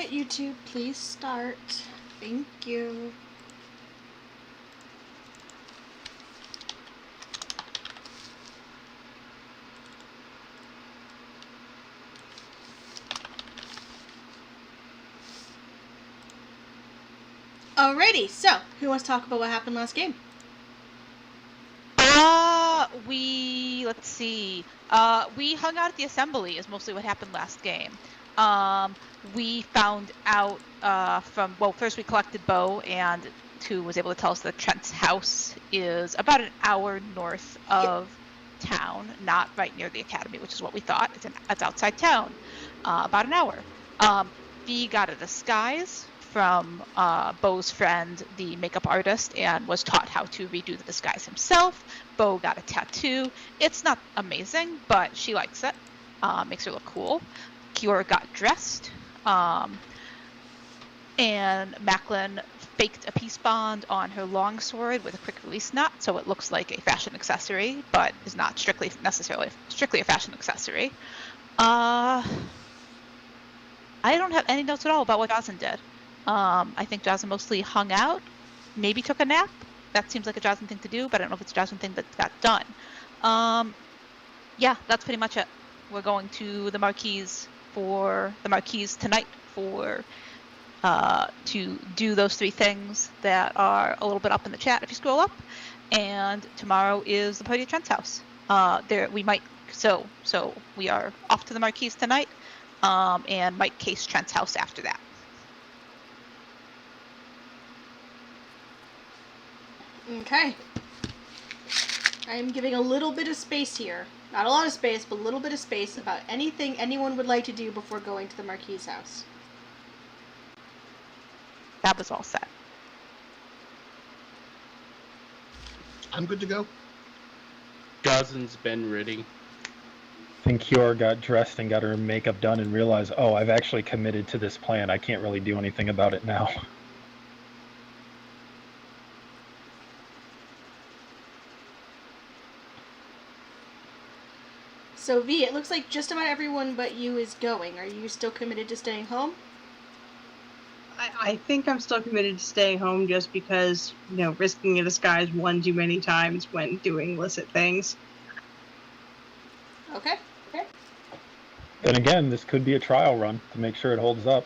Alright, YouTube, please start. Thank you. Alrighty, so, who wants to talk about what happened last game? Let's see. We hung out at the assembly is mostly what happened last game. We found out first we collected Bo, and who was able to tell us that Trent's house is about an hour north of town, not right near the academy, which is what we thought. It's outside town, about an hour. V got a disguise from Bo's friend, the makeup artist, and was taught how to redo the disguise himself. Bo got a tattoo. It's not amazing, but she likes it. Makes her look cool. Kiora got dressed. And Macklin faked a peace bond on her longsword with a quick release knot, so it looks like a fashion accessory, but is not strictly a fashion accessory. I don't have any notes at all about what Jocelyn did. I think Jocelyn mostly hung out, maybe took a nap. That seems like a Jocelyn thing to do, but I don't know if it's a Jocelyn thing that got done. Yeah, that's pretty much it. We're going to the Marquise tonight to do those 3 things that are a little bit up in the chat if you scroll up. And tomorrow is the party at Trent's house. So we are off to the Marquise tonight, and might case Trent's house after that. Okay. I'm giving a little bit of space here. Not a lot of space, but a little bit of space about anything anyone would like to do before going to the Marquis' house. That was all set. I'm good to go. Jocelyn's been ready. I think Kiora got dressed and got her makeup done and realized, oh, I've actually committed to this plan. I can't really do anything about it now. So V, it looks like just about everyone but you is going. Are you still committed to staying home? I think I'm still committed to staying home just because, risking a disguise one too many times when doing illicit things. Okay. Then again, this could be a trial run to make sure it holds up.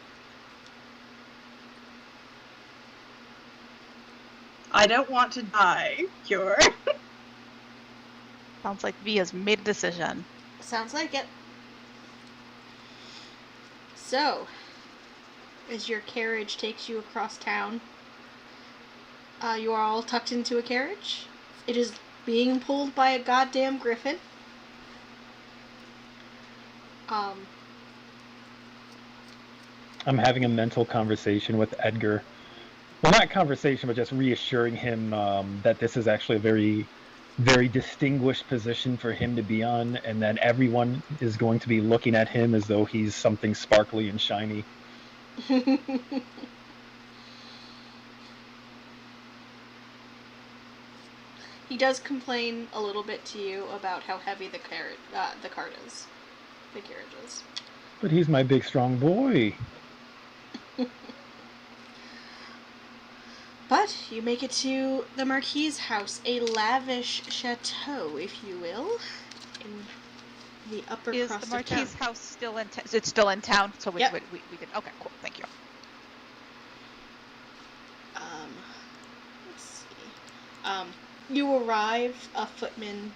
I don't want to die, Cure. Sounds like V has made a decision. Sounds like it. So, as your carriage takes you across town, you are all tucked into a carriage. It is being pulled by a goddamn griffin. I'm having a mental conversation with Edgar. Well, not conversation, but just reassuring him that this is actually a very, very distinguished position for him to be on, and that everyone is going to be looking at him as though he's something sparkly and shiny. He does complain a little bit to you about how heavy the carriage is. But he's my big, strong boy. But you make it to the Marquis' house, a lavish chateau, if you will, in the upper crust of town. Is the Marquis' house still in town? It's still in town, so we did. Okay, cool. Thank you. Let's see. You arrive. A footman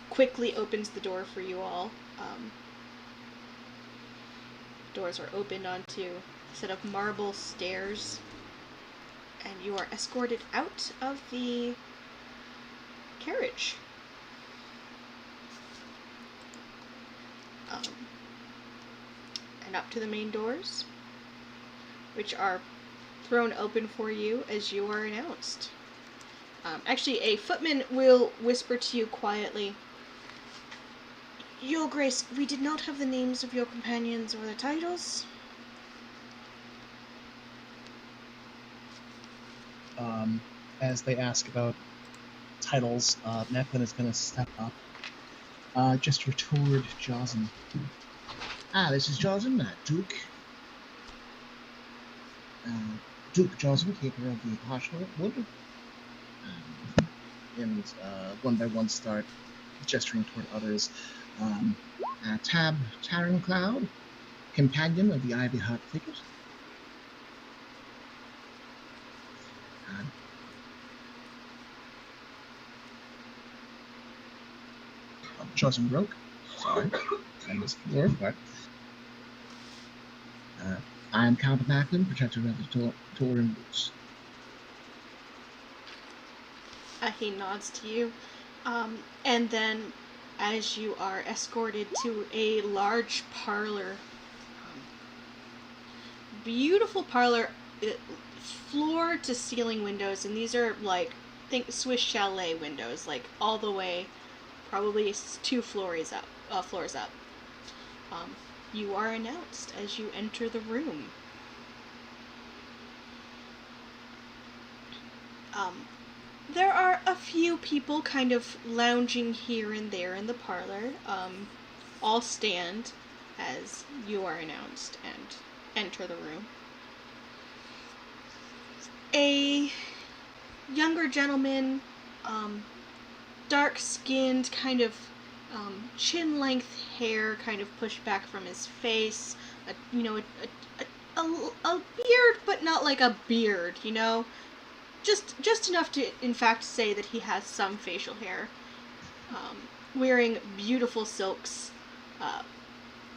quickly opens the door for you all. Doors are opened onto a set of marble stairs, and you are escorted out of the carriage. And up to the main doors, which are thrown open for you as you are announced. Actually, a footman will whisper to you quietly, "Your Grace, we did not have the names of your companions or their titles." As they ask about titles, Macklin is going to step up, gesture toward Jocelyn. This is Johnson, Duke. Duke Johnson, keeper of the Harshwood. And one by one start gesturing toward others. Tab Taran Cloud, companion of the Ivy Heart Thicket. Johnson Broke. Sorry, I missed the word, but I am Count Macklin, protector of the Torin Boots. He nods to you, and then as you are escorted to a large parlor, beautiful parlor, floor to ceiling windows, and these are like, think Swiss chalet windows, like all the way, probably 2 floors up. You are announced as you enter the room. There are a few people kind of lounging here and there in the parlor. All stand as you are announced and enter the room. A younger gentleman, dark-skinned, kind of chin-length hair kind of pushed back from his face, a beard, but not like a beard, just enough to, in fact, say that he has some facial hair. Wearing beautiful silks,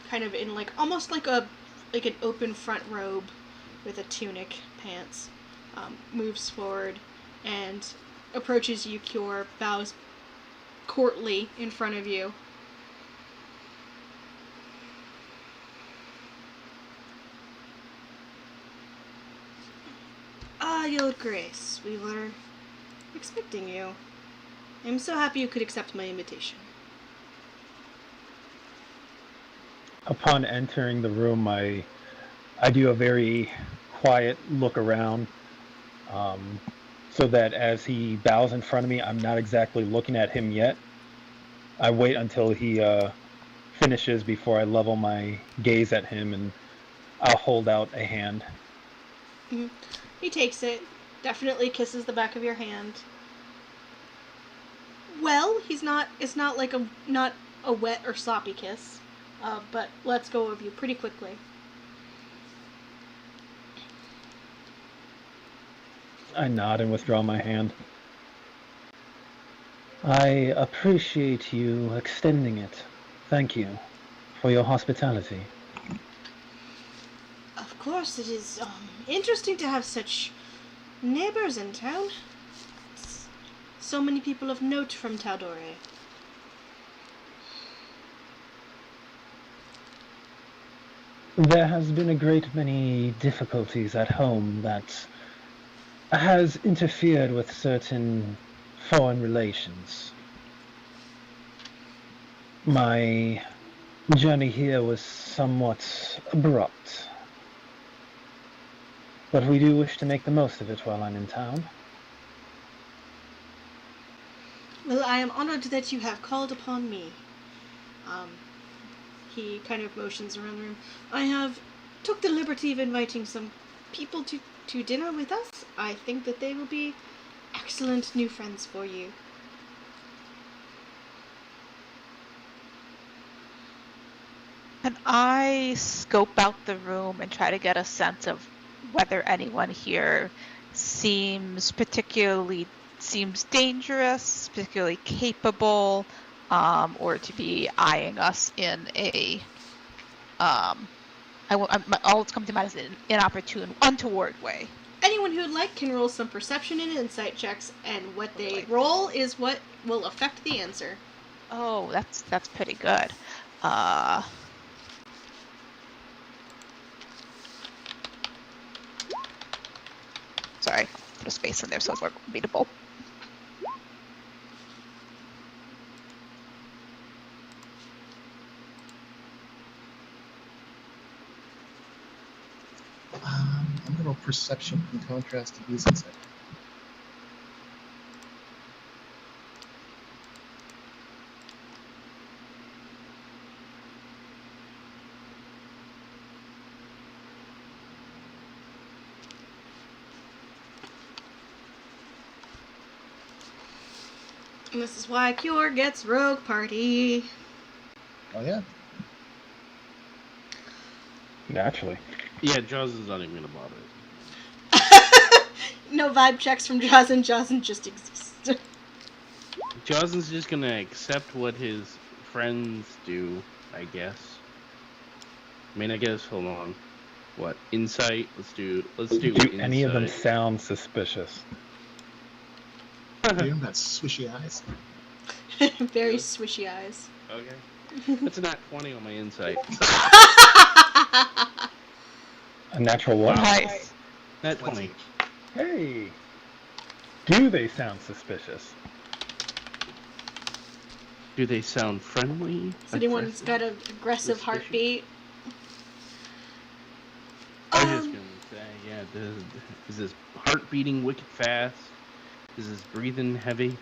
kind of in like almost like an open front robe with a tunic, pants. Moves forward and approaches you, Cure, bows courtly in front of you. Your Grace, we were expecting you. I'm so happy you could accept my invitation. Upon entering the room, I do a very quiet look around, so that as he bows in front of me, I'm not exactly looking at him yet. I wait until he finishes before I level my gaze at him, and I'll hold out a hand. Mm-hmm. He takes it, definitely kisses the back of your hand. Well, it's not like not a wet or sloppy kiss, but lets go of you pretty quickly. I nod and withdraw my hand. I appreciate you extending it. Thank you for your hospitality. Of course, it is interesting to have such neighbors in town. So many people of note from Taldore. There has been a great many difficulties at home that has interfered with certain foreign relations. My journey here was somewhat abrupt, but we do wish to make the most of it while I'm in town. Well, I am honored that you have called upon me. He kind of motions around the room. I have took the liberty of inviting some people to dinner with us. I think that they will be excellent new friends for you. Can I scope out the room and try to get a sense of whether anyone here seems dangerous, particularly capable, or to be eyeing us in a all that's come to mind is an inopportune, untoward way. Anyone who would like can roll some perception and insight checks, and what they roll is what will affect the answer. Oh, that's pretty good. Sorry, put a space in there so it's more readable. I'm going to roll perception in contrast to these insight. And this is why Cure gets Rogue Party. Oh yeah. Naturally. Yeah, Jaws is not even gonna bother. No vibe checks from Jaws, and just exists. Jaws just gonna accept what his friends do, I guess. I mean, I guess. Hold on. What insight? Let's do Do any of them insight. sound suspicious? You got swishy eyes. Very Good. swishy eyes. Okay. That's a nat 20 on my insight. A natural what? Wow. Nice. Nat 20. Hey! Do they sound suspicious? Do they sound friendly? Has anyone's Aggressive? got an aggressive Suspicious? heartbeat? I was just gonna say, yeah. Is his heart beating wicked fast? Is his breathing heavy?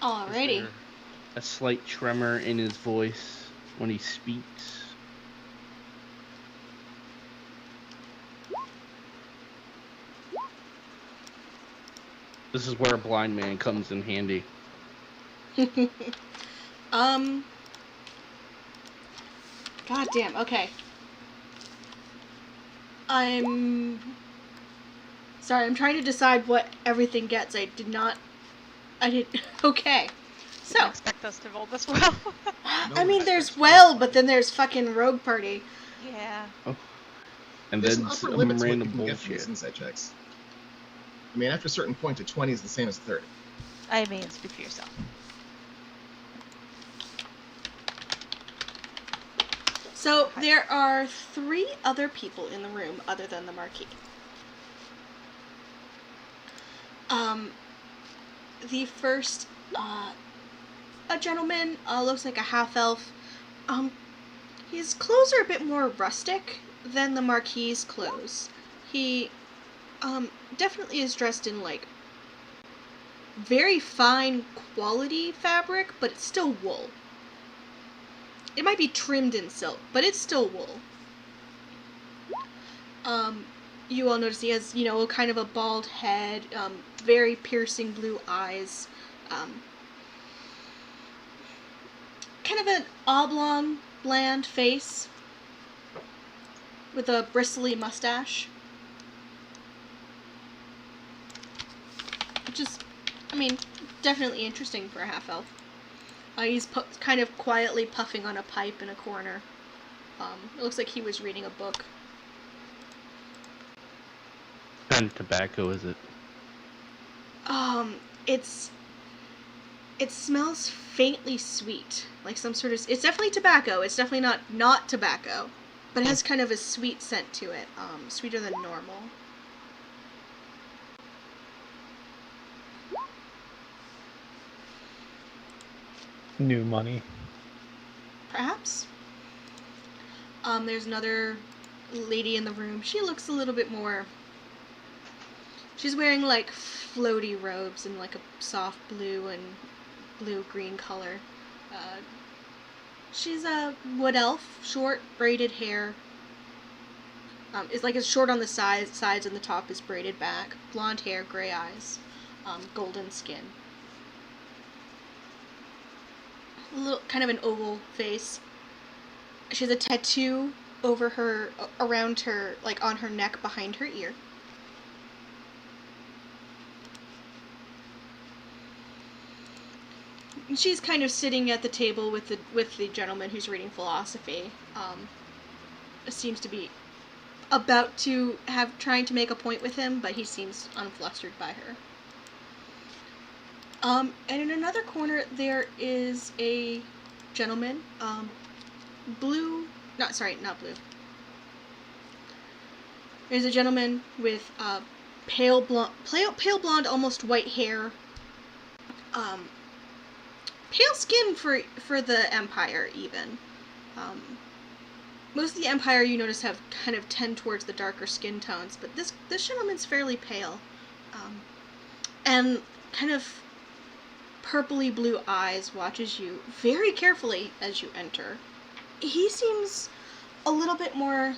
Alrighty. Is there a slight tremor in his voice when he speaks? This is where a blind man comes in handy. God damn, okay. I'm sorry, I'm trying to decide what everything gets. I didn't okay. So Didn't expect us to roll this well. I mean there's well, but then there's fucking Rogue Party. Yeah. Oh. And There's then an upper some limit to what you random can get from these bullshit. insight checks. I mean, after a certain point, a 20 is the same as 30. I mean, speak for yourself. So there are 3 other people in the room other than the Marquis. The first, a gentleman, looks like a half-elf. His clothes are a bit more rustic than the Marquis's clothes. He, definitely is dressed in, like, very fine quality fabric, but it's still wool. It might be trimmed in silk, but it's still wool. You all notice he has, kind of a bald head, very piercing blue eyes, kind of an oblong, bland face with a bristly mustache. Which is, I mean, definitely interesting for a half-elf. He's kind of quietly puffing on a pipe in a corner. It looks like he was reading a book. What kind of tobacco is it? It smells faintly sweet, like some sort of. It's definitely tobacco. It's definitely not tobacco, but it has kind of a sweet scent to it. Sweeter than normal. New money. Perhaps. There's another lady in the room. She looks a little bit more. She's wearing like floaty robes in like a soft blue and blue-green color. She's a wood elf, short braided hair. It's like it's short on the sides and the top is braided back. Blonde hair, gray eyes, golden skin. A little kind of an oval face. She has a tattoo over her, around her, like on her neck behind her ear. And she's kind of sitting at the table with the gentleman who's reading philosophy. Seems to be about to trying to make a point with him, but he seems unflustered by her. And in another corner there is a gentleman, not blue. There's a gentleman with pale blonde, almost white hair. Pale skin for the Empire, even. Most of the Empire, you notice, have kind of tend towards the darker skin tones, but this gentleman's fairly pale. And kind of purpley blue eyes watches you very carefully as you enter. He seems a little bit more...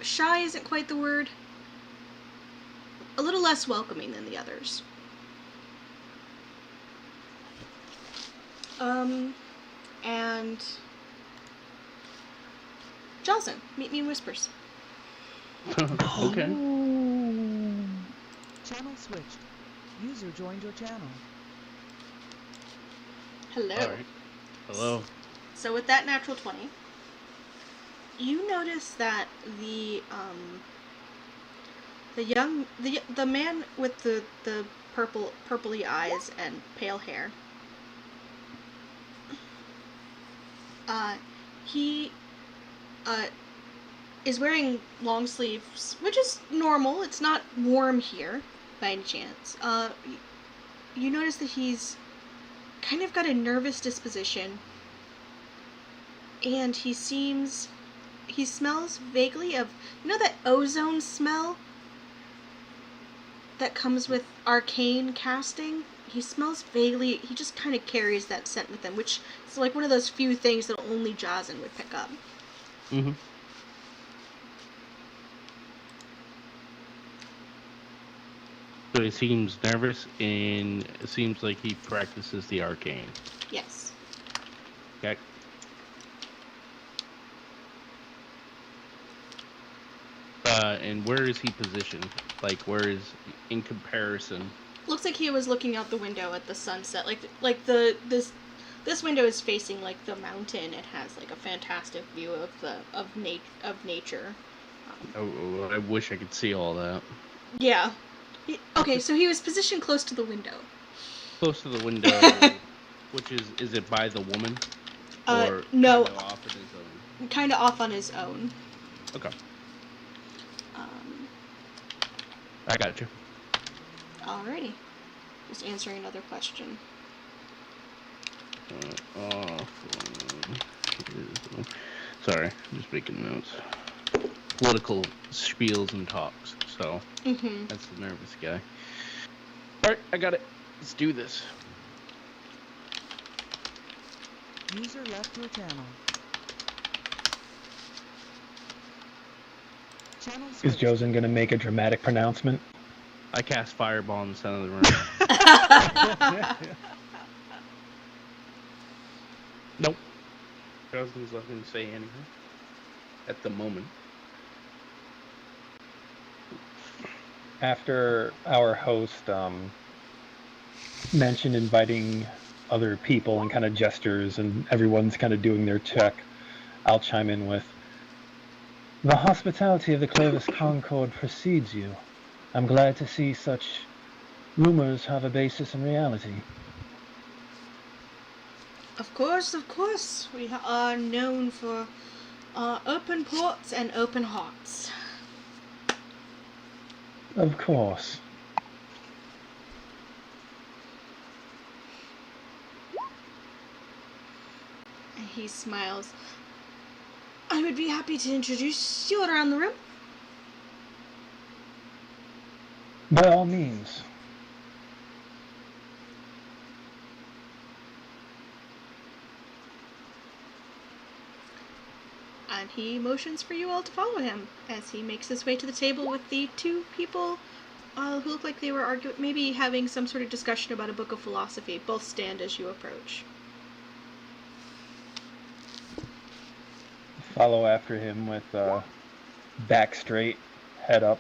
Shy isn't quite the word. a little less welcoming than the others. And Jocelyn, meet me in Whispers. Okay. Channel switched. User joined your channel. Hello. All right. Hello. So with that natural 20, you notice that the man with the purpley eyes and pale hair, he is wearing long sleeves, which is normal. It's not warm here by any chance. You notice that he's kind of got a nervous disposition, and he smells vaguely of, that ozone smell that comes with arcane casting? He smells vaguely, he just kind of carries that scent with him, which is like one of those few things that only Jazin would pick up. Mm-hmm. So he seems nervous, and it seems like he practices the arcane. Yes. Okay. And where is he positioned? Like, where is, in comparison? Looks like he was looking out the window at the sunset. This window is facing like the mountain. It has like a fantastic view of nature. Oh, I wish I could see all that. Yeah. Okay, so he was positioned close to the window. Close to the window, which is it by the woman? Or no. Kind of off on his own? Kind of off on his own. Okay. I got you. Alrighty. Just answering another question. Sorry, I'm just making notes. Political spiels and talks, so that's the nervous guy. Alright, I got it. Let's do this. User left your channel. Channel Is switched. Josen going to make a dramatic pronouncement? I cast Fireball in the center of the room. Nope. Josen's not going to say anything at the moment. After our host mentioned inviting other people and kind of gestures, and everyone's kind of doing their check, I'll chime in with, "The hospitality of the Clovis Concord precedes you. I'm glad to see such rumors have a basis in reality." Of course. We are known for open ports and open hearts. Of course. And he smiles. I would be happy to introduce you around the room. By all means. And he motions for you all to follow him as he makes his way to the table with the two people who look like they were maybe having some sort of discussion about a book of philosophy. Both stand as you approach. Follow after him with back straight, head up.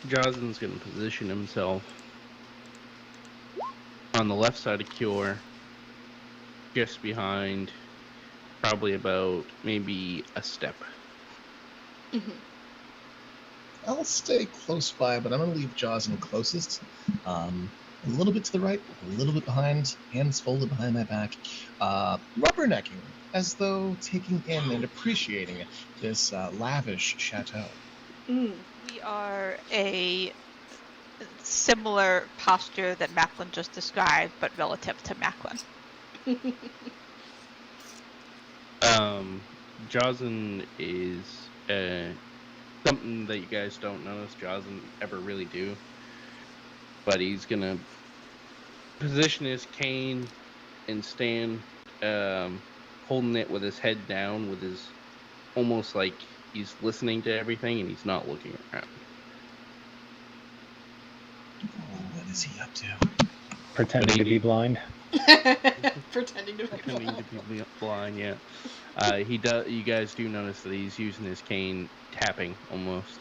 Josen's going to position himself on the left side of Cure, just behind, probably about maybe a step. I'll stay close by, but I'm going to leave Josen closest. A little bit to the right, a little bit behind, hands folded behind my back, rubbernecking, as though taking in and appreciating this lavish chateau. We are a similar posture that Macklin just described, but relative to Macklin. Josen is something that you guys don't notice. Josen ever really do, but he's gonna position his cane and stand holding it with his head down, with his almost like he's listening to everything and he's not looking around. Oh, what is he up to? Pretending to be blind. Pretending to be Pretending to blind. be blind, yeah. He does. You guys do notice that he's using his cane, tapping almost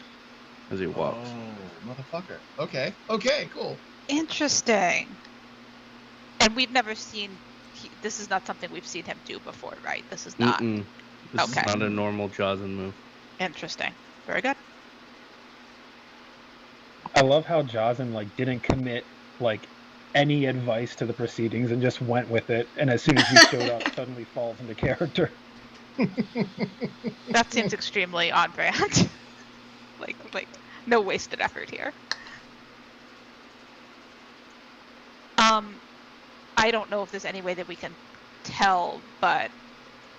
as he walks. Oh, motherfucker. Okay, cool. Interesting. And we've never seen. This is not something we've seen him do before, right? This is not. This Okay. is not a normal Jazen move. Interesting. Very good. I love how Jazen didn't commit any advice to the proceedings and just went with it, and as soon as we showed up, suddenly falls into character. That seems extremely on brand. like no wasted effort here. I don't know if there's any way that we can tell, but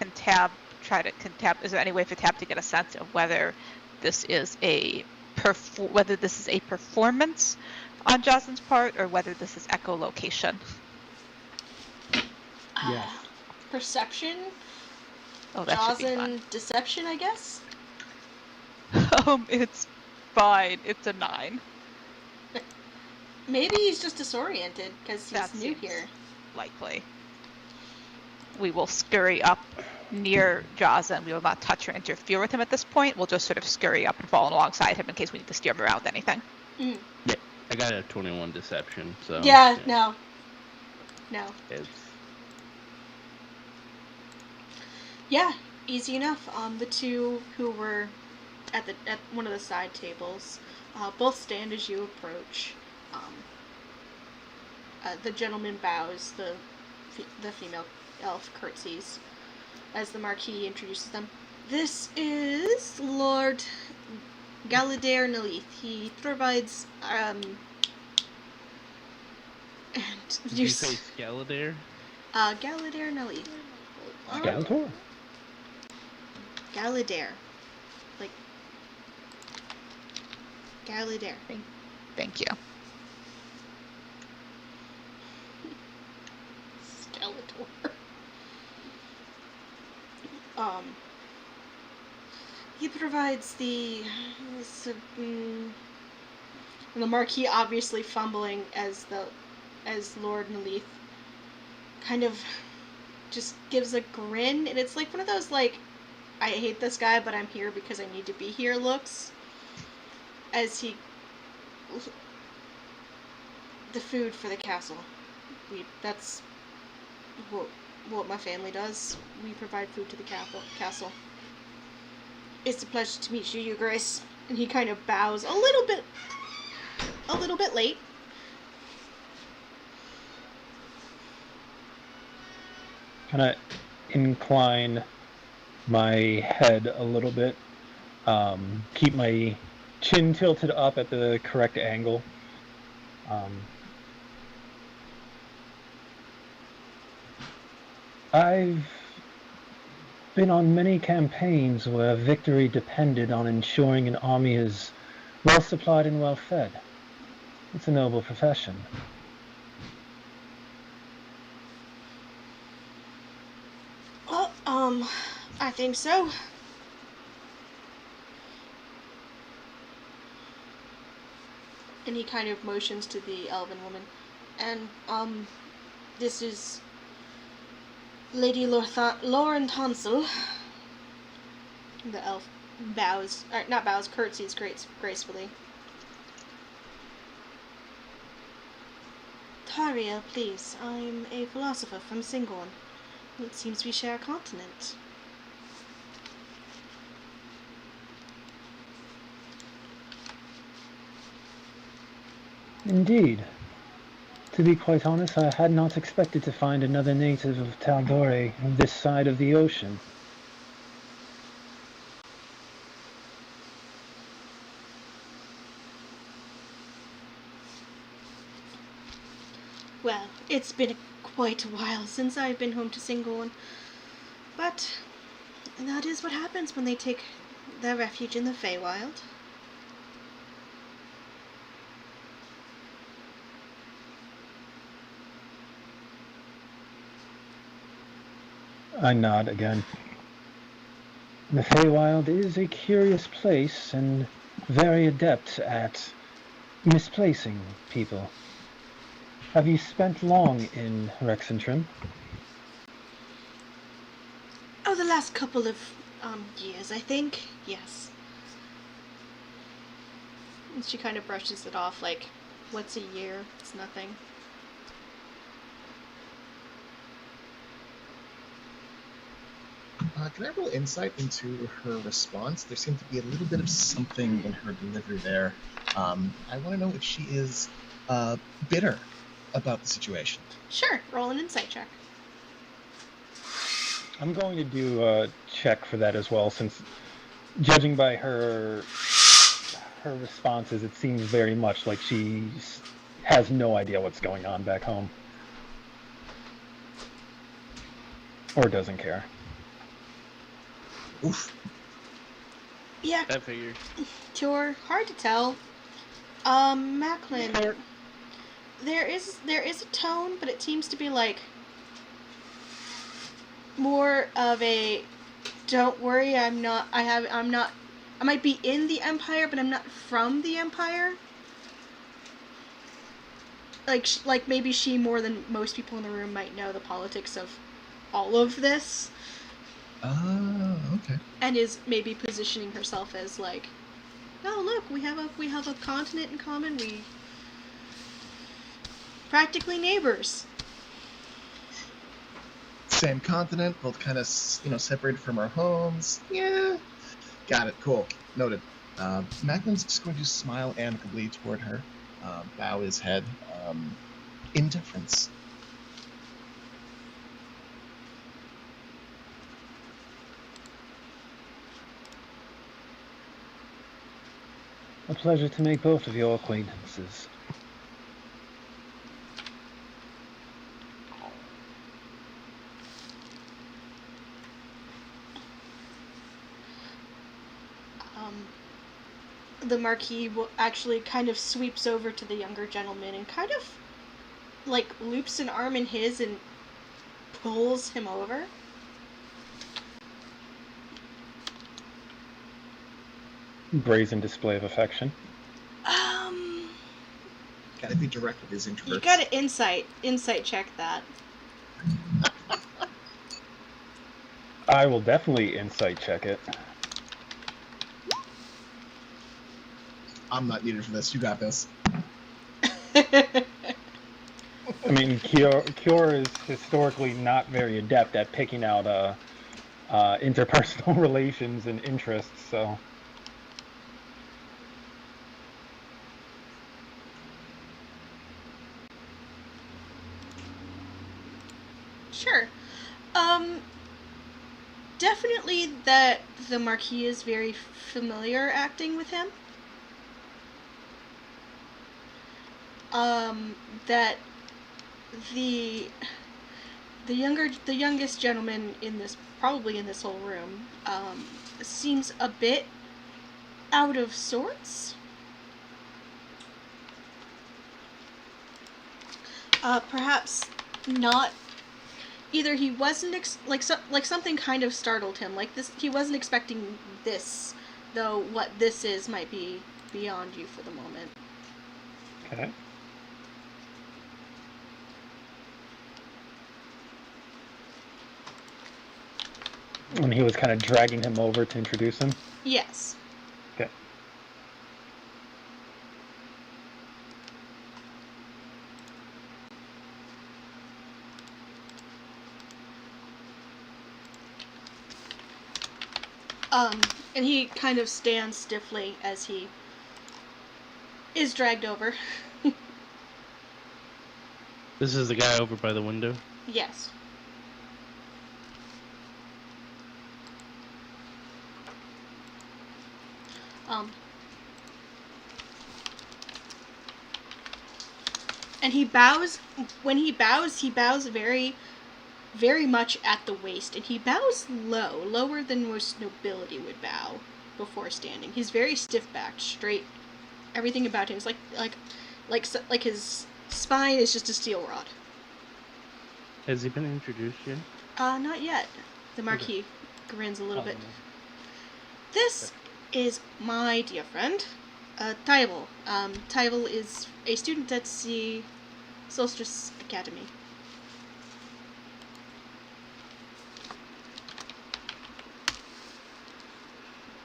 is there any way for Tab to get a sense of whether this is a performance on Jocelyn's part or whether this is echolocation? Yes. Perception? Oh, that should be fun. Jaws and deception, I guess? It's fine. It's a 9. Maybe he's just disoriented because he's That new seems here. likely. We will scurry up near Jaws and we will not touch or interfere with him at this point. We'll just sort of scurry up and fall alongside him in case we need to steer him around anything. Mm. Yeah, I got a 21 deception, so... Yeah, no. It's... Yeah, easy enough. The two who were at one of the side tables both stand as you approach. The gentleman bows, the female elf curtsies as the Marquis introduces them. This is Lord Galladair Nalith. He provides and Did you say Scaladair? Galladair Nalith. Skeletor? Galladair. Like Galladair. Thank you. Skeletor. He provides the Marquis obviously fumbling as Lord Nalith kind of just gives a grin, and it's like one of those I hate this guy but I'm here because I need to be here looks as he the food for the castle. That's what my family does. We provide food to the castle. It's a pleasure to meet you, Your Grace. And he kind of bows a little bit late. Kind of incline my head a little bit. Keep my chin tilted up at the correct angle. I've been on many campaigns where victory depended on ensuring an army is well supplied and well fed. It's a noble profession. Well, I think so. And he kind of motions to the elven woman. And, this is Lady Lauren Tonsel. The elf bows, not bows, curtsies gracefully. Tariel, please. I'm a philosopher from Singorn. It seems we share a continent. Indeed. To be quite honest, I had not expected to find another native of Taldore this side of the ocean. Well, it's been quite a while since I've been home to Singorn. But that is what happens when they take their refuge in the Feywild. I nod again. The Feywild is a curious place and very adept at misplacing people. Have you spent long in Rexentrim? Oh, the last couple of years, I think. Yes. And she kind of brushes it off like, what's a year? It's nothing. Can I roll insight into her response? There seemed to be a little bit of something in her delivery there. I want to know if she is bitter about the situation. Sure, roll an insight check. I'm going to do a check for that as well, since judging by her responses, it seems very much like she has no idea what's going on back home. Or doesn't care. Oof. Yeah, That figures. sure. Hard to tell. Macklin, there is a tone, but it seems to be like more of a don't worry, I might be in the Empire, but I'm not from the Empire. Like maybe she more than most people in the room might know the politics of all of this. Okay. And is maybe positioning herself as like, oh look, we have a continent in common. We practically neighbors. Same continent, both kind of, separated from our homes. Yeah. Got it. Cool. Noted. Macklin's just going to smile amicably toward her, bow his head, indifference. A pleasure to make both of your acquaintances. The Marquis actually kind of sweeps over to the younger gentleman and kind of like loops an arm in his and pulls him over. Brazen display of affection. Gotta be direct with his introverts. You gotta insight check that. I will definitely insight check it. I'm not needed for this. You got this. I mean, Kior is historically not very adept at picking out interpersonal relations and interests, so... Sure. Definitely that the Marquis is very familiar acting with him. That the youngest gentleman in this, probably in this whole room, seems a bit out of sorts. Perhaps not. Either he wasn't something kind of startled him, like this. He wasn't expecting this, though. What this is might be beyond you for the moment. Okay. When he was kind of dragging him over to introduce him? Yes. Okay. And he kind of stands stiffly as he is dragged over. This is the guy over by the window. Yes. And he bows. When he bows very, very much at the waist, and he bows low, lower than most nobility would bow before standing. He's very stiff-backed, straight. Everything about him is like his spine is just a steel rod. Has he been introduced yet? Not yet. The Marquis grins a little bit. Um, This is my dear friend, Tybal. Tybal is a student at the Solstice Academy.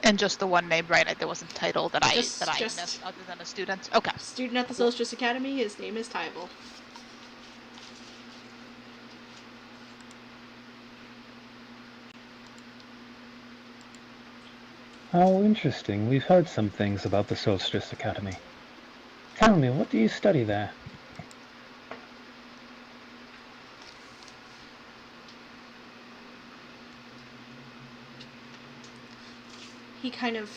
And just the one name, right? There wasn't a title that I Just- missed other than a student. Okay. Student at the Solstice Academy, his name is Tybal. How interesting. We've heard some things about the Solstice Academy. Tell me, what do you study there? He kind of,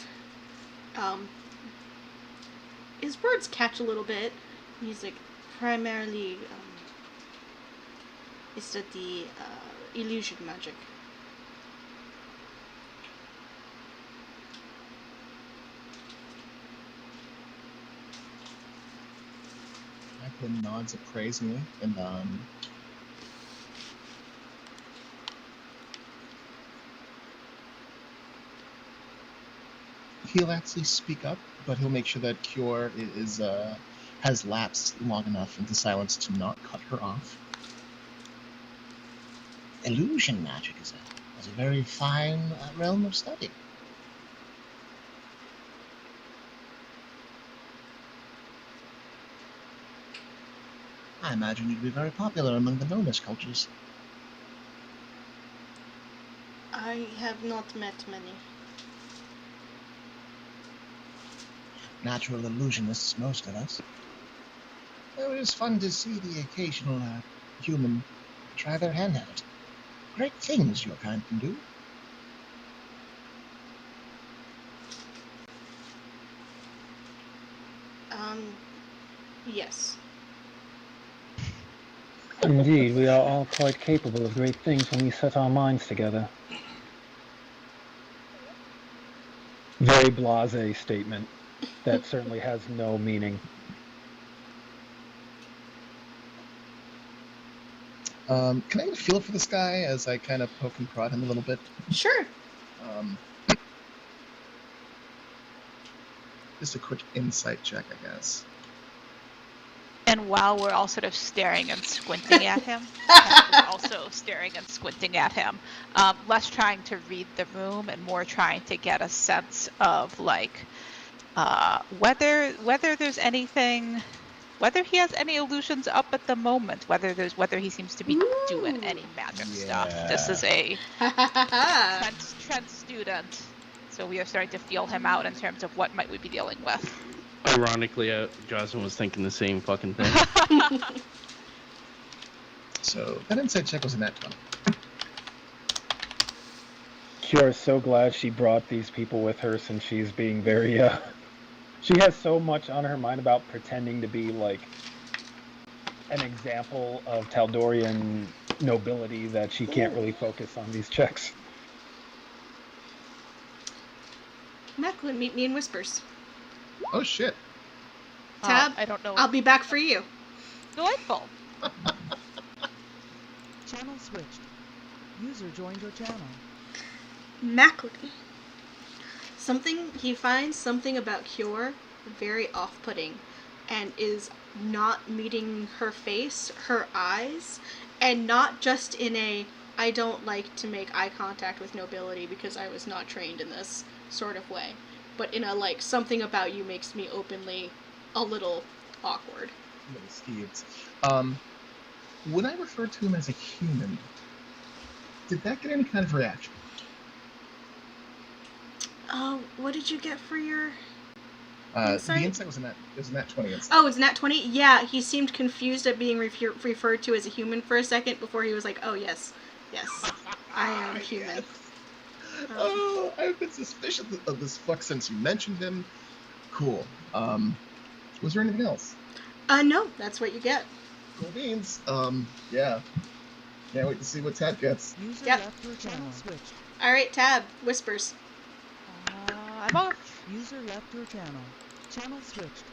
his words catch a little bit. He's like, primarily, I study, illusion magic. Macklin nods appraisingly, and he'll actually speak up, but he'll make sure that Cure has lapsed long enough into silence to not cut her off. Illusion magic is a very fine realm of study. I imagine you'd be very popular among the gnomish cultures. I have not met many. Natural illusionists, most of us. It is fun to see the occasional human try their hand at it. Great things your kind can do. Yes. Indeed, we are all quite capable of great things when we set our minds together. Very blasé statement that certainly has no meaning. Can I get a feel for this guy as I kind of poke and prod him a little bit? Sure. Just a quick insight check, I guess. And while we're all sort of staring and squinting at him, Kat is also staring and squinting at him. Less trying to read the room and more trying to get a sense of like whether there's anything, whether he has any illusions up at the moment, whether he seems to be doing any magic stuff. This is a Trent student, so we are starting to feel him out in terms of what might we be dealing with. Ironically, Jocelyn was thinking the same fucking thing. So that insight check was a nat 20. Cure is so glad she brought these people with her since she's being very, she has so much on her mind about pretending to be, like, an example of Taldorian nobility that she can't really focus on these checks. Macklin, meet me in Whispers. Oh shit. Tab, I don't know. I'll be back for you. Delightful. Channel switched. User joined your channel. Macklin. He finds something about Cure very off-putting and is not meeting her face, her eyes, and not just in a I don't like to make eye contact with nobility because I was not trained in this sort of way, but in a like something about you makes me openly a little awkward. Little skeeved. When I referred to him as a human, did that get any kind of reaction? Oh, what did you get for your The insight was a nat 20 insight. Oh, it's nat 20? Yeah, he seemed confused at being referred to as a human for a second before he was like, oh, yes, I am human. Yes. Oh, I've been suspicious of this fuck since you mentioned him. Cool. Was there anything else? No, that's what you get. Cool beans. Yeah. Can't wait to see what Tab gets. User Yep. left your channel switched. Alright, Tab, Whispers. I'm off. User left your channel. Channel switched.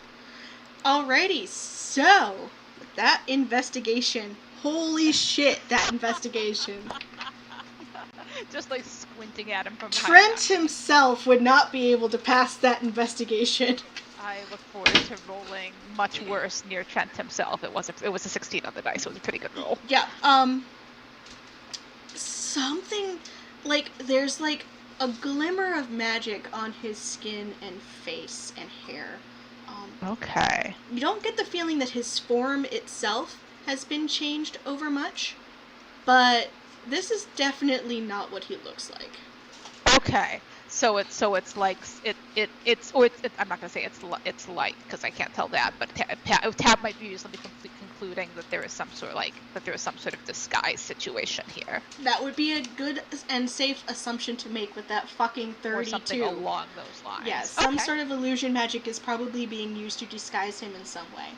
Alrighty, so, that investigation. Holy shit, that investigation. Just like squinting at him from behind. Trent himself would not be able to pass that investigation. I look forward to rolling much worse near Trent himself. It was a 16 on the dice, so it was a pretty good roll. Yeah, something, like, there's, like, a glimmer of magic on his skin and face and hair. Okay. You don't get the feeling that his form itself has been changed over much, but this is definitely not what he looks like. Okay. So it's like I'm not gonna say it's light because I can't tell that, but Tab might be usually concluding that there is some sort of disguise situation here, That would be a good and safe assumption to make with that fucking 32. or something along those lines. Yes, some Okay. sort of illusion magic is probably being used to disguise him in some way.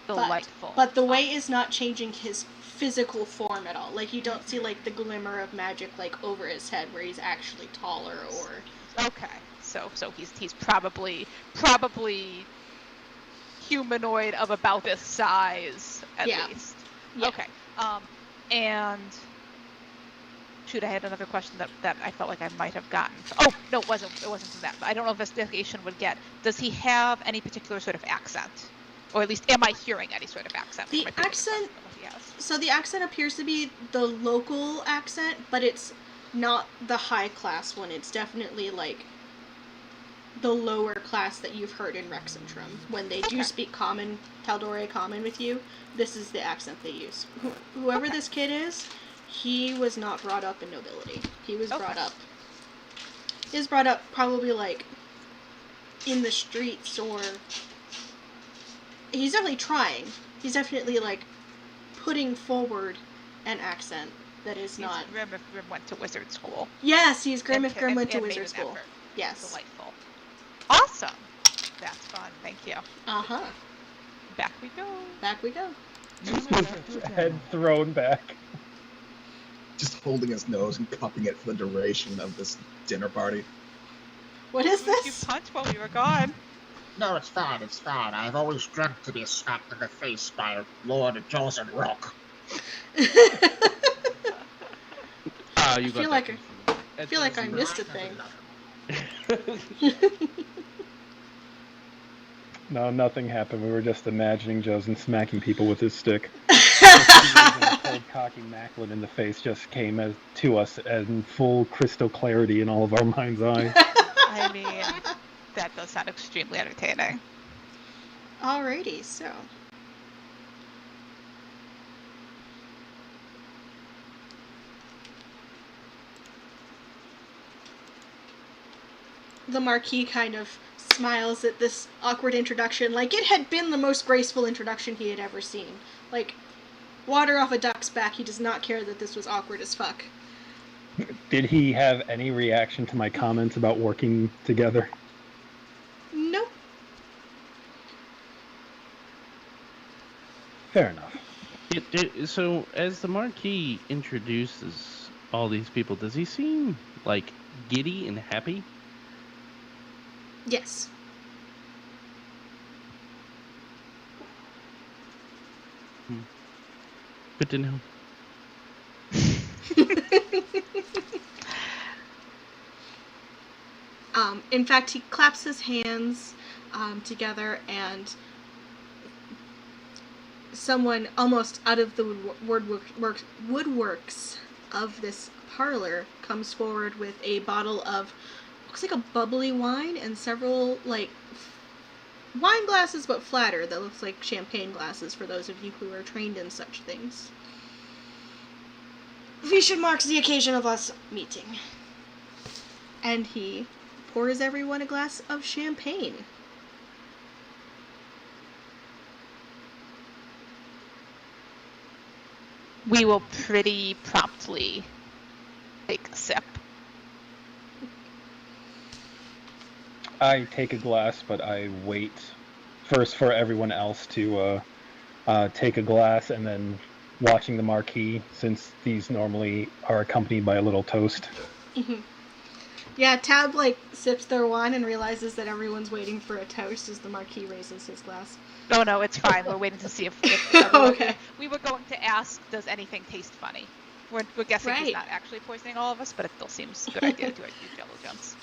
Delightful. But the way is not changing his physical form at all. Like, you don't see, like, the glimmer of magic, like, over his head where he's actually taller or... Okay. So he's probably humanoid of about this size at least. Yeah. Okay. And shoot, I had another question that I felt like I might have gotten. Oh no, it wasn't from that. But I don't know if investigation would get. Does he have any particular sort of accent, or at least am I hearing any sort of accent? The accent. So the accent appears to be the local accent, but it's not the high class one. It's definitely like the lower class that you've heard in Rexentrum. When they do speak common, Taldore common with you, this is the accent they use. Whoever this kid is, he was not brought up in nobility. He was brought up probably like in the streets, or he's definitely trying. He's definitely like putting forward an accent that is not. Grim if Grim went to wizard school. Yes, he's Grim if Grim went to made wizard an school. effort. Yes. Delightful. Awesome. That's fun. Thank you. Uh-huh. Back we go. Back we go. User left your Head channel. thrown back. Just holding his nose and cupping it for the duration of this dinner party. What is You this? punched while we were gone. No, it's fine, it's fine. I've always dreamt to be smacked in the face by Lord Johnson Rock. You feel got like that. I feel like I missed a thing. No, nothing happened. We were just imagining Josen smacking people with his stick. The cold, cocky Macklin in the face just came to us in full crystal clarity in all of our mind's eye. I mean, that does sound extremely entertaining. Alrighty, so. The Marquis kind of smiles at this awkward introduction, like it had been the most graceful introduction he had ever seen. Like, water off a duck's back, he does not care that this was awkward as fuck. Did he have any reaction to my comments about working together? Nope. Fair enough. So, as the Marquis introduces all these people, does he seem, like, giddy and happy? Yes. Good to know. In fact, he claps his hands together, and someone almost out of the woodworks of this parlor comes forward with a bottle of, looks like a bubbly wine, and several, like, wine glasses, but flatter, that looks like champagne glasses for those of you who are trained in such things. We should mark the occasion of us meeting. And he pours everyone a glass of champagne. We will pretty promptly take a sip. I take a glass, but I wait first for everyone else to take a glass, and then watching the Marquis, since these normally are accompanied by a little toast. Mm-hmm. Yeah, Tab, like, sips their wine and realizes that everyone's waiting for a toast as the Marquis raises his glass. Oh no, it's fine. We're waiting to see if Okay. We were going to ask, does anything taste funny? We're guessing he's Right. not actually poisoning all of us, but it still seems a good idea to use Jello Jones.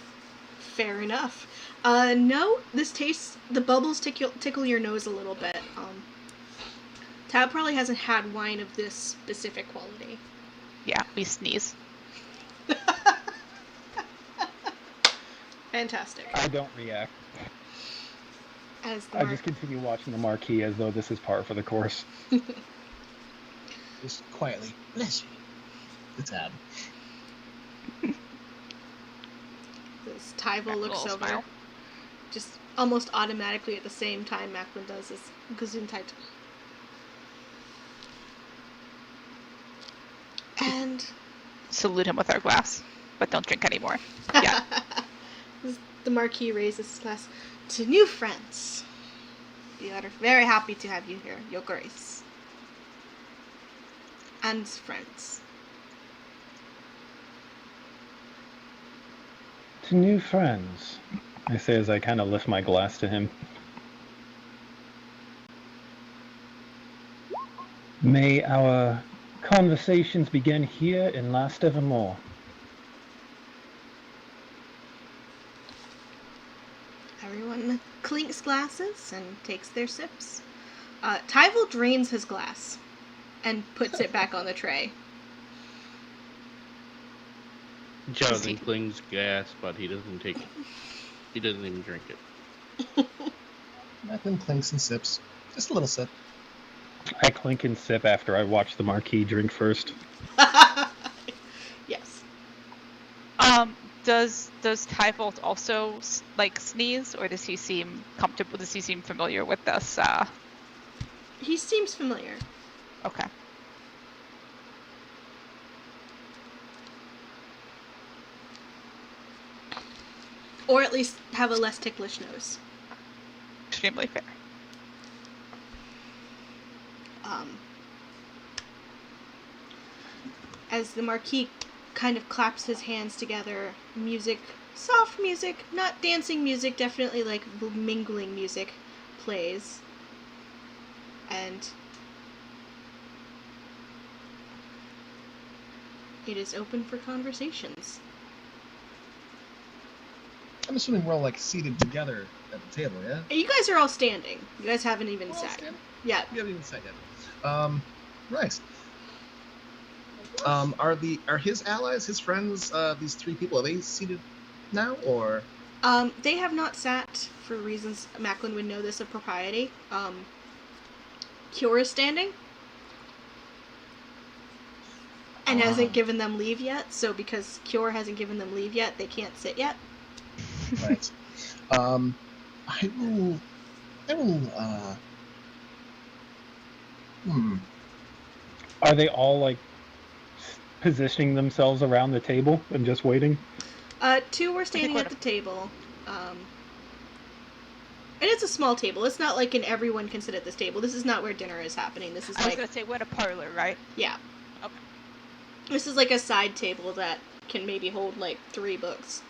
Fair enough. No, the bubbles tickle your nose a little bit. Tab probably hasn't had wine of this specific quality. Yeah, we sneeze. Fantastic. I don't react. As the I just continue watching the marquee as though this is par for the course. Just quietly, bless you. The tab. This Tyval looks Little over. smile. Just almost automatically at the same time Macklin does this Gesundheit. And Salute him with our glass, but don't drink anymore. Yeah. the Marquis raises his glass. To new friends. We are very happy to have you here, Your Grace. And friends. To new friends, I say as I kind of lift my glass to him. May our conversations begin here and last evermore. Everyone clinks glasses and takes their sips. Tyval drains his glass and puts it back on the tray. Jonathan clings gas, but he doesn't take it. He doesn't even drink it. Macklin clinks and sips. Just a little sip. I clink and sip after I watch the marquee drink first. Yes. Does Tyvolt also like sneeze, or does he seem comfortable? Does he seem familiar with this? He seems familiar. Okay. Or at least have a less ticklish nose. Extremely fair. As the Marquis kind of claps his hands together, music, soft music, not dancing music, definitely like mingling music, plays. And it is open for conversations. I'm assuming we're all like seated together at the table, yeah? You guys are all standing. You guys haven't even We're all sat. standing? Yeah. We haven't even sat yet. Right. Are his allies, his friends, these three people, are they seated now, or? They have not sat for reasons Macklin would know this of propriety. Cure is standing. And hasn't given them leave yet, so because Cure hasn't given them leave yet, they can't sit yet. Right. I will, Are they all like positioning themselves around the table and just waiting? Two were standing at the table. And it's a small table. It's not like everyone can sit at this table. This is not where dinner is happening. This is I was gonna say we're in a parlor, right? Yeah. Okay. This is like a side table that can maybe hold like 3 books.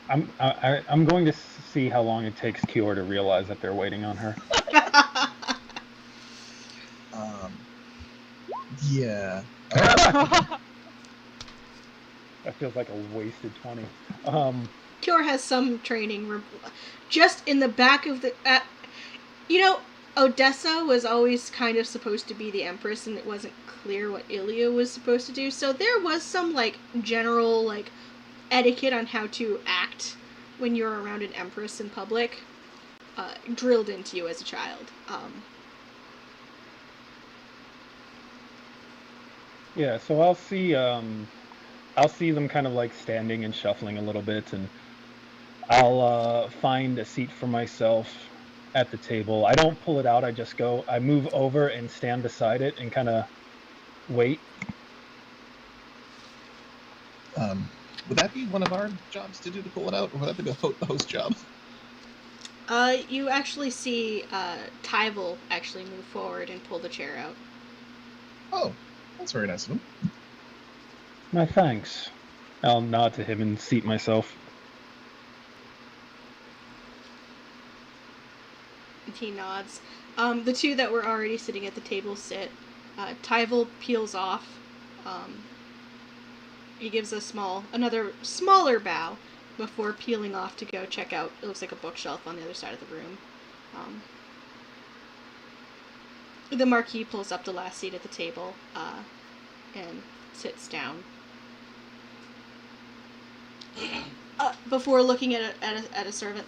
I'm going to see how long it takes Cure to realize that they're waiting on her. Yeah. That feels like a wasted 20. Cure has some training. Just in the back of the... Odessa was always kind of supposed to be the Empress, and it wasn't clear what Ilia was supposed to do, so there was some, general, etiquette on how to act when you're around an Empress in public, drilled into you as a child. Yeah, so I'll see them kind of standing and shuffling a little bit, and I'll find a seat for myself at the table. I don't pull it out, I move over and stand beside it and kind of wait. Would that be one of our jobs to pull it out, or would that be the host job? You actually see Tyval actually move forward and pull the chair out. Oh, that's very nice of him. My thanks. I'll nod to him and seat myself. He nods. The two that were already sitting at the table sit. Tyval peels off. He gives another smaller bow before peeling off to go check out. It looks like a bookshelf on the other side of the room. The Marquis pulls up the last seat at the table and sits down. Before looking at a servant,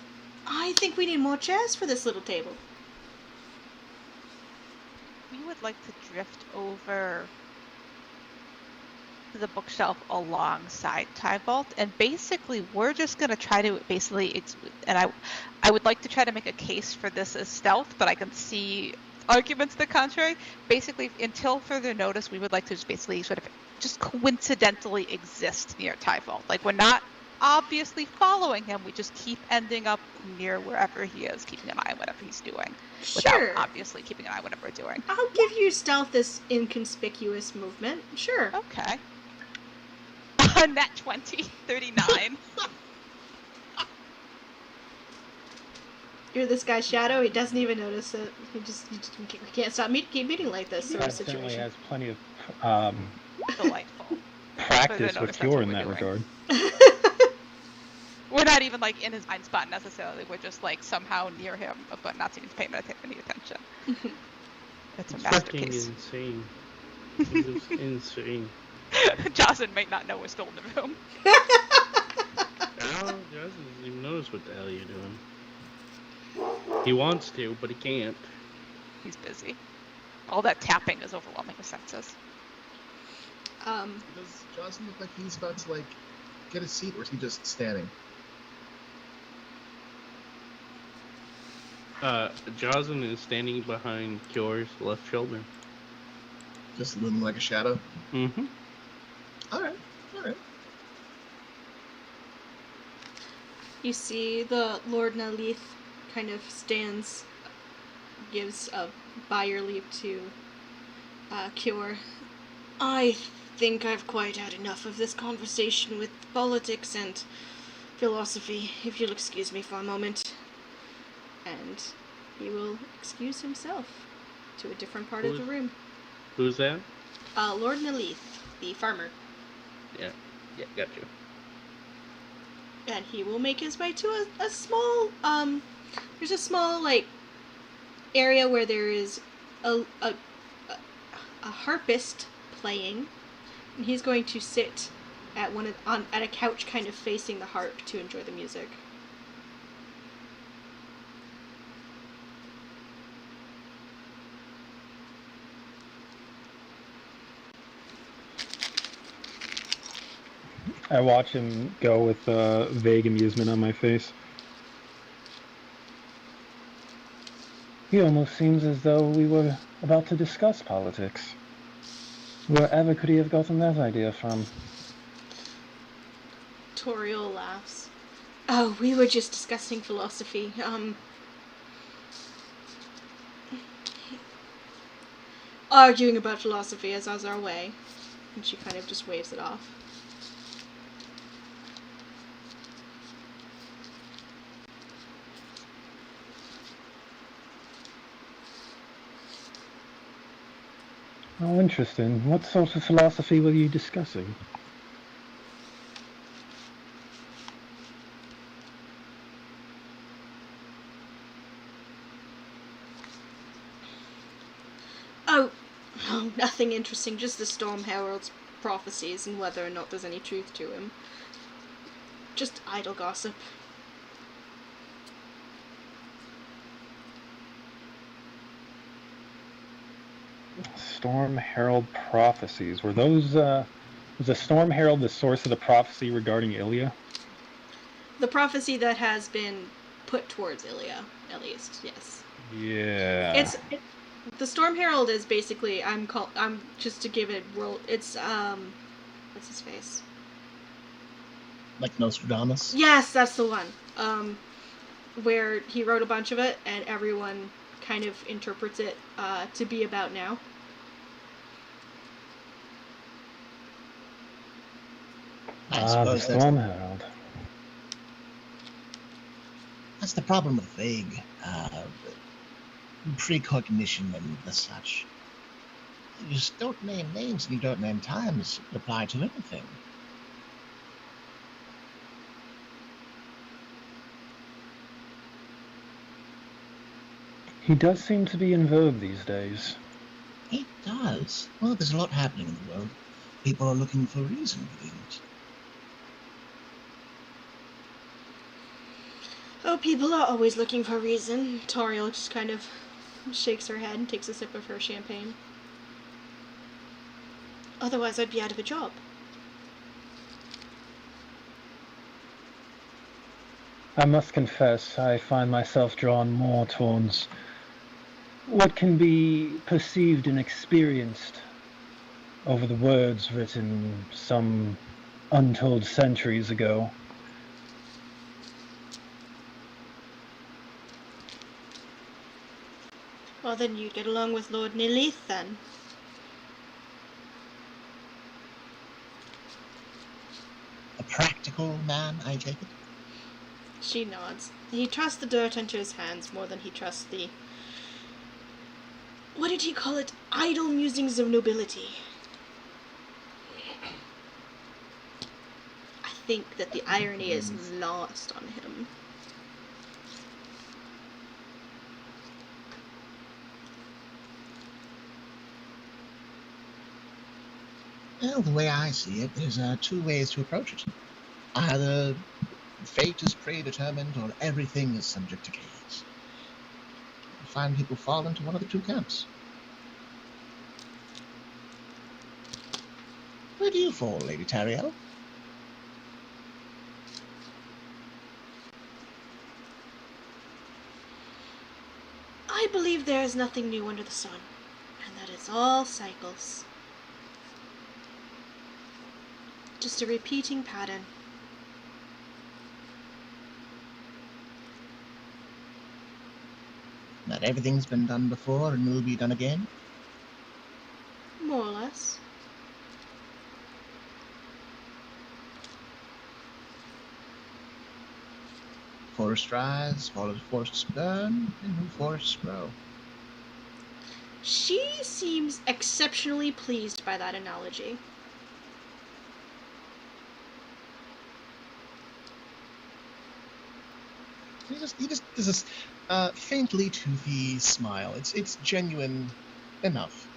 I think we need more chairs for this little table. We would like to drift over to the bookshelf alongside Tybalt, and basically we're just going to try to and I would like to try to make a case for this as stealth, but I can see arguments to the contrary. Basically, until further notice, we would like to just basically sort of just coincidentally exist near Tybalt. Like, we're not obviously following him, we just keep ending up near wherever he is, keeping an eye on whatever he's doing. Without Sure. obviously keeping an eye on whatever we're doing. I'll give you stealth as inconspicuous movement. Sure. Okay. Nat 20, 39. You're this guy's shadow. He doesn't even notice it. He can't stop keep meeting like this sort He of certainly situation. has plenty of Delightful. practice with That's Cure what in we're that doing. regard. We're not even like in his blind spot necessarily. We're just like somehow near him, but not seeming to pay any attention. It's a It's fucking masterpiece. insane. It is insane. Jocelyn might not know we're still in the room. Jocelyn doesn't even notice what the hell you're doing. He wants to, but he can't. He's busy. All that tapping is overwhelming his senses. Does Jocelyn look like he's about to, like, get a seat, or is he just standing? Jocelyn is standing behind Kyor's left shoulder. Just looming like a shadow? Mm-hmm. Alright. You see the Lord Nalith kind of stands, gives a buyer leap to Cure. I think I've quite had enough of this conversation with politics and philosophy, if you'll excuse me for a moment. And he will excuse himself to a different part of the room. Who's that? Lord Nalith, the farmer. Yeah, got you. And he will make his way to a small, there's a small, like, area where there is a harpist playing. And he's going to sit at at a couch kind of facing the harp to enjoy the music. I watch him go with vague amusement on my face. He almost seems as though we were about to discuss politics. Wherever could he have gotten that idea from? Toriel laughs. Oh, we were just discussing philosophy. Arguing about philosophy as is our way. And she kind of just waves it off. Oh, interesting. What sort of philosophy were you discussing? Oh, nothing interesting, just the Storm Herald's prophecies and whether or not there's any truth to him. Just idle gossip. Storm Herald prophecies. Were those, was the Storm Herald the source of the prophecy regarding Ilya? The prophecy that has been put towards Ilya, at least, yes. Yeah. The Storm Herald is basically, I'm just to give it world, it's, what's his face? Like Nostradamus? Yes, that's the one. Where he wrote a bunch of it, and everyone kind of interprets it to be about now. I suppose the Storm Herald. that's the problem with vague. precognition and the such. You just don't name names and you don't name times. It apply to anything. He does seem to be in vogue these days. It does. Well, there's a lot happening in the world. People are looking for reason for things. Oh, people are always looking for reason. Toriel just kind of shakes her head and takes a sip of her champagne. Otherwise, I'd be out of a job. I must confess, I find myself drawn more towards what can be perceived and experienced over the words written some untold centuries ago. Well, then you'd get along with Lord Nilith, then. A practical man, I take it? She nods. He trusts the dirt under his hands more than he trusts the... What did he call it? Idle musings of nobility. I think that the irony is lost on him. Well, the way I see it, there's two ways to approach it. Either fate is predetermined or everything is subject to chaos. You find people fall into one of the two camps. Where do you fall, Lady Tariel? I believe there is nothing new under the sun, and that it's all cycles. Just a repeating pattern. That everything's been done before and will be done again? More or less. Forest rise, forests burn, and new forests grow. She seems exceptionally pleased by that analogy. He just does this faintly toothy smile. It's genuine enough.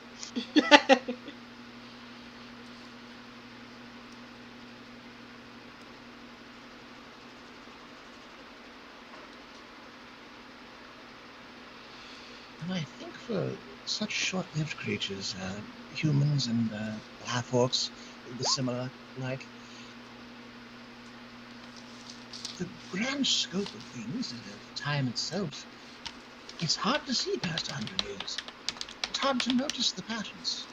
And I think for such short-lived creatures, humans and half-orcs, the similar like, the grand scope of things, of time itself, it's hard to see past 100 years. It's hard to notice the patterns.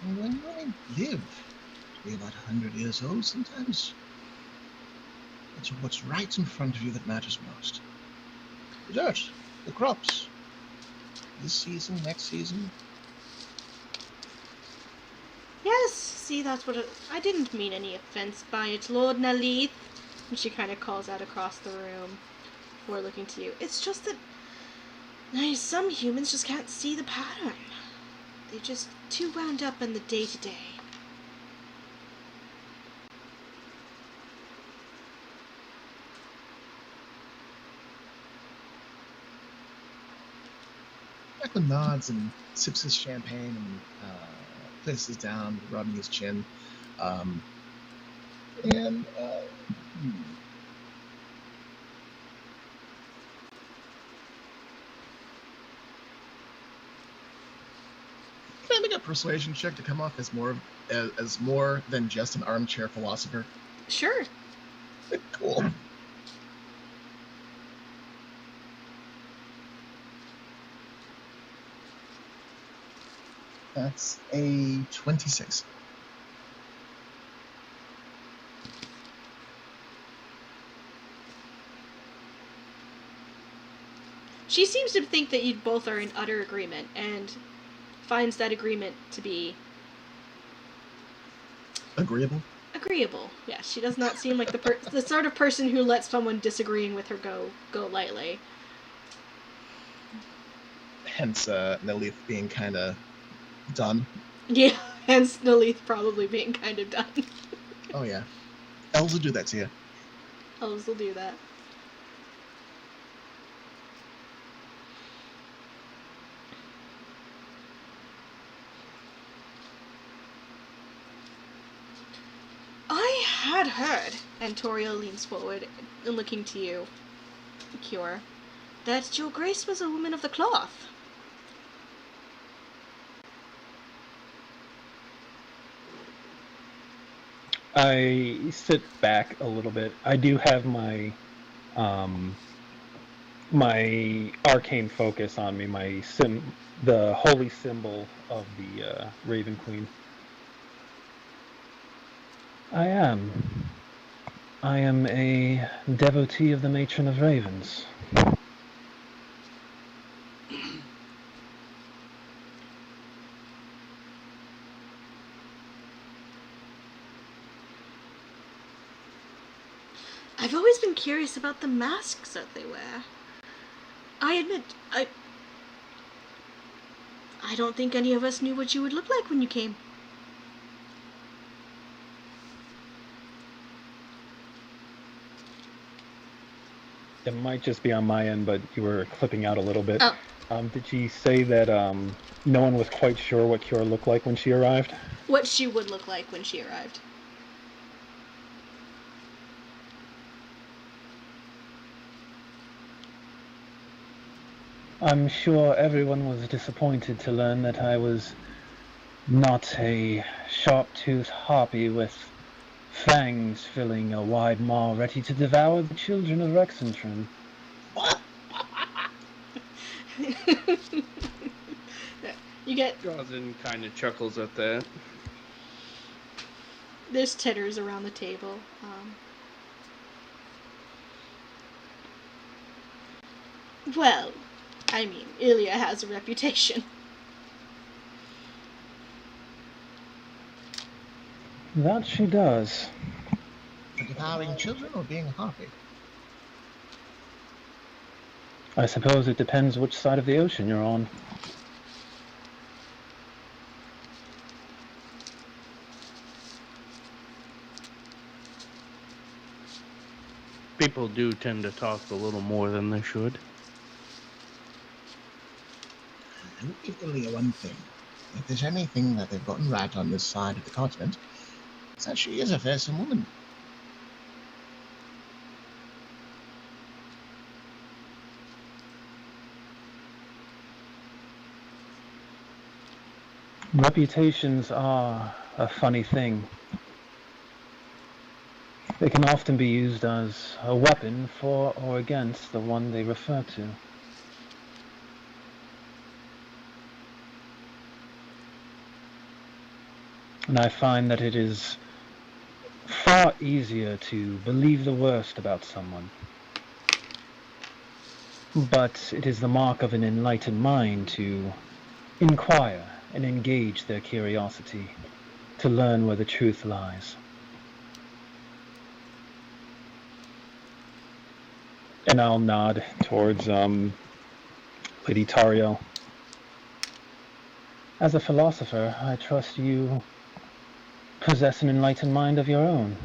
And when you only live to be about 100 years old, sometimes it's what's right in front of you that matters most. The dirt, the crops, this season, next season. Yes, see, that's what I didn't mean any offense by it, Lord Nalith. And she kind of calls out across the room before looking to you. It's just that some humans just can't see the pattern. They're just too wound up in the day-to-day. Michael nods and sips his champagne and places down, rubbing his chin. Can I make a persuasion check to come off as more than just an armchair philosopher? Sure. Cool. That's a 26. She seems to think that you both are in utter agreement, and finds that agreement to be... Agreeable? Agreeable, yes. She does not seem like the sort of person who lets someone disagreeing with her go lightly. hence Nelith being kind of done. Yeah, hence Nalith probably being kind of done. Oh yeah, elves will do that to you. Elves will do that. I had heard, and Toriel leans forward, looking to you, Cure, that your grace was a woman of the cloth. I sit back a little bit. I do have my my arcane focus on me, the holy symbol of the Raven Queen. I am. I am a devotee of the Matron of Ravens. I've always been curious about the masks that they wear. I admit, I don't think any of us knew what you would look like when you came. It might just be on my end, but you were clipping out a little bit. Oh. Did she say that no one was quite sure what Cure looked like when she arrived? What she would look like when she arrived. I'm sure everyone was disappointed to learn that I was not a sharp-toothed harpy with fangs filling a wide maw ready to devour the children of Rexentrum. You get... Jocelyn kind of chuckles at that. There's titters around the table. Well, I mean, Ilya has a reputation. That she does. For devouring children or being a harpy? I suppose it depends which side of the ocean you're on. People do tend to talk a little more than they should. I will give Ilya one thing. If there's anything that they've gotten right on this side of the continent, it's that she is a fearsome woman. Reputations are a funny thing. They can often be used as a weapon for or against the one they refer to. And I find that it is far easier to believe the worst about someone. But it is the mark of an enlightened mind to inquire and engage their curiosity, to learn where the truth lies. And I'll nod towards Lady Tario. As a philosopher, I trust you possess an enlightened mind of your own.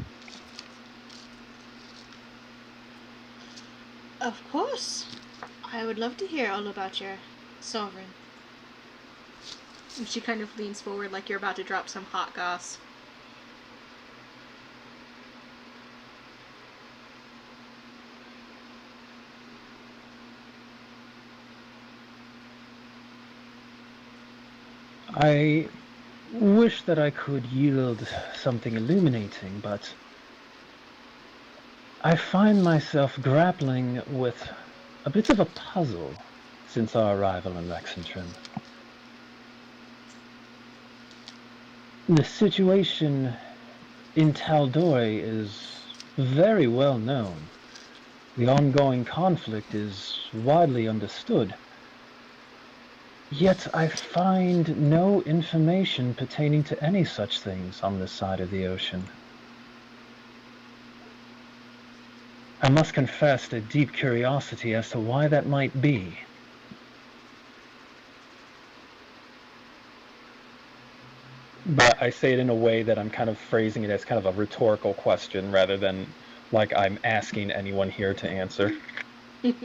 Of course. I would love to hear all about your sovereign. And she kind of leans forward like you're about to drop some hot goss. I wish that I could yield something illuminating, but I find myself grappling with a bit of a puzzle since our arrival in Rexentrum. The situation in Taldore is very well known. The ongoing conflict is widely understood. Yet I find no information pertaining to any such things on this side of the ocean. I must confess a deep curiosity as to why that might be. I say it in a way that I'm kind of phrasing it as kind of a rhetorical question rather than like I'm asking anyone here to answer. You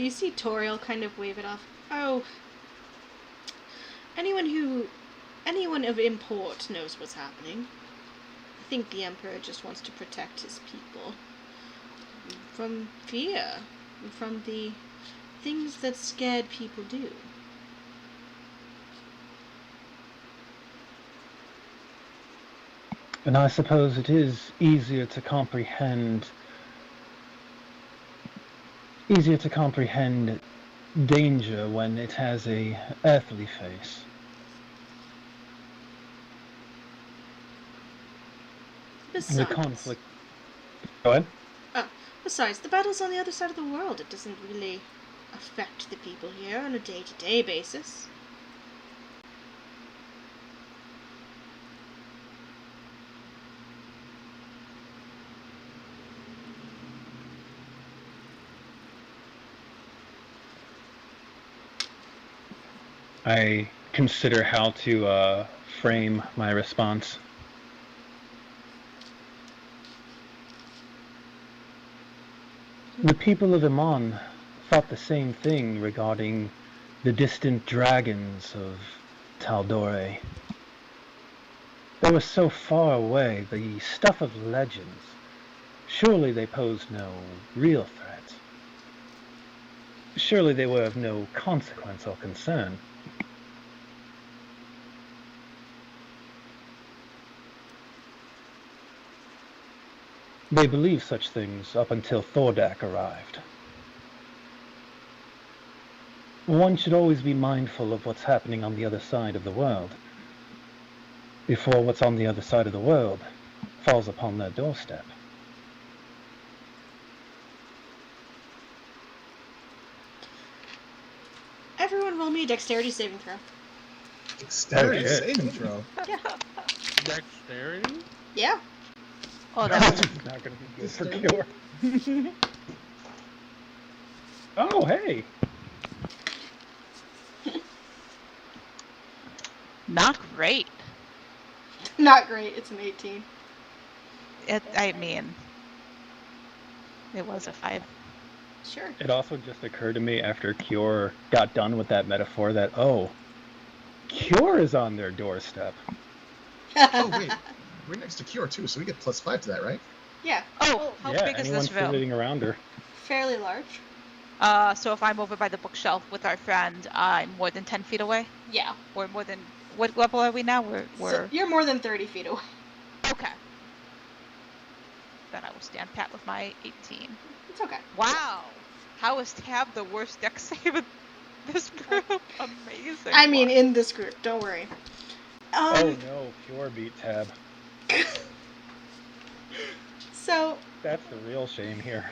see Toriel kind of wave it off. Oh, anyone of import knows what's happening. I think the Emperor just wants to protect his people from fear, from the things that scared people do. And I suppose it is easier to comprehend danger when it has a earthly face. Besides, The conflict. Go ahead. Besides, the battle's on the other side of the world. It doesn't really affect the people here on a day-to-day basis. I consider how to frame my response. The people of Iman thought the same thing regarding the distant dragons of Taldore. They were so far away, the stuff of legends. Surely they posed no real threat. Surely they were of no consequence or concern. They believed such things up until Thordak arrived. One should always be mindful of what's happening on the other side of the world, before what's on the other side of the world falls upon their doorstep. Everyone roll me a dexterity saving throw. Dexterity Okay. saving throw. Yeah. Dexterity? Yeah. Oh, that was Not going to be good for Cure. Oh, hey! not great. Not great. It's an 18. I mean, it was a 5. Sure. It also just occurred to me after Cure got done with that metaphor that, oh, Cure is on their doorstep. Oh, wait. We're next to Cure, too, so we get +5 to that, right? Yeah. Oh, how Yeah, big is anyone this room? sitting around her. Fairly large. So if I'm over by the bookshelf with our friend, I'm more than 10 feet away? Yeah. Or more than... What level are we now? We're... So you're more than 30 feet away. Okay. Then I will stand pat with my 18. It's okay. Wow! How is Tab the worst dex save in this group? Amazing. I mean, Wow. in this group. Don't worry. Oh no, Cure beat Tab. So That's the real shame here.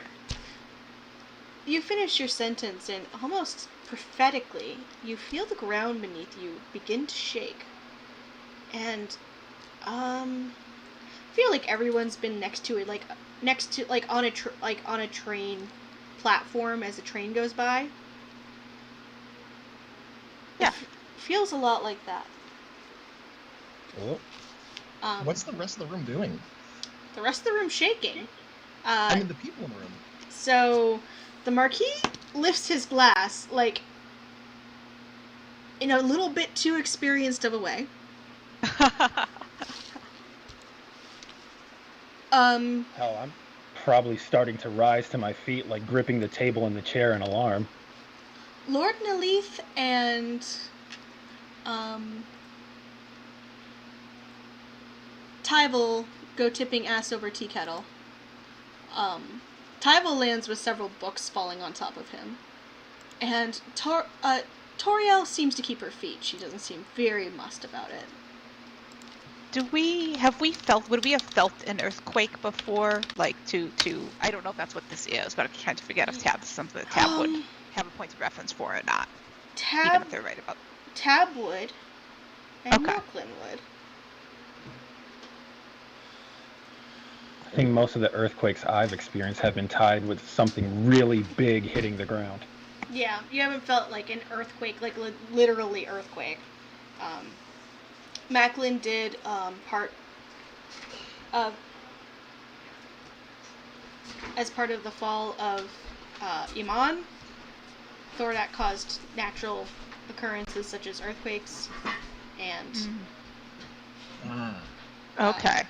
you finish your sentence, and almost prophetically, you feel the ground beneath you begin to shake. And feel like everyone's been next to it, like on a train platform as a train goes by. Yeah. Feels a lot like that. Oh, what's the rest of the room doing? The rest of the room's shaking. I mean, the people in the room. So the Marquis lifts his glass, like, in a little bit too experienced of a way. Hell, I'm probably starting to rise to my feet, like gripping the table and the chair in alarm. Lord Nalith and Tyval go tipping ass over tea kettle. Tyval lands with several books falling on top of him. And Toriel seems to keep her feet. She doesn't seem very mussed about it. would we have felt an earthquake before? Like to I don't know if that's what this is, but I'm trying to forget if Tab is something that Tab would have a point of reference for or not. Even if they're right about Tab would, and Okay. Brooklyn would. I think most of the earthquakes I've experienced have been tied with something really big hitting the ground. Yeah, you haven't felt like an earthquake, like literally earthquake. Macklin did part of as part of the fall of Iman. Thordak caused natural occurrences such as earthquakes and Ah. Okay.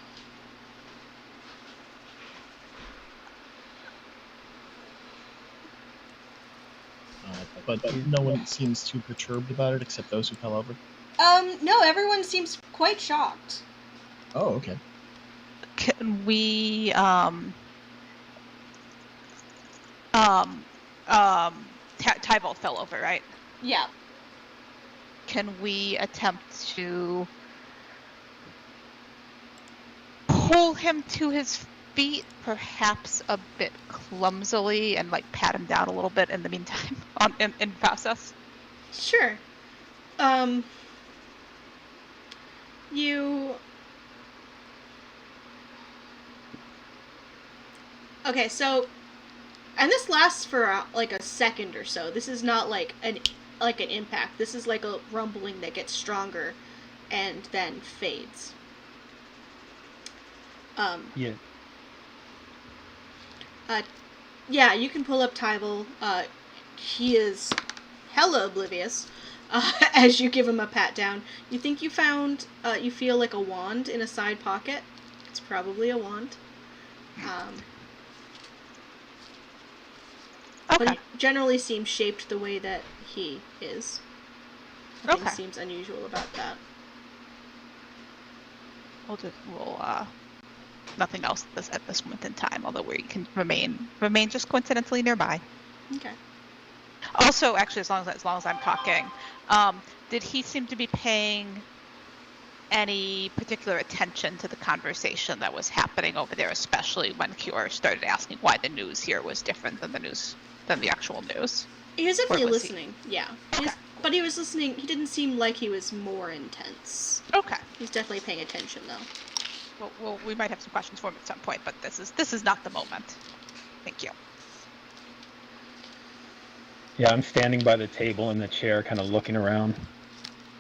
But no one seems too perturbed about it except those who fell over. No, everyone seems quite shocked. Oh, okay. Can we Tyvold fell over, right? Yeah. Can we attempt to pull him to his feet, perhaps a bit clumsily, and like pat him down a little bit in the meantime in process? Sure. You... Okay, so... And this lasts for like a second or so. This is not like an impact. This is like a rumbling that gets stronger and then fades. Yeah. Yeah, you can pull up Tyvel. He is hella oblivious as you give him a pat down. You think you found, you feel like a wand in a side pocket. It's probably a wand. Okay. But he generally seems shaped the way that he is. Nothing Okay. seems unusual about that. We'll nothing else at this moment in time, although we can remain just coincidentally nearby. Okay. Also, actually, as long as I'm talking, did he seem to be paying any particular attention to the conversation that was happening over there, especially when Kior started asking why the news here was different than the actual news? He was definitely Or was he- listening, yeah. Okay. But he was listening, he didn't seem like he was more intense. Okay. He's definitely paying attention, though. Well, we might have some questions for him at some point, but this is not the moment. Thank you. Yeah, I'm standing by the table in the chair, kind of looking around.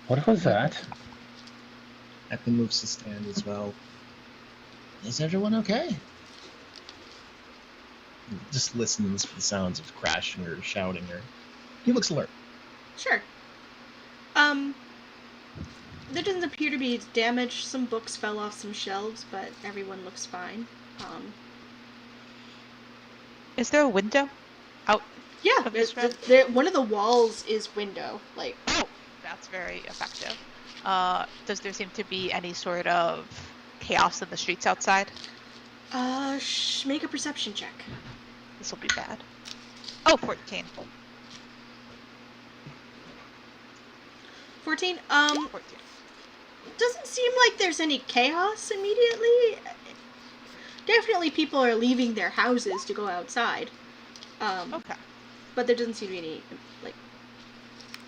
What was that? Ethan moves to stand as well. Is everyone okay? Just listens for the sounds of crashing or shouting, or he looks alert. Sure. There doesn't appear to be damage. Some books fell off some shelves, but everyone looks fine. Is there a window out? Yeah, Of this one of the walls is window. Like, Oh, that's very effective. Does there seem to be any sort of chaos in the streets outside? make a perception check. This will be bad. Oh, 14. 14. 14. Doesn't seem like there's any chaos immediately. Definitely people are leaving their houses to go outside. Okay. But there doesn't seem to be any, like,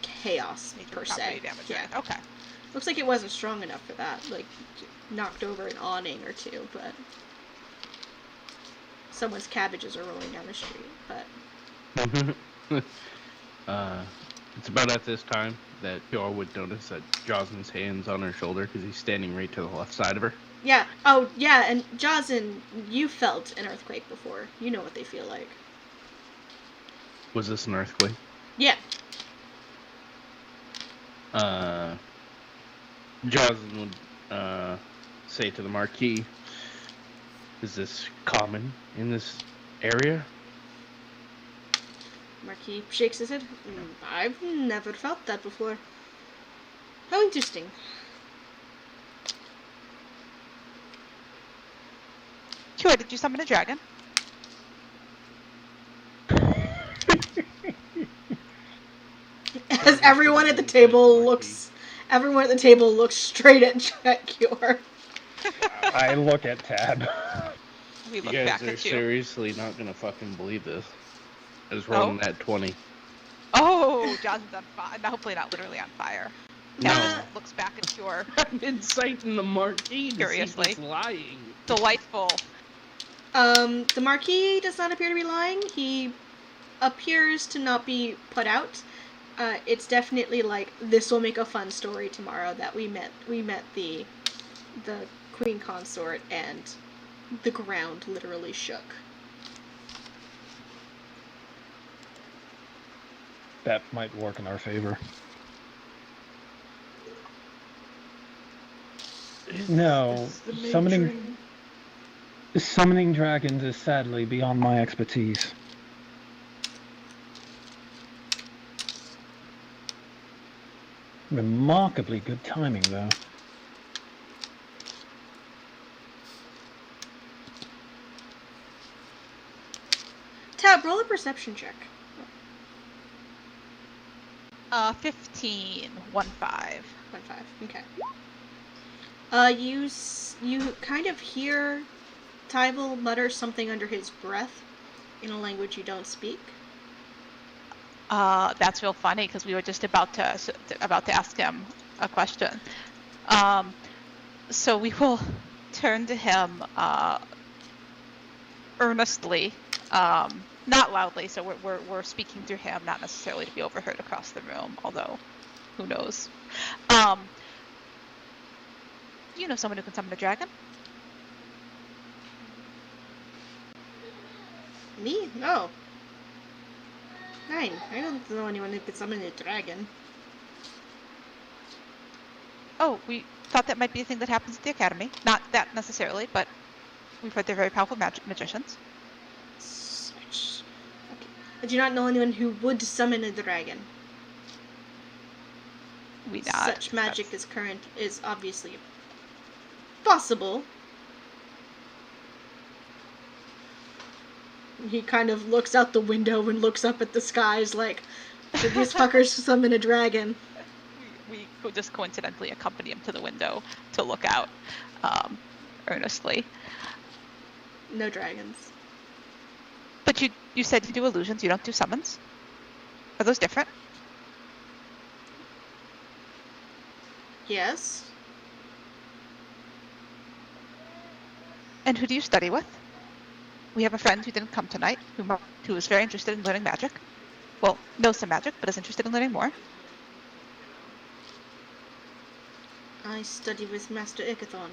chaos Major per property se. damage. Yeah. Right? Okay. Looks like it wasn't strong enough for that. Like, knocked over an awning or two, but someone's cabbages are rolling down the street. But It's about at this time that Kior would notice that Jocelyn's hand's on her shoulder because he's standing right to the left side of her. yeah. Oh, yeah. And Jocelyn, you felt an earthquake before. You know what they feel like. Was this an earthquake? Yeah. Jocelyn would say to the Marquis, "Is this common in this area?" Marquis shakes his head. I've never felt that before. How interesting. Kior, did you summon a dragon? As everyone at the table looks straight at Cure. I look at Tab. We You look guys back are at you. seriously not gonna fucking believe this. I was rolling that 20. Oh, Johnson's on fire. Hopefully not literally on fire. No. Tab looks back at Kior. I'm inciting the Marquis to Curiously. see if he's lying. Delightful. The Marquis does not appear to be lying. He appears to not be put out. It's definitely like, this will make a fun story tomorrow that we met the queen consort and the ground literally shook. That might work in our favor. No, summoning dragons is sadly beyond my expertise. Remarkably good timing, though. Tab, roll a perception check. 15, 1-5. 1-5. Okay. You kind of hear Tyvel mutter something under his breath in a language you don't speak. That's real funny because we were just about to ask him a question. So we will turn to him earnestly, not loudly. So we're speaking through him, not necessarily to be overheard across the room. Although, who knows? Do you know someone who can summon a dragon? Me? No. Nine. I don't know anyone who could summon a dragon. Oh, we thought that might be a thing that happens at the academy. Not that necessarily, but we've heard they're very powerful magicians. Such. Okay. I do not know anyone who would summon a dragon. We not. Such magic is obviously possible. He kind of looks out the window and looks up at the skies like, did these fuckers summon a dragon? We just coincidentally accompany him to the window to look out earnestly. No dragons. But you said you do illusions, you don't do summons? Are those different? Yes. And who do you study with? We have a friend who didn't come tonight, who is very interested in learning magic. Well, knows some magic, but is interested in learning more. I study with Master Ikathon.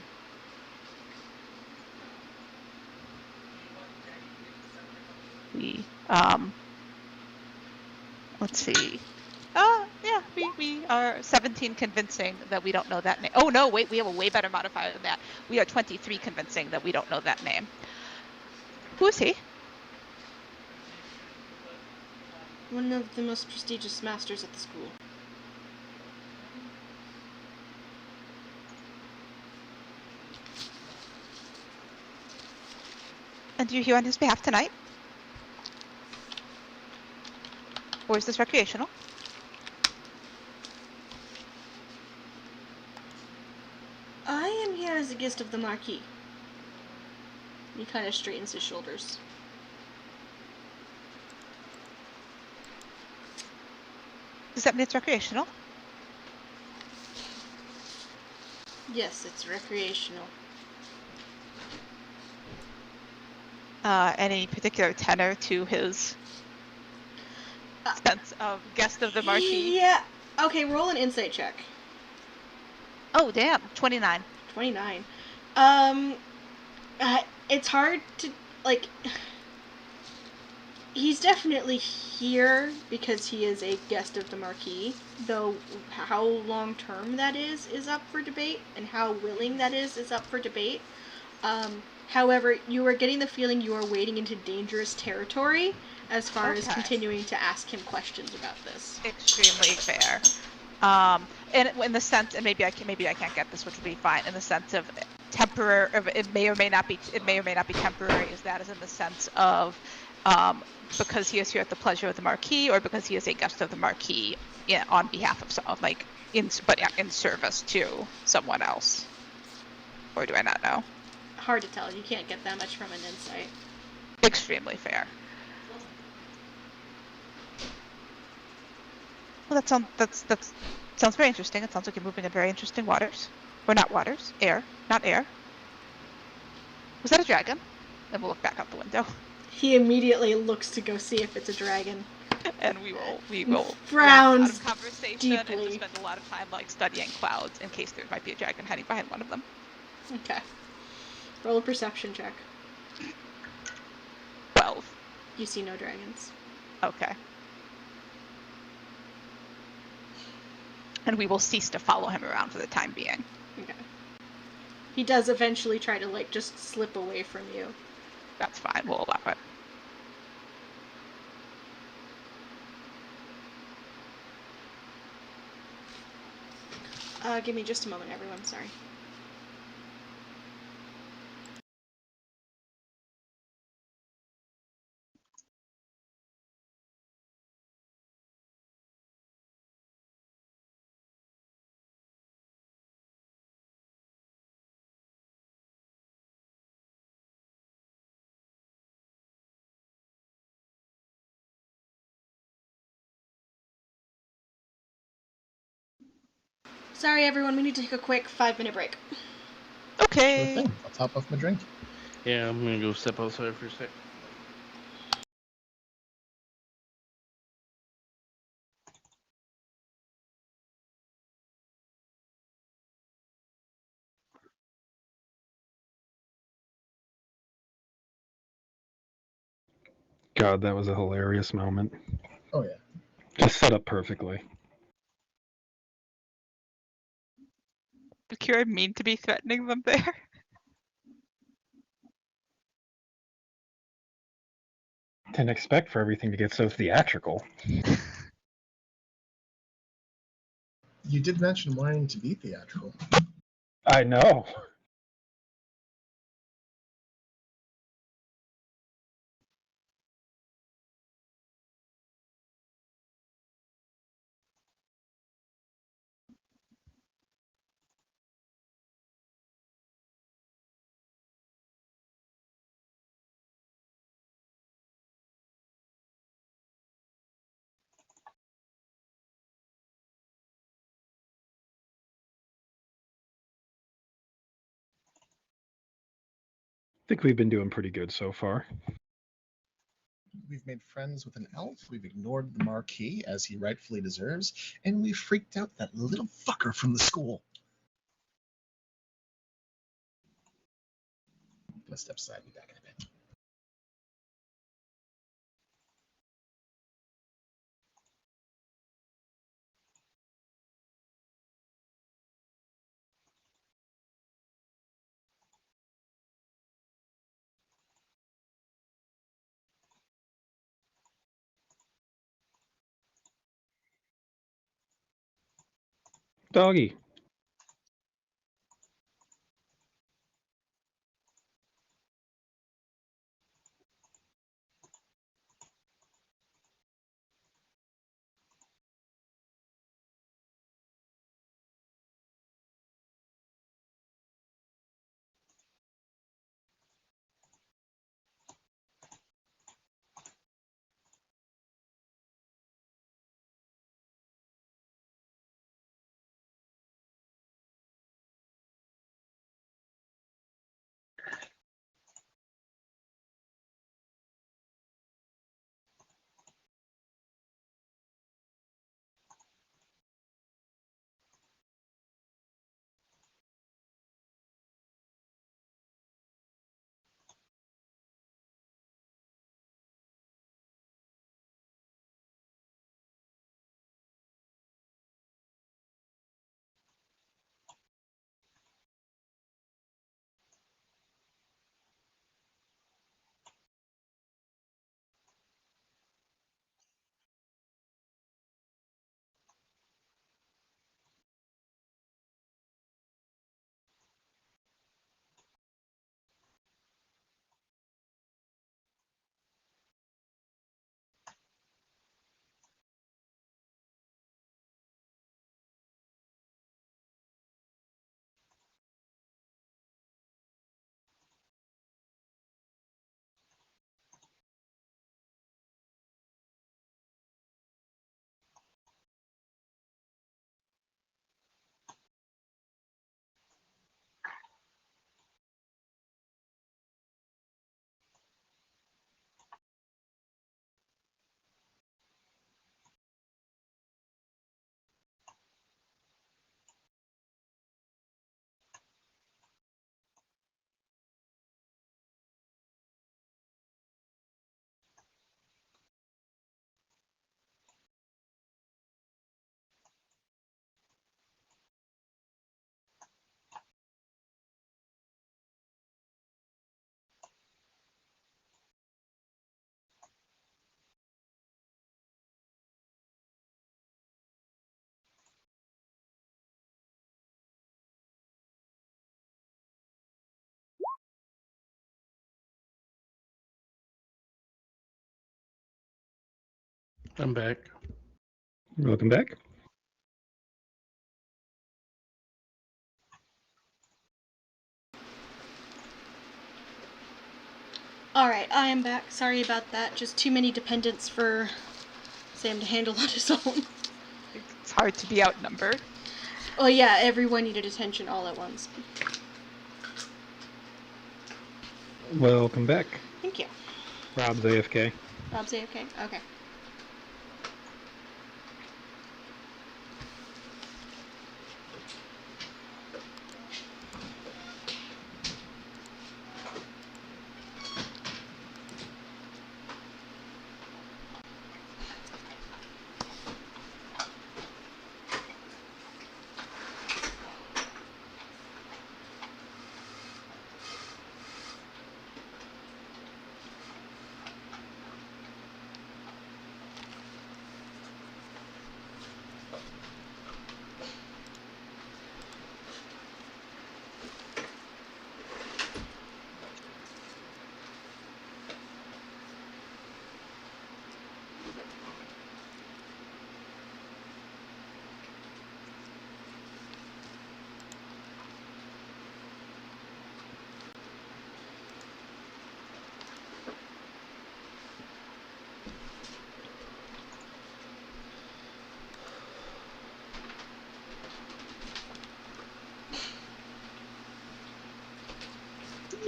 We, let's see. Yeah, we are 17 convincing that we don't know that name. Oh no, wait, we have a way better modifier than that. We are 23 convincing that we don't know that name. Who is he? One of the most prestigious masters at the school. And are you here on his behalf tonight? Or is this recreational? I am here as a guest of the Marquis. He kind of straightens his shoulders. Does that mean it's recreational? Yes, it's recreational. Any particular tenor to his sense of guest of the Marquis? Yeah. Okay, roll an insight check. Oh, damn. 29. 29. It's hard to, like, he's definitely here because he is a guest of the Marquis, though how long-term that is up for debate, and how willing that is up for debate. However, you are getting the feeling you are wading into dangerous territory as far as continuing to ask him questions about this. Extremely fair. And in the sense, and maybe I can't get this, which would be fine, in the sense of temporary, it may or may not be temporary. Is that in the sense of because he is here at the pleasure of the Marquis, or because he is a guest of the Marquis on behalf of in service to someone else, or do I not know? Hard to tell. You can't get that much from an insight. Extremely fair. Well, that sounds very interesting. It sounds like you're moving in very interesting waters. Or not waters. Air. Not air. Was that a dragon? And we'll look back out the window. He immediately looks to go see if it's a dragon. And we will Frowns out of conversation deeply. and just spend a lot of time like studying clouds in case there might be a dragon hiding behind one of them. Okay. Roll a perception check. 12. You see no dragons. Okay. And we will cease to follow him around for the time being. Okay. He does eventually try to, like, just slip away from you. That's fine. We'll allow it. Give me just a moment, everyone. Sorry. Sorry, everyone. We need to take a quick 5-minute break. Sure Okay. thing. I'll top off my drink. Yeah, I'm gonna go step outside for a sec. God, that was a hilarious moment. Oh, yeah. Just set up perfectly. Did Kira mean to be threatening them there? Didn't expect for everything to get so theatrical. You did mention wanting to be theatrical. I know. I think we've been doing pretty good so far. We've made friends with an elf, we've ignored the Marquis, as he rightfully deserves, and we freaked out that little fucker from the school. I'm gonna step aside, be back in a bit. Doggy. I'm back. Welcome back. Alright, I am back. Sorry about that. Just too many dependents for Sam to handle on his own. It's hard to be outnumbered. Oh yeah, everyone needed attention all at once. Welcome back. Thank you. Rob's AFK. Rob's AFK? Okay.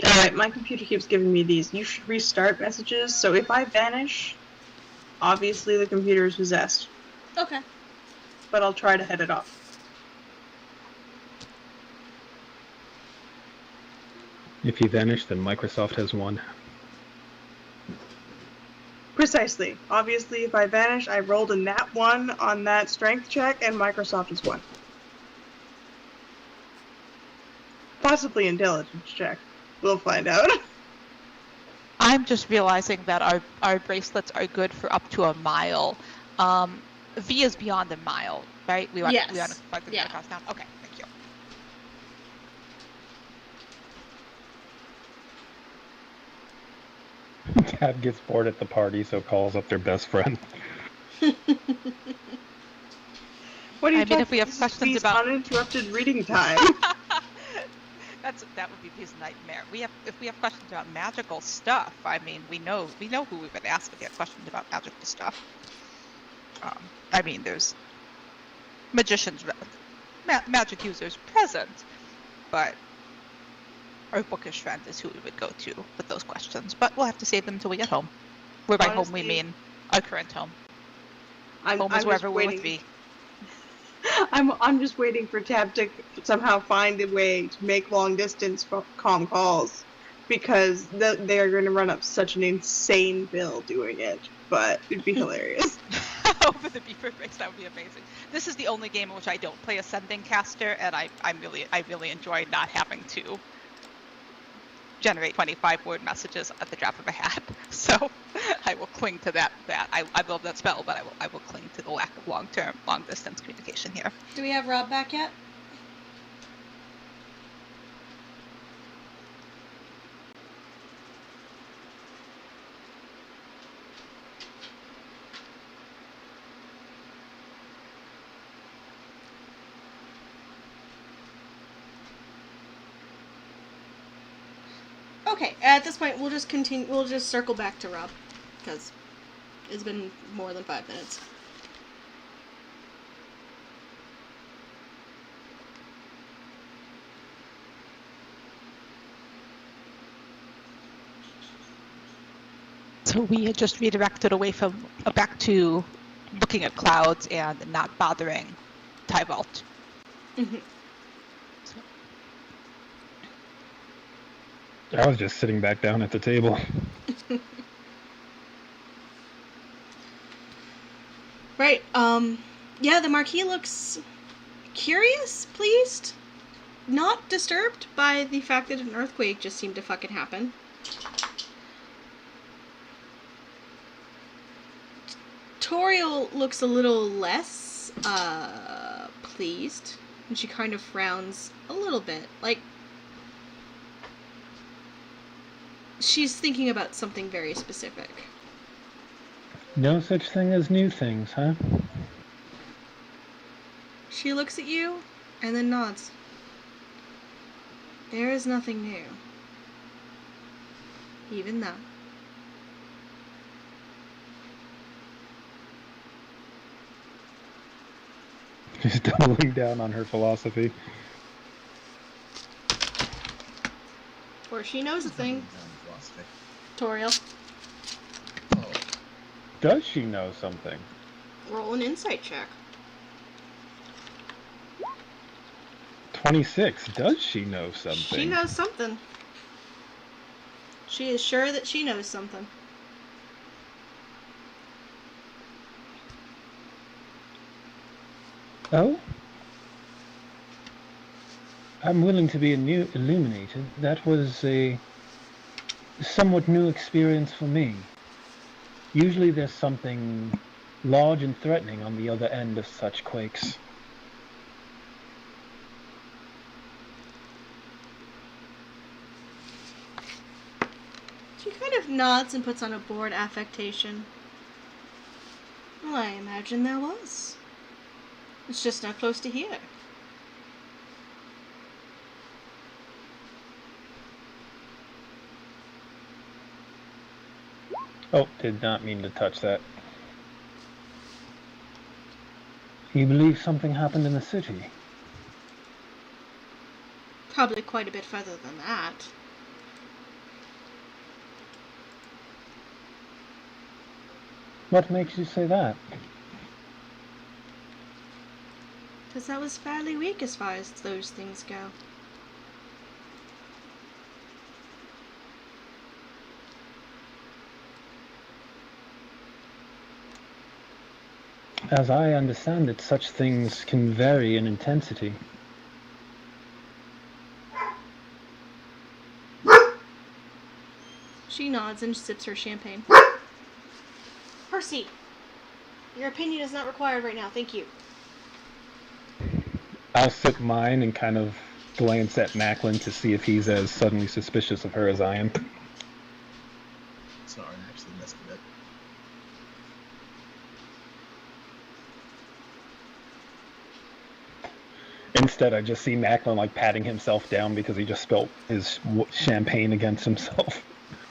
Alright, my computer keeps giving me these. You should restart messages, so if I vanish, obviously the computer is possessed. Okay. But I'll try to head it off. If you vanish, then Microsoft has won. Precisely. Obviously, if I vanish, I rolled a nat 1 on that strength check, and Microsoft has won. Possibly intelligence check. We'll find out. I'm just realizing that our bracelets are good for up to a mile. V is beyond a mile, right? We want Yes. to fight the Yeah. cost down. Okay, thank you. Tab gets bored at the party, so calls up their best friend. What are you I mean, if we talking have This is questions V's about- uninterrupted reading time. That would be his nightmare. If we have questions about magical stuff, I mean, we know who we would ask if we have questions about magical stuff. I mean, there's magicians, magic users present, but our bookish friend is who we would go to with those questions. But we'll have to save them until we get home. Where by home we Honestly, mean our current home. I'm Home is just wherever we're with waiting- V. I'm just waiting for Tab to somehow find a way to make long distance calm calls, because they are going to run up such an insane bill doing it. But it'd be hilarious. Over the beeper breaks, that would be amazing. This is the only game in which I don't play Ascending Caster, and I really enjoy not having to generate 25-word messages at the drop of a hat. So I will cling to that. I love that spell, but I will cling to the lack of long distance communication here. Do we have Rob back yet? Okay, at this point, we'll just continue. We'll just circle back to Rob, because it's been more than 5 minutes. So we had just redirected away from back to looking at clouds and not bothering Tyvault. Mm-hmm. I was just sitting back down at the table. Right. Yeah, the Marquis looks curious, pleased, not disturbed by the fact that an earthquake just seemed to fucking happen. Toriel looks a little less, pleased, and she kind of frowns a little bit, like she's thinking about something very specific. No such thing as new things, huh? She looks at you and then nods. There is nothing new. Even though. She's doubling down on her philosophy. Or she knows a thing. Philosophy. Toriel, Oh, Does she know something? roll an insight check. 26. Does she know something? She knows something. She is sure that she knows something. Oh? I'm willing to be illuminated. That was a somewhat new experience for me. Usually there's something large and threatening on the other end of such quakes. She kind of nods and puts on a bored affectation. Well, I imagine there was. It's just not close to here. Oh, did not mean to touch that. You believe something happened in the city? Probably quite a bit further than that. What makes you say that? Because that was fairly weak as far as those things go. As I understand it, such things can vary in intensity. She nods and sips her champagne. Percy, your opinion is not required right now. Thank you. I'll sip mine and kind of glance at Macklin to see if he's as suddenly suspicious of her as I am. sorry, I actually missed a bit. Instead, I just see Macklin like patting himself down because he just spilt his champagne against himself.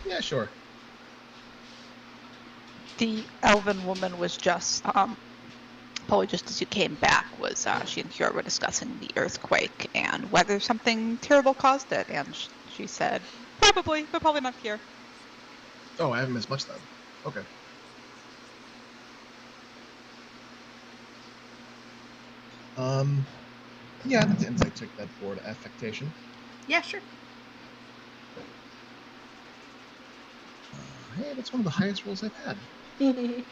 Yeah, sure. The elven woman was just, probably just as you came back, was she and Kiora were discussing the earthquake and whether something terrible caused it. And she said, probably, but probably not here. Oh, I haven't missed much then. Okay. Yeah, I'd like to insight check that board affectation. Yeah, sure. Hey, that's one of the highest rolls I've had. A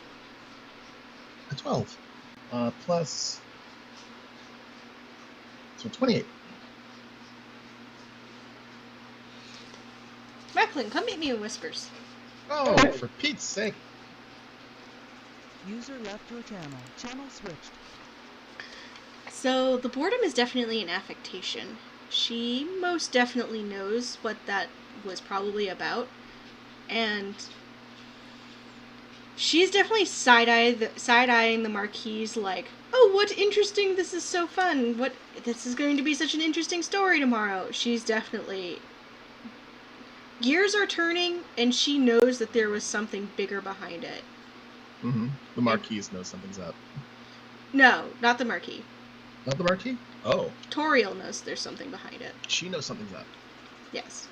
12. Plus... So 28. Macklin, come meet me in Whispers. Oh, for Pete's sake. User left your channel. Channel switched. So, the boredom is definitely an affectation. She most definitely knows what that was probably about. And she's definitely side-eyeing the Marquise like, oh, what interesting, this is so fun. This is going to be such an interesting story tomorrow. She's definitely... Gears are turning, and she knows that there was something bigger behind it. Mm-hmm. The Marquise knows something's up. No, not the Marquis. Not the Marquis? Oh. Toriel knows there's something behind it. She knows something's up. Yes.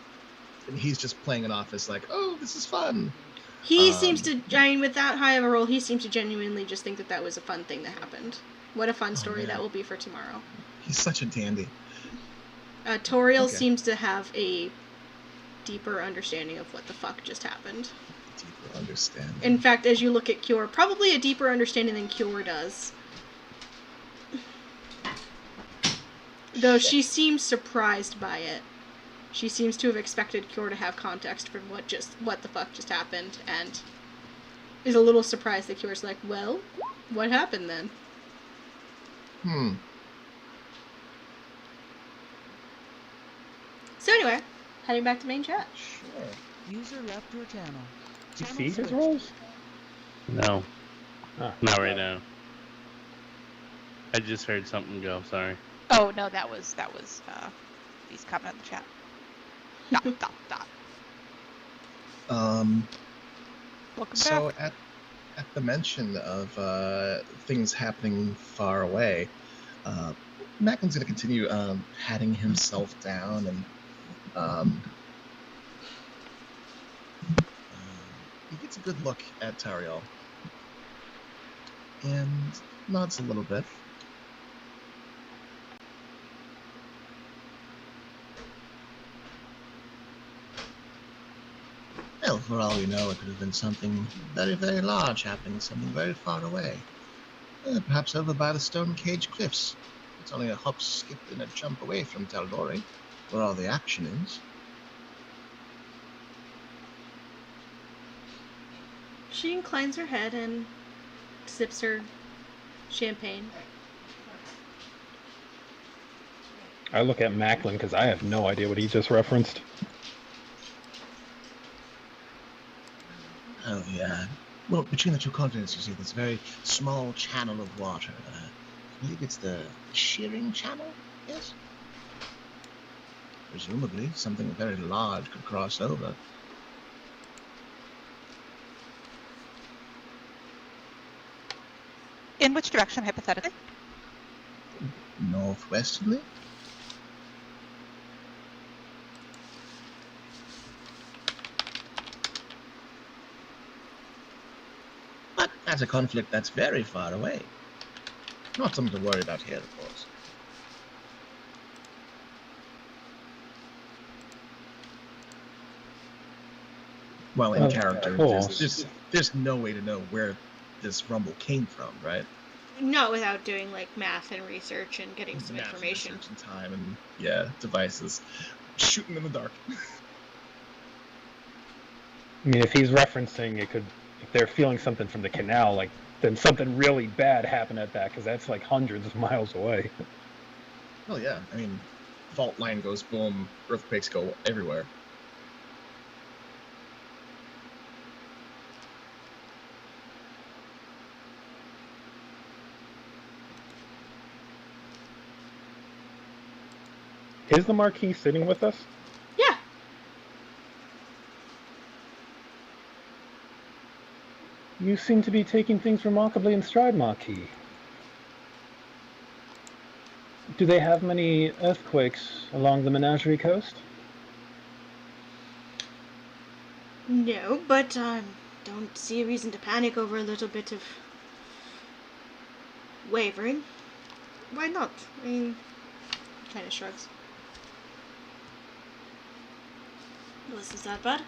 And he's just playing it off as like, oh, this is fun. He seems to, with that high of a roll, he seems to genuinely just think that was a fun thing that happened. What a fun story that will be for tomorrow. He's such a dandy. Toriel seems to have a deeper understanding of what the fuck just happened. Deeper understanding. In fact, as you look at Cure, probably a deeper understanding than Cure does. Though she seems surprised by it. She seems to have expected Cure to have context for what the fuck just happened, and is a little surprised that Cure's like, well, what happened then? So anyway, heading back to main chat. Sure. User left your channel. You Channel see his switched. rolls? No, Ah. not right now. I just heard something go. Sorry. Oh no, that was these comment in the chat. Dot. Welcome So back. at the mention of things happening far away, Macklin's going to continue patting himself down and he gets a good look at Tariel and nods a little bit. Well, for all we know, it could have been something very, very large happening, something very far away. Perhaps over by the Stone Cage Cliffs. It's only a hop, skip, and a jump away from Taldori, where all the action is. She inclines her head and sips her champagne. I look at Macklin because I have no idea what he just referenced. Oh, yeah. Well, between the two continents, you see this very small channel of water. I believe it's the Shearing Channel, yes? Presumably, something very large could cross over. In which direction, hypothetically? Northwesterly? But that's a conflict that's very far away. Not something to worry about here, of course. Well, in character, there's no way to know where this rumble came from, right? Not without doing like math and research and getting some information. Research and time and devices. Shooting in the dark. I mean, if he's referencing it, if they're feeling something from the canal, like, then something really bad happened at that, because that's like hundreds of miles away. Oh yeah, I mean, fault line goes boom, earthquakes go everywhere. Is the Marquis sitting with us? Yeah. You seem to be taking things remarkably in stride, Marquis. Do they have many earthquakes along the Menagerie coast? No, but don't see a reason to panic over a little bit of wavering. Why not? I mean, kind of shrugs. This is that bad?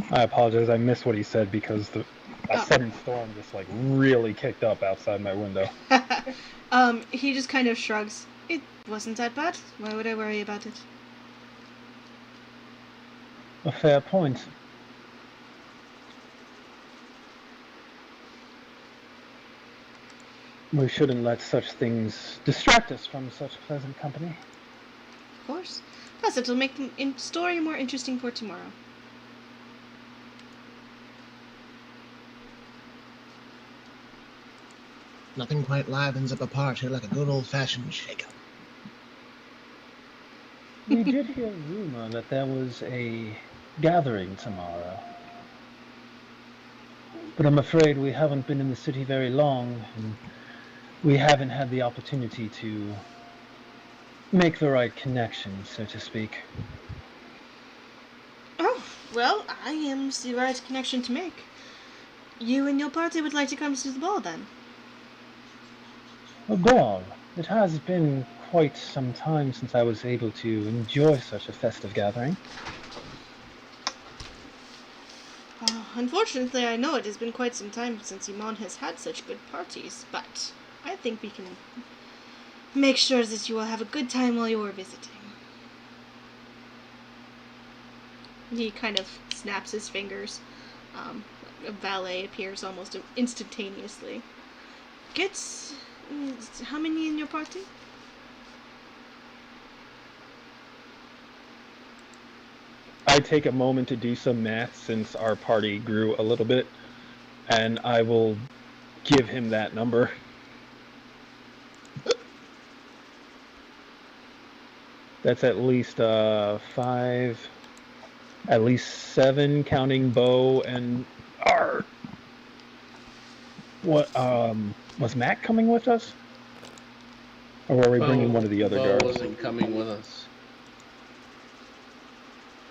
I apologize, I missed what he said because a sudden storm just like really kicked up outside my window. He just kind of shrugs. It wasn't that bad. Why would I worry about it? A fair point. We shouldn't let such things distract us from such pleasant company. Of course. Plus, it'll make the story more interesting for tomorrow. Nothing quite livens up a party like a good old-fashioned shake-up. We did hear a rumor that there was a gathering tomorrow. But I'm afraid we haven't been in the city very long, and we haven't had the opportunity to make the right connection, so to speak. Oh, well, I am the right connection to make. You and your party would like to come to the ball, then? A ball. It has been quite some time since I was able to enjoy such a festive gathering. Unfortunately, I know it has been quite some time since Iman has had such good parties, but I think we can make sure that you will have a good time while you are visiting. He kind of snaps his fingers. A valet appears almost instantaneously. Get How many in your party? I take a moment to do some math since our party grew a little bit, and I will give him that number. That's at least 5, at least 7 counting Bo and Art. What was Matt coming with us? Or were we bringing one of the other Bo guards? wasn't coming with us.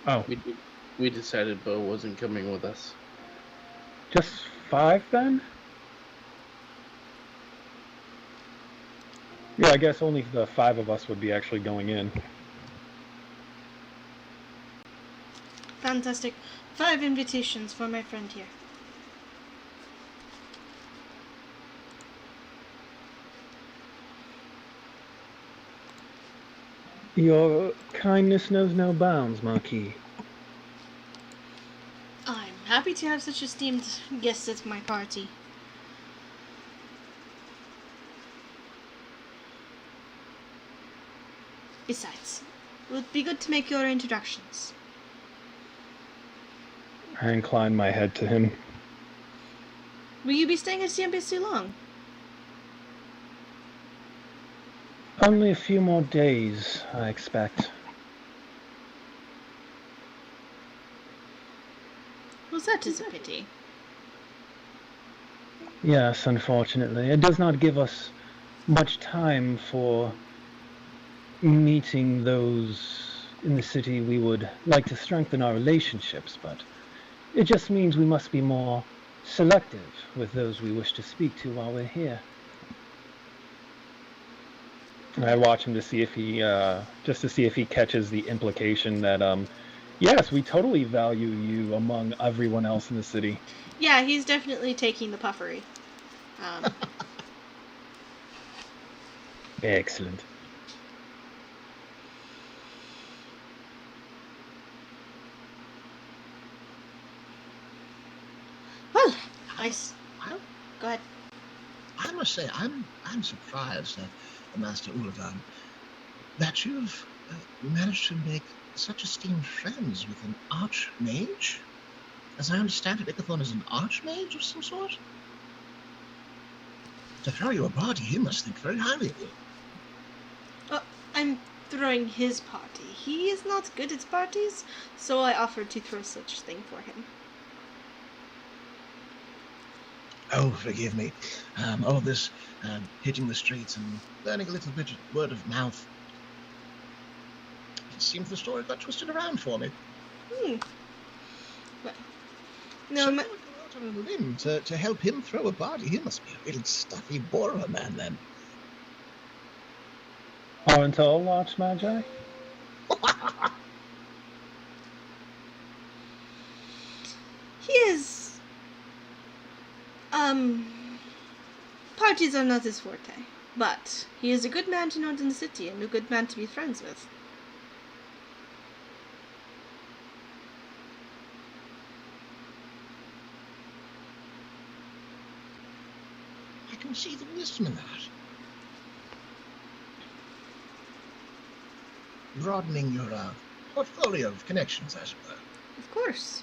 Oh, We decided Bo wasn't coming with us. just 5 then? Yeah, I guess only the 5 of us would be actually going in. Fantastic. 5 invitations for my friend here. Your kindness knows no bounds, Marquis. I'm happy to have such esteemed guests at my party. Besides, it would be good to make your introductions. I incline my head to him. Will you be staying at the embassy long? Only a few more days, I expect. Well, that is a pity. Yes, unfortunately. It does not give us much time for meeting those in the city we would like to strengthen our relationships, but it just means we must be more selective with those we wish to speak to while we're here. And I watch him to see if he, just to see if he catches the implication that, yes, we totally value you among everyone else in the city. Yeah, he's definitely taking the puffery. Excellent. Well, I- Go ahead. I must say, I'm surprised, Master Uladan, that you've managed to make such esteemed friends with an archmage. As I understand it, Ickathon is an archmage of some sort. To throw you a party, he must think very highly of you. Oh, I'm throwing his party. He is not good at parties, so I offered to throw such thing for him. Oh, forgive me. All this hitting the streets and learning a little bit of word of mouth. It seems the story got twisted around for me. Well, no, So you would go out on a limb to help him throw a party. He must be a real stuffy bore of a man, then. Aren't all large magi? he is. Parties are not his forte, but he is a good man to know in the city and a good man to be friends with. I can see the wisdom in that. Broadening your portfolio of connections, as it were. Of course.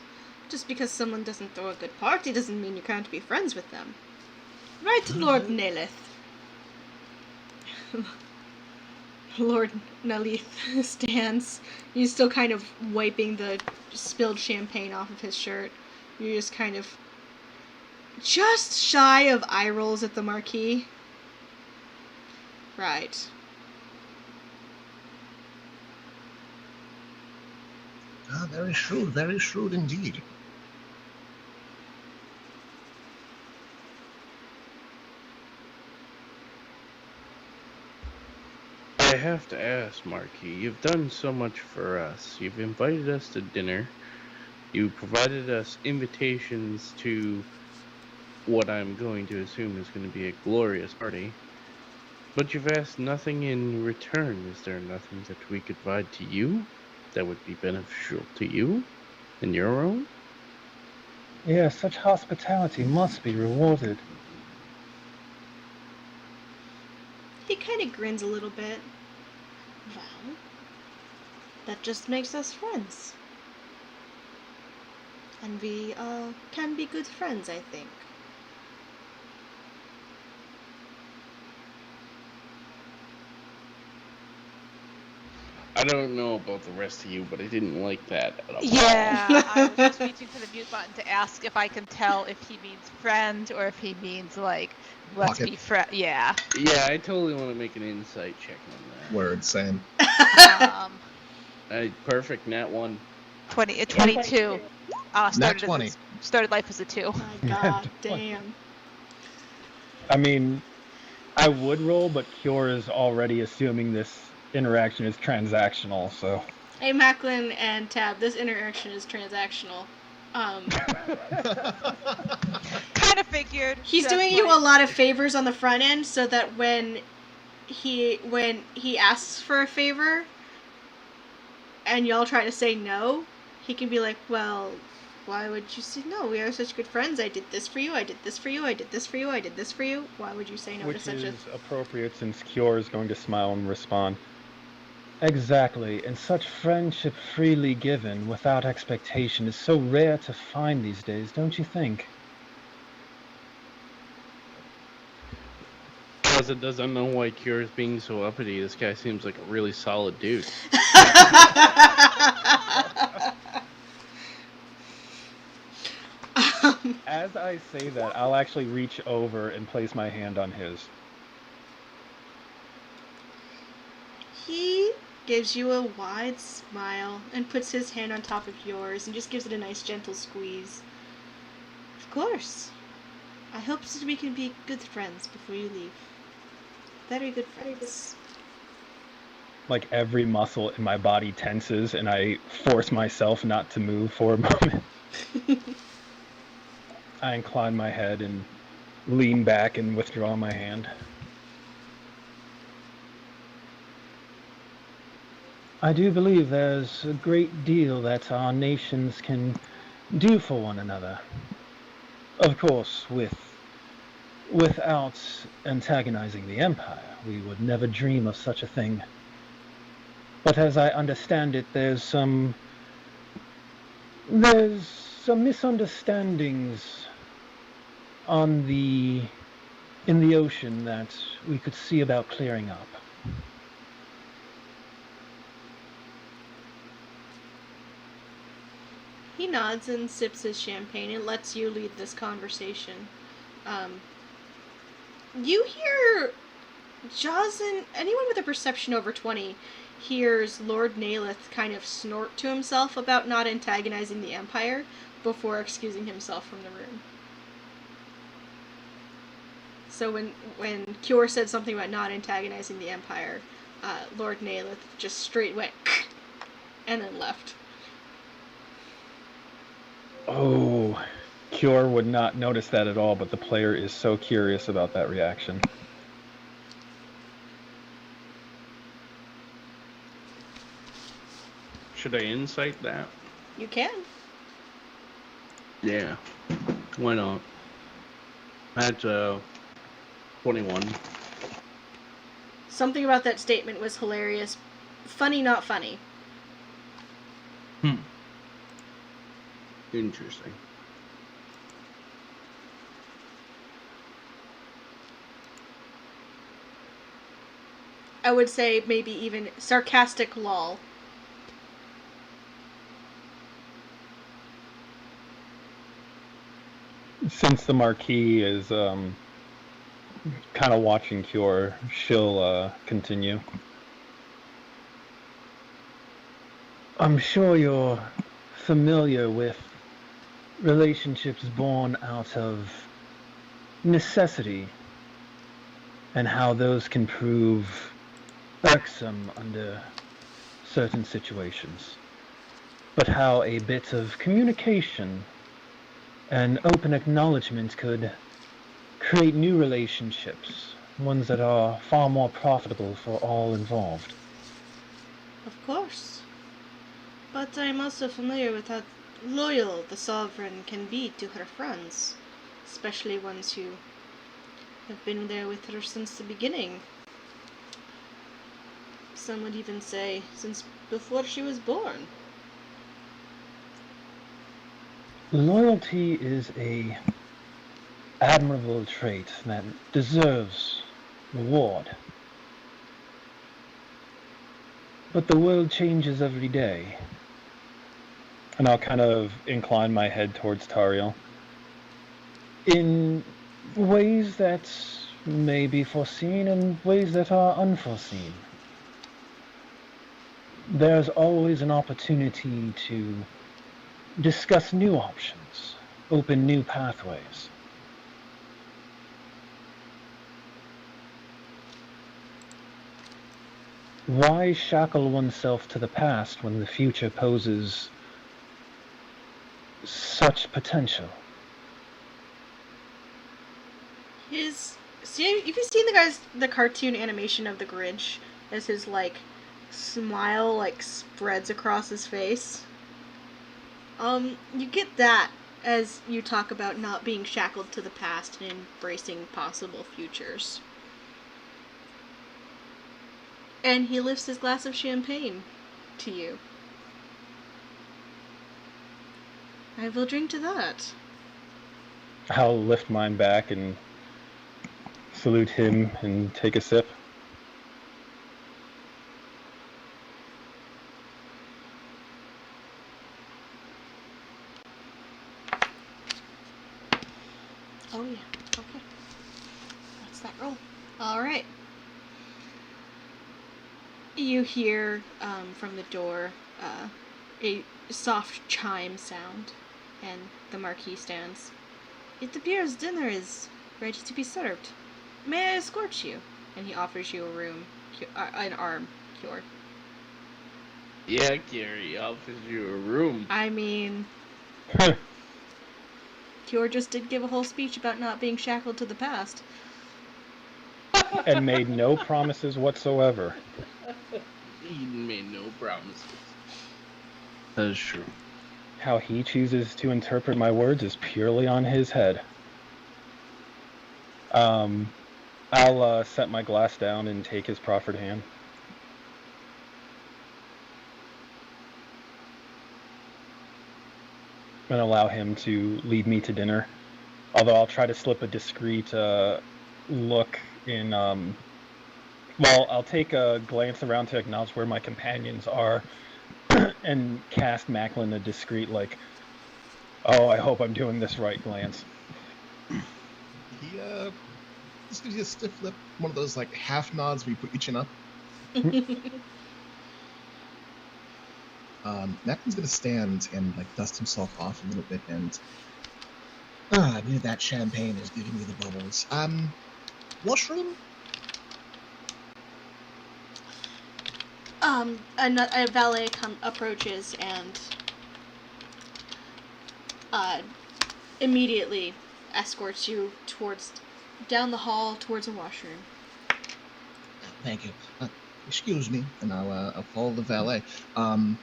Just because someone doesn't throw a good party doesn't mean you can't be friends with them. Right, Lord Nalith? Lord Nalith stands. He's still kind of wiping the spilled champagne off of his shirt. You're just kind of just shy of eye rolls at the Marquis. Right. Ah, very shrewd indeed. I have to ask, Marquis, you've done so much for us. You've invited us to dinner. You provided us invitations to what I'm going to assume is going to be a glorious party. But you've asked nothing in return. Is there nothing that we could provide to you that would be beneficial to you and your own? Yes, such hospitality must be rewarded. he grins a little bit. Well, that just makes us friends. And we can be good friends, I think. I don't know about the rest of you, but I didn't like that at all. Yeah, I was just reaching for the mute button to ask if I can tell if he means friend or if he means, like, let's Pocket. be friend. Yeah. Yeah, I totally want to make an insight check on that. Word, same. Perfect, nat 1. 22. Nat 20. Started life as a 2. My god damn. I mean, I would roll, but Cure is already assuming this interaction is transactional, so. Hey, Macklin and Tab, this interaction is transactional. Kind of figured. He's just doing you like- a lot of favors on the front end so that when he asks for a favor and y'all try to say no, he can be like, well, why would you say no? We are such good friends. I did this for you. I did this for you. I did this for you. I did this for you. Why would you say no to Which such is a... appropriate since Cure is going to smile and respond. Exactly, and such friendship freely given, without expectation, is so rare to find these days, don't you think? Plaza doesn't know why Cure is being so uppity. This guy seems like a really solid dude. As I say that, I'll actually reach over and place my hand on his. He gives you a wide smile and puts his hand on top of yours and just gives it a nice gentle squeeze. Of course. I hope we can be good friends before you leave. Very good friends. Like every muscle in my body tenses and I force myself not to move for a moment. I incline my head and lean back and withdraw my hand. I do believe there's a great deal that our nations can do for one another. Of course, without antagonizing the Empire, we would never dream of such a thing. But as I understand it, there's some misunderstandings in the ocean that we could see about clearing up. He nods and sips his champagne and lets you lead this conversation. You hear Jaws and anyone with a perception over 20 hears Lord Naleth kind of snort to himself about not antagonizing the Empire before excusing himself from the room. So when Cure said something about not antagonizing the Empire, Lord Naleth just straight went and then left. Oh, Cure would not notice that at all, but the player is so curious about that reaction. Should I insight that? You can. Yeah. Why not? That's 21. Something about that statement was hilarious. Funny, not funny. Interesting. I would say maybe even sarcastic lol. Since the Marquis is kind of watching Cure, she'll continue. I'm sure you're familiar with relationships born out of necessity and how those can prove irksome under certain situations, but how a bit of communication and open acknowledgement could create new relationships, ones that are far more profitable for all involved. Of course. But I'm also familiar with how loyal the Sovereign can be to her friends, especially ones who have been there with her since the beginning. Some would even say since before she was born. Loyalty is a admirable trait that deserves reward. But the world changes every day. And I'll kind of incline my head towards Tariel. In ways that may be foreseen and ways that are unforeseen. There's always an opportunity to discuss new options, open new pathways. Why shackle oneself to the past when the future poses such potential? Have you seen the cartoon animation of the Grinch as his smile spreads across his face? You get that as you talk about not being shackled to the past and embracing possible futures. And he lifts his glass of champagne to you. I will drink to that. I'll lift mine back and salute him and take a sip. Oh yeah, okay. That's that roll. Alright. You hear from the door a soft chime sound, and the Marquis stands. It appears dinner is ready to be served. May I escort you? And he offers you a room, an arm cure. Yeah, Gary offers you a room. I mean, Cure just did give a whole speech about not being shackled to the past. And made no promises whatsoever. He made no promises. That is true. How he chooses to interpret my words is purely on his head. I'll set my glass down and take his proffered hand. And allow him to lead me to dinner. Although I'll try to slip a discreet look in... well, I'll take a glance around to acknowledge where my companions are and cast Macklin a discreet, oh, I hope I'm doing this right glance. He just gives you a stiff lip, one of those half nods where you put your chin up. Macklin's gonna stand and dust himself off a little bit, and maybe that champagne is giving me the bubbles. Washroom? A valet approaches and immediately escorts you down the hall towards a washroom. Thank you. Excuse me, and I'll follow the valet. I'm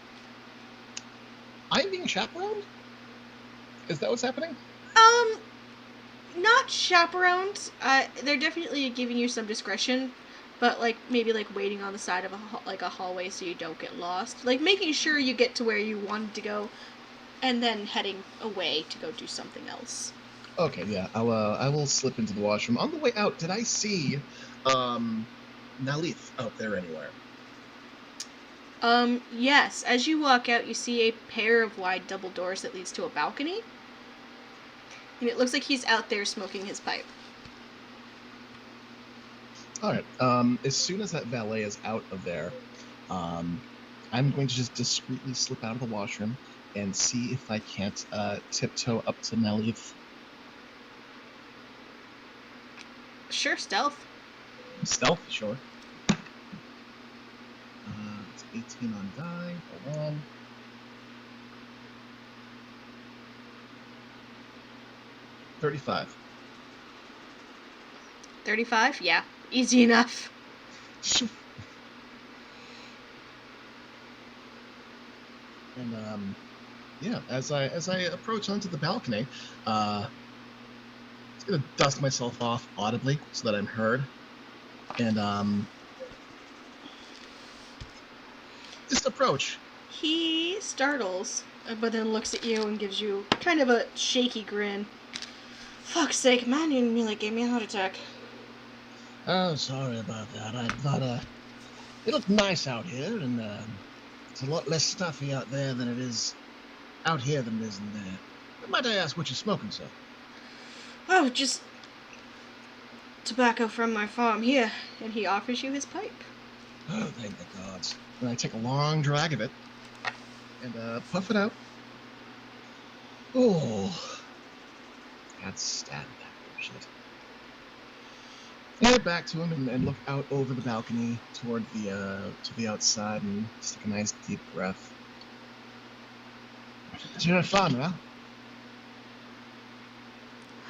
being chaperoned? Is that what's happening? Not chaperoned. They're definitely giving you some discretion, but maybe waiting on the side of a hallway so you don't get lost. Making sure you get to where you wanted to go, and then heading away to go do something else. Okay, yeah. I will slip into the washroom. On the way out, did I see Nalith out there anywhere? Yes. As you walk out, you see a pair of wide double doors that leads to a balcony. And it looks like he's out there smoking his pipe. Alright, as soon as that valet is out of there, I'm going to just discreetly slip out of the washroom and see if I can't tiptoe up to Nalith. Sure, stealth. Stealth, sure. It's 18 on die. Hold on. $35. 35? Yeah. Easy enough. And yeah, as I approach onto the balcony, I'm just gonna dust myself off audibly so that I'm heard, and Just approach. He startles, but then looks at you and gives you kind of a shaky grin. Fuck's sake, man, you nearly gave me a heart attack. Oh, sorry about that. I thought, it looked nice out here, and, it's a lot less stuffy out there than it is out here than it is in there. Might I ask what you're smoking, sir? Oh, just tobacco from my farm here. And he offers you his pipe. Oh, thank the gods. And I take a long drag of it and puff it out. Oh, that's stand that bullshit. I head back to him and look out over the balcony toward to the outside and just take a nice deep breath. So you're a farmer, huh?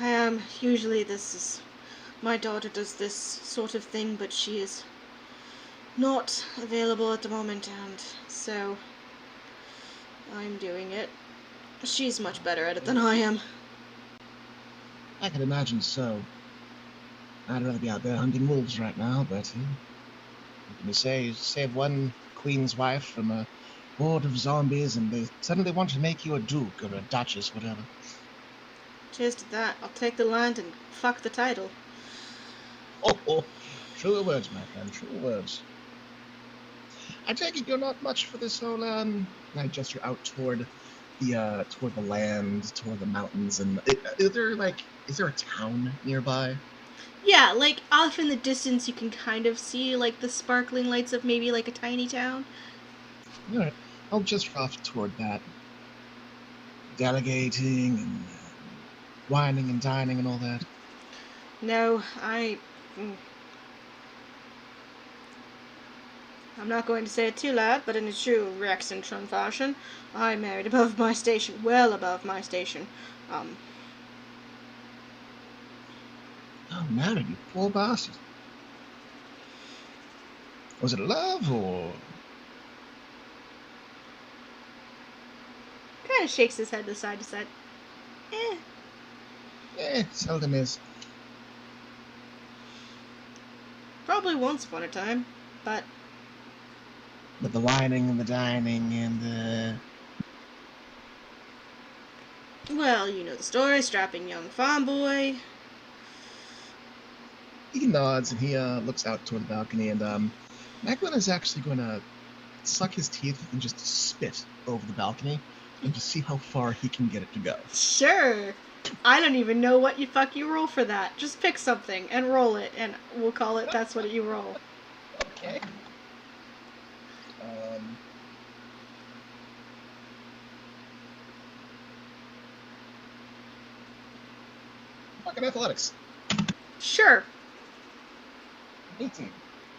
I am. Usually this is... My daughter does this sort of thing, but she is not available at the moment, and so I'm doing it. She's much better at it than I am. I can imagine so. I'd rather be out there hunting wolves right now, but what can you say? You save one queen's wife from a horde of zombies, and they suddenly want to make you a duke or a duchess, whatever. Cheers to that. I'll take the land and fuck the title. Oh, truer words, my friend, truer words. I take it you're not much for this whole, I gesture out toward the land, toward the mountains, and is there a town nearby? Yeah, like, off in the distance you can kind of see, like, the sparkling lights of maybe, like, a tiny town. Alright, I'll gesture off toward that. Delegating and whining and dining and all that. No, I'm not going to say it too loud, but in a true Rex and Tron fashion, I married above my station, well above my station. Oh, married, you poor bastard. Was it love, or...? Kind of shakes his head to side. Seldom is. Probably once upon a time, but... But the whining and the dining and the... Well, you know the story, strapping young farm boy. He nods and he looks out toward the balcony, and Macklin is actually going to suck his teeth and just spit over the balcony and just see how far he can get it to go. Sure. I don't even know what you roll for that. Just pick something and roll it, and we'll call it that's what you roll. Okay. Fucking athletics. Sure. 18.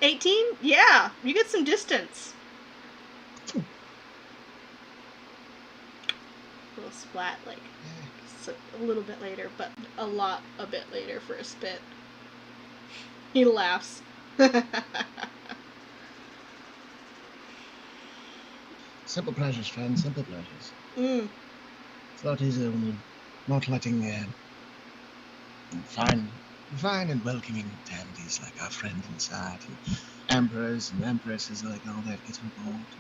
18? Yeah, you get some distance. A little splat, like, a little bit later, but a bit later for a spit. He laughs. Simple pleasures, friend, simple pleasures. Mm. It's a lot easier when you're not letting fine and welcoming dandies like our friend inside, and emperors and empresses like all that get involved.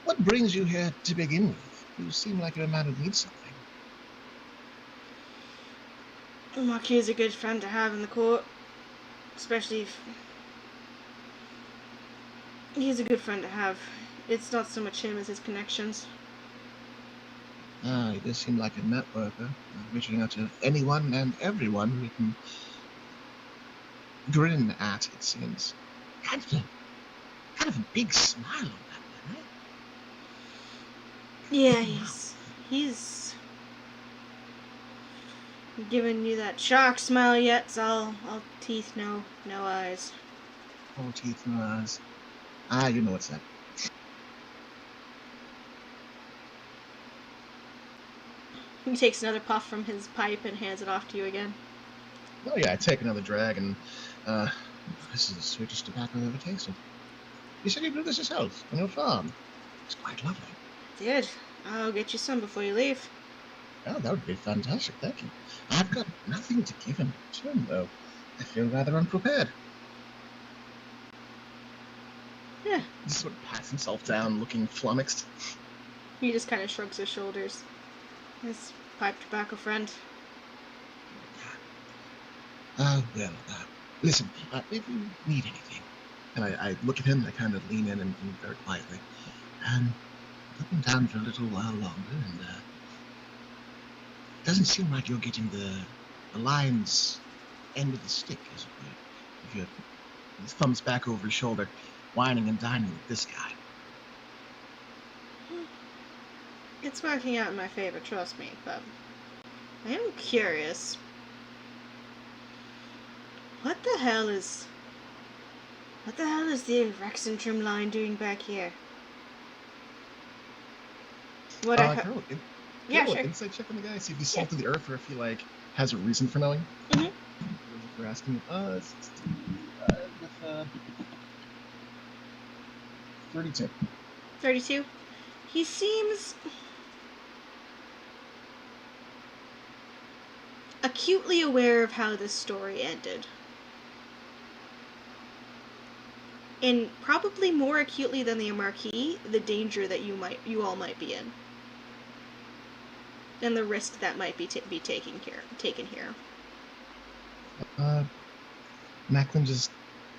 What brings you here to begin with? You seem like you're a man who needs something. Marquis is a good friend to have in the court, especially if... He's a good friend to have. It's not so much him as his connections. He does seem like a networker, reaching out to anyone and everyone we can grin at, it seems. Kind of a big smile on that man, eh? Yeah, he's giving you that shark smile yet, so all teeth, no eyes. All teeth, no eyes. You know what's that. He takes another puff from his pipe and hands it off to you again. Oh yeah, I take another drag, and this is the sweetest tobacco I've ever tasted. You said you grew this yourself on your farm. It's quite lovely. Did. I'll get you some before you leave. Oh, that would be fantastic, thank you. I've got nothing to give in return, though. I feel rather unprepared. Yeah. He just sort of pats himself down, looking flummoxed. He just kind of shrugs his shoulders. His pipe tobacco friend. Listen, if you need anything, And I look at him, I kind of lean in and very quietly. put them down for a little while longer, and doesn't seem like you're getting the lion's end of the stick, as it were. If you're his thumbs back over his shoulder, whining and dining with this guy. It's working out in my favor, trust me, but I am curious. What the hell is the Rex and Trimline doing back here? What I Can I look Yeah, sure. insight check on the guy, see if he's salted the earth or if he has a reason for knowing. Mhm. For asking. 32. 32. He seems acutely aware of how this story ended. And probably more acutely than the Marquis, the danger that you all might be in. And the risk that might be taken here. Macklin just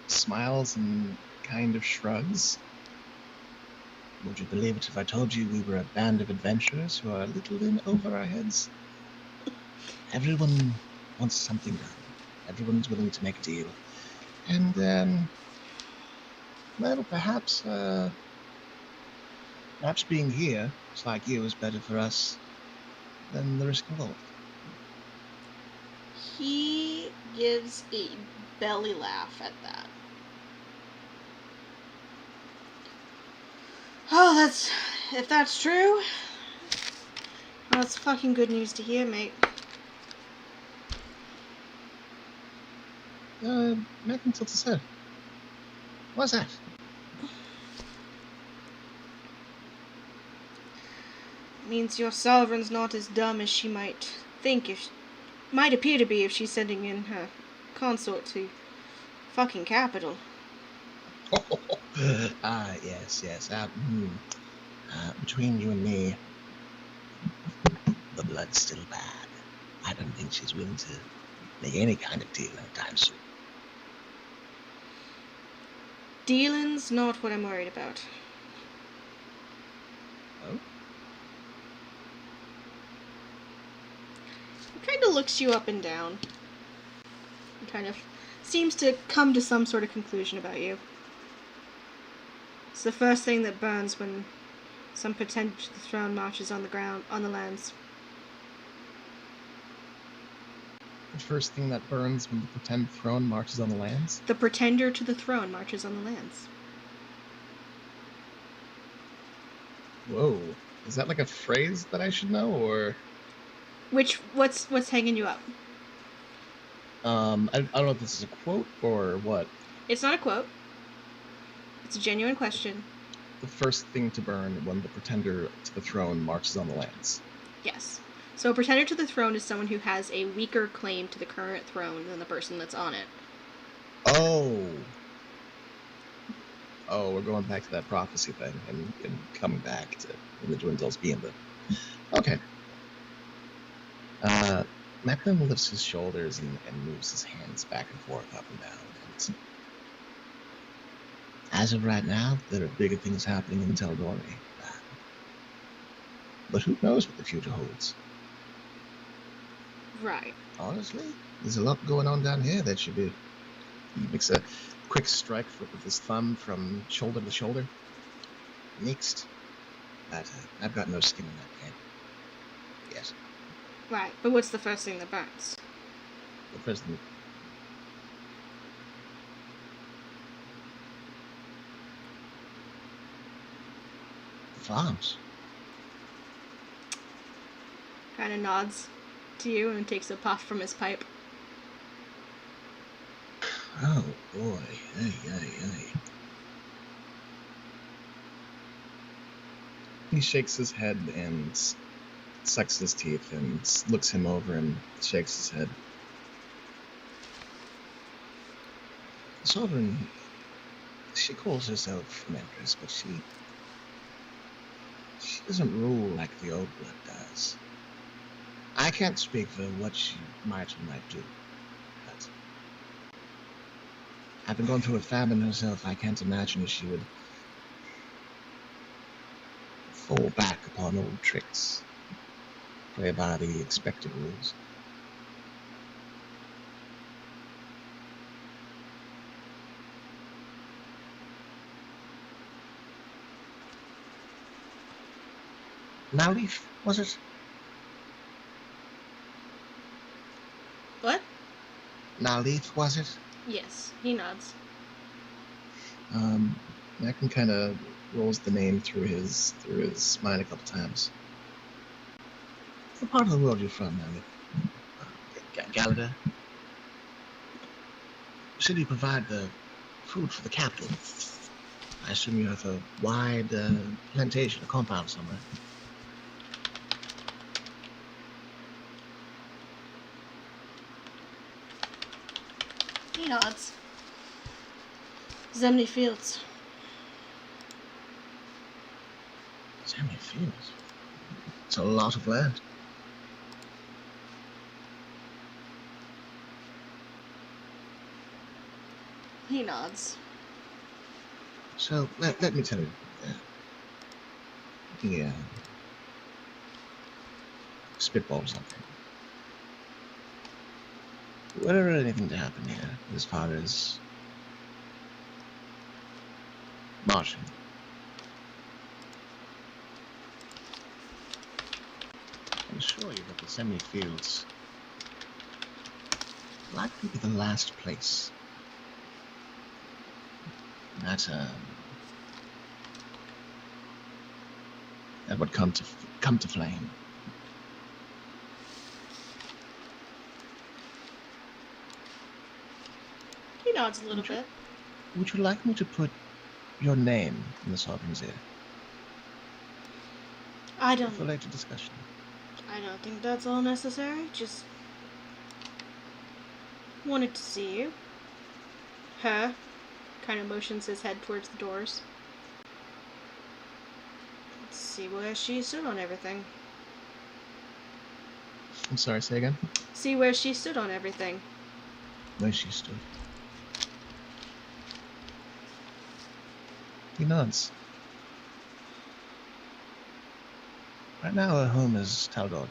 smiles and kind of shrugs. Would you believe it if I told you we were a band of adventurers who are a little in over our heads? Everyone wants something done. Everyone's willing to make a deal. And, well, perhaps being here, just like you, is better for us than the risk involved. He gives a belly laugh at that. Oh, if that's true, well, that's fucking good news to hear, mate. Macklin tilts his head. What's that? Means your sovereign's not as dumb as she might appear to be if she's sending in her consort to fucking capital. Yes. Between you and me, the blood's still bad. I don't think she's willing to make any kind of deal anytime soon. Dealing's not what I'm worried about. Oh? He kind of looks you up and down. He kind of seems to come to some sort of conclusion about you. It's the first thing that burns when some pretender to the throne marches on the lands. The first thing that burns when the pretend throne marches on the lands? The pretender to the throne marches on the lands. Whoa. Is that like a phrase that I should know, or? What's hanging you up? I don't know if this is a quote or what. It's not a quote. It's a genuine question. The first thing to burn when the pretender to the throne marches on the lands. Yes. So a pretender to the throne is someone who has a weaker claim to the current throne than the person that's on it. Oh, we're going back to that prophecy thing and coming back to when the Dwindles being the... Okay. Macklin lifts his shoulders and moves his hands back and forth, up and down. And as of right now, there are bigger things happening in Teldori. But who knows what the future holds? Right. Honestly, there's a lot going on down here that should be... He makes a quick strike with his thumb from shoulder to shoulder. Next. But I've got no skin in that game. Yes. Right, but what's the first thing that burns? The president. Farms. Kind of nods to you and takes a puff from his pipe. Oh boy, ay. He shakes his head and sucks his teeth and looks him over and shakes his head. Sovereign, She calls herself an empress, but she doesn't rule like the old blood does. I can't speak for what she might or might do, but having gone through a famine herself, I can't imagine she would fall back upon old tricks, play by the expected rules. Now, Leaf, was it? What? Now, Leaf, was it? Yes, he nods. Mackin kind of rolls the name through his mind a couple times. What part of the world are you from, now, Leaf? Gallagher? You said you provide the food for the capital. I assume you have a wide plantation, a compound somewhere. He nods. Zemny Fields. Sammy Fields. It's a lot of land. He nods. So, let me tell you. Yeah. Spitball something. Whatever anything to happen here, as far as marching. I assure you that the semi-fields likely be the last place that would come to flame. He nods a little bit. Would you like me to put your name in the Sovereign's ear I for don't later discussion? think that's all necessary. Just wanted to see you. Her kind of motions his head towards the doors. Let's see where she stood on everything. I'm sorry, say again? See where she stood on everything. Where she stood. He nods. Right now, her home is Tal'Dorei.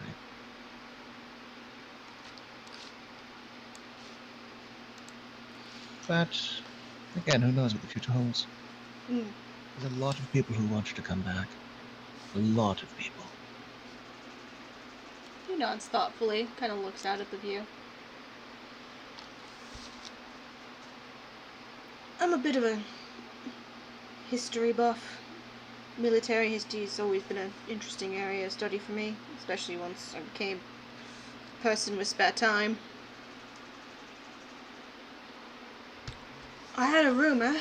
But, again, who knows what the future holds? Mm. There's a lot of people who want you to come back. A lot of people. He nods thoughtfully, kind of looks out at the view. I'm a bit of a history buff. Military history has always been an interesting area of study for me, especially once I became a person with spare time. I had a rumor.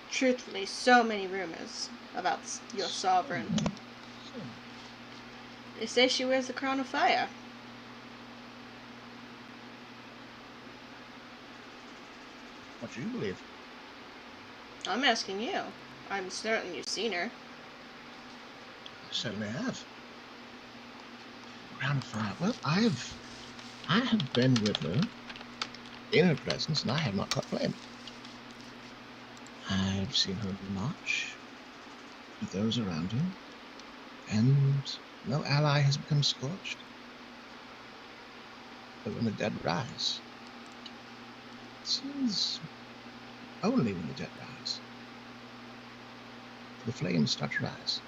Truthfully, so many rumors about your sovereign. They say she wears the crown of fire. What do you believe? I'm asking you. I'm certain you've seen her. I certainly have. Crown of Fire. Well, I have been with her in her presence, and I have not caught flame. I've seen her march with those around her, and no ally has become scorched. But when the dead rise, it seems only when the dead rise, the flames start to rise.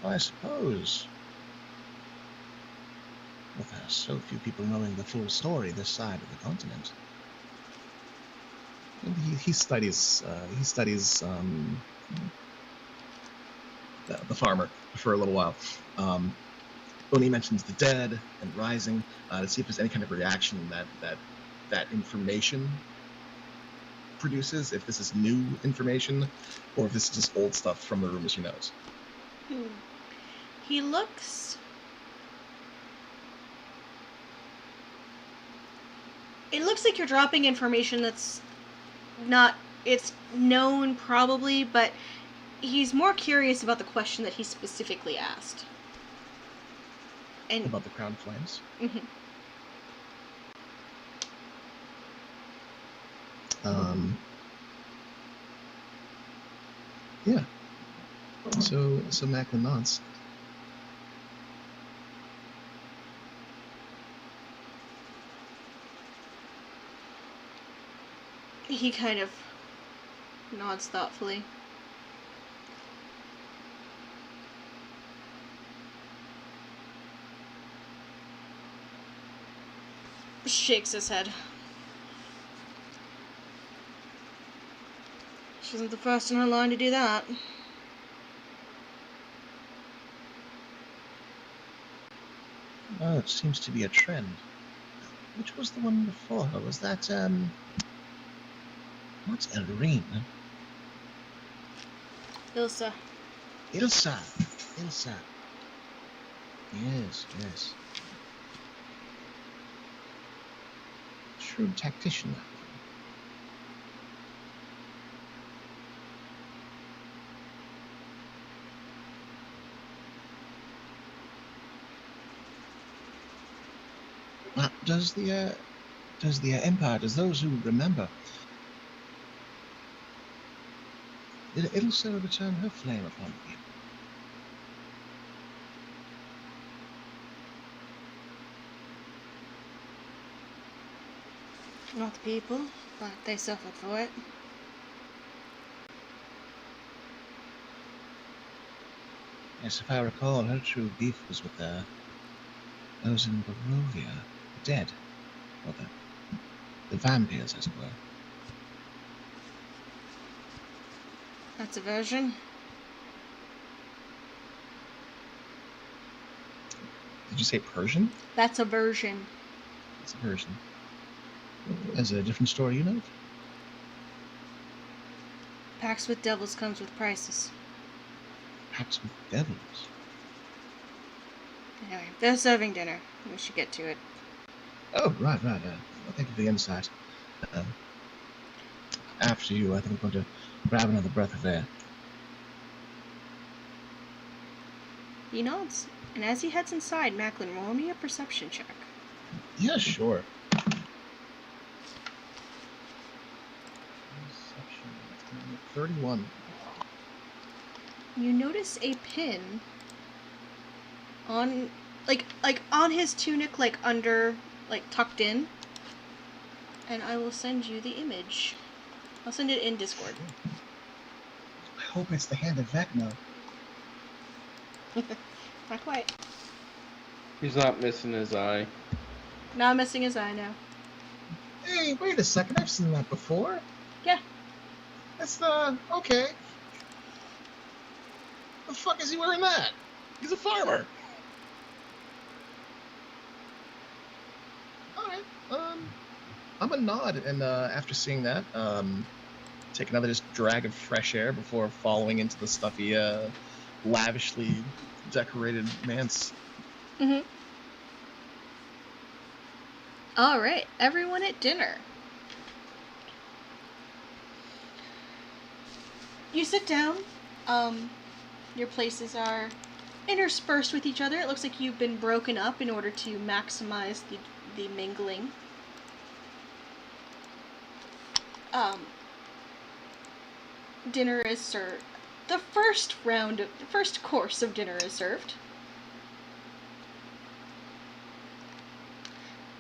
I suppose, with so few people knowing the full story this side of the continent, and he studies the farmer for a little while. When he mentions the dead and rising, to see if there's any kind of reaction that information produces, if this is new information, or if this is just old stuff from the rumors he knows. He looks... It looks like you're dropping information that's not... It's known, probably, but he's more curious about the question that he specifically asked. And About the crown flames. Mhm. Yeah. So Macklin nods. He kind of nods thoughtfully. Shakes his head. She isn't the first in her line to do that. Oh, it seems to be a trend. Which was the one before her? Was that, what's Elrine? Ilsa. Ilsa. Yes. Shrewd tactician. Does the Empire, does those who remember, did Ilsa return her flame upon the people? Not the people, but they suffered for it. Yes, if I recall, her true beef was with those in Barovia, dead, or the vampires, as it were. That's a version. Did you say Persian? That's a version. It's a Persian. Is it a different story you know? Pacts with devils comes with prices. Pacts with devils? Anyway, they're serving dinner. We should get to it. Oh, right. Well, thank you for the insight. After you, I think I'm going to grab another breath of air. He nods, and as he heads inside, Macklin, roll me a perception check. Yeah, sure. 31. You notice a pin on, like on his tunic, like under, like tucked in. And I will send you the image. I'll send it in Discord. I hope it's the hand of Vecna. Not quite. He's not missing his eye. Not missing his eye now. Hey, wait a second. I've seen that before. Yeah. That's okay. The fuck is he wearing that? He's a farmer. Alright, I'm a nod, and after seeing that, take another just drag of fresh air before following into the stuffy, lavishly decorated manse. Mm-hmm. Alright, everyone at dinner. You sit down. Your places are interspersed with each other. It looks like you've been broken up in order to maximize the mingling. Dinner is served. The first course of dinner is served.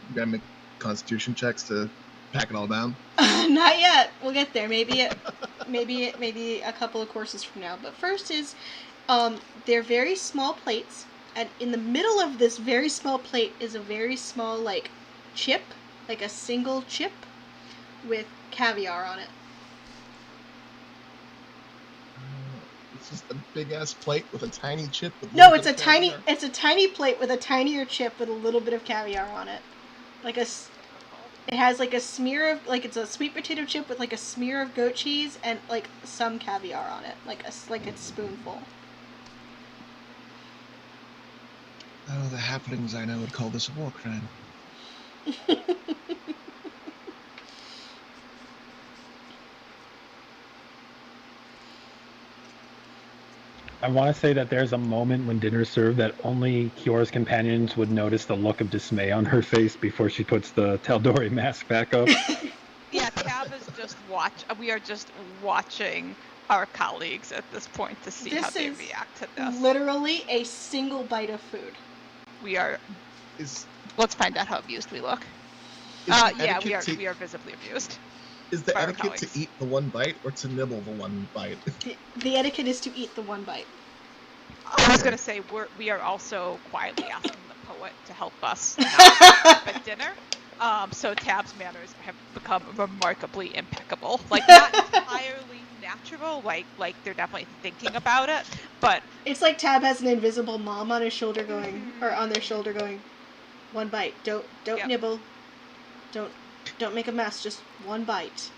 You gotta make constitution checks to pack it all down. Not yet. We'll get there. Maybe a couple of courses from now. But first is, they're very small plates, and in the middle of this very small plate is a very small, like, chip, like a single chip with caviar on it. It's just a big ass plate with a tiny chip. With No, it's a tiny plate with a tinier chip with a little bit of caviar on it. It has like a smear of, like, it's a sweet potato chip with like a smear of goat cheese and like some caviar on it, like a spoonful. Oh, the halflings I know would call this a war crime. I want to say that there's a moment when dinner's served that only Kyora's companions would notice the look of dismay on her face before she puts the Taldori mask back up. Yeah, Tab is just we are just watching our colleagues at this point to see how they react to this. Literally a single bite of food. We are. Let's find out how amused we look. Yeah, we are visibly amused. Is the etiquette to eat the one bite or to nibble the one bite? The etiquette is to eat the one bite. I was gonna say we are also quietly asking the poet to help us at dinner. So Tab's manners have become remarkably impeccable. Like, not entirely natural, like they're definitely thinking about it, but it's like Tab has an invisible mom on his shoulder going, or on their shoulder going, one bite. Don't nibble. Don't make a mess. Just one bite.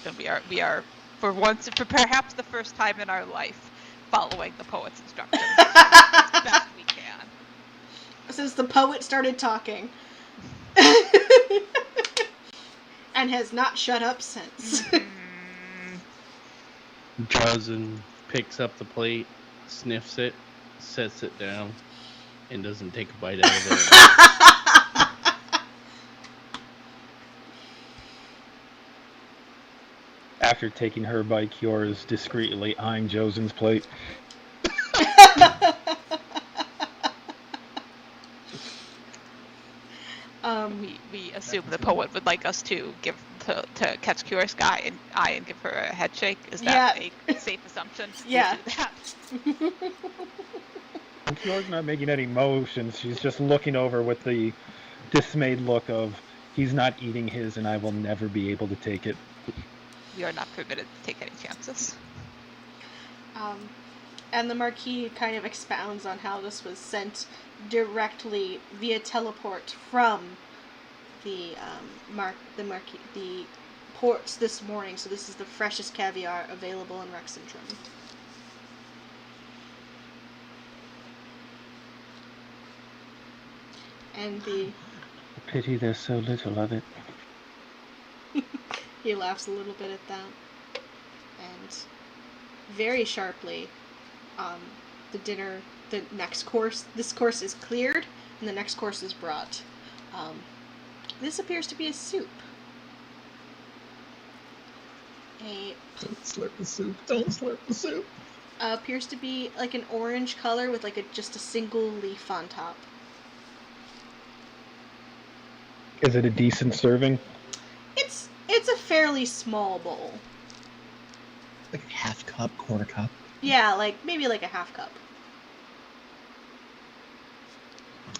So we are for perhaps the first time in our life following the poet's instructions as best we can. Since the poet started talking. And has not shut up since. Josin picks up the plate, sniffs it, sets it down, and doesn't take a bite out of it. After taking her bite, Kyora's discreetly eyeing Josin's plate. We assume the poet would like us to catch Kyora's eye and give her a head shake. Is that a safe assumption? Yeah. We do that. Kyora's not making any motions. She's just looking over with the dismayed look of, he's not eating his and I will never be able to take it. We are not permitted to take any chances. And the Marquis kind of expounds on how this was sent directly via teleport from the ports this morning. So this is the freshest caviar available in Rexentrum. And Pity there's so little of it. He laughs a little bit at that. And very sharply, this course is cleared, and the next course is brought. This appears to be a soup. Don't slurp the soup. Don't slurp the soup. Appears to be like an orange color with like just a single leaf on top. Is it a decent serving? It's a fairly small bowl. Like a half cup, quarter cup? Yeah, maybe like a half cup.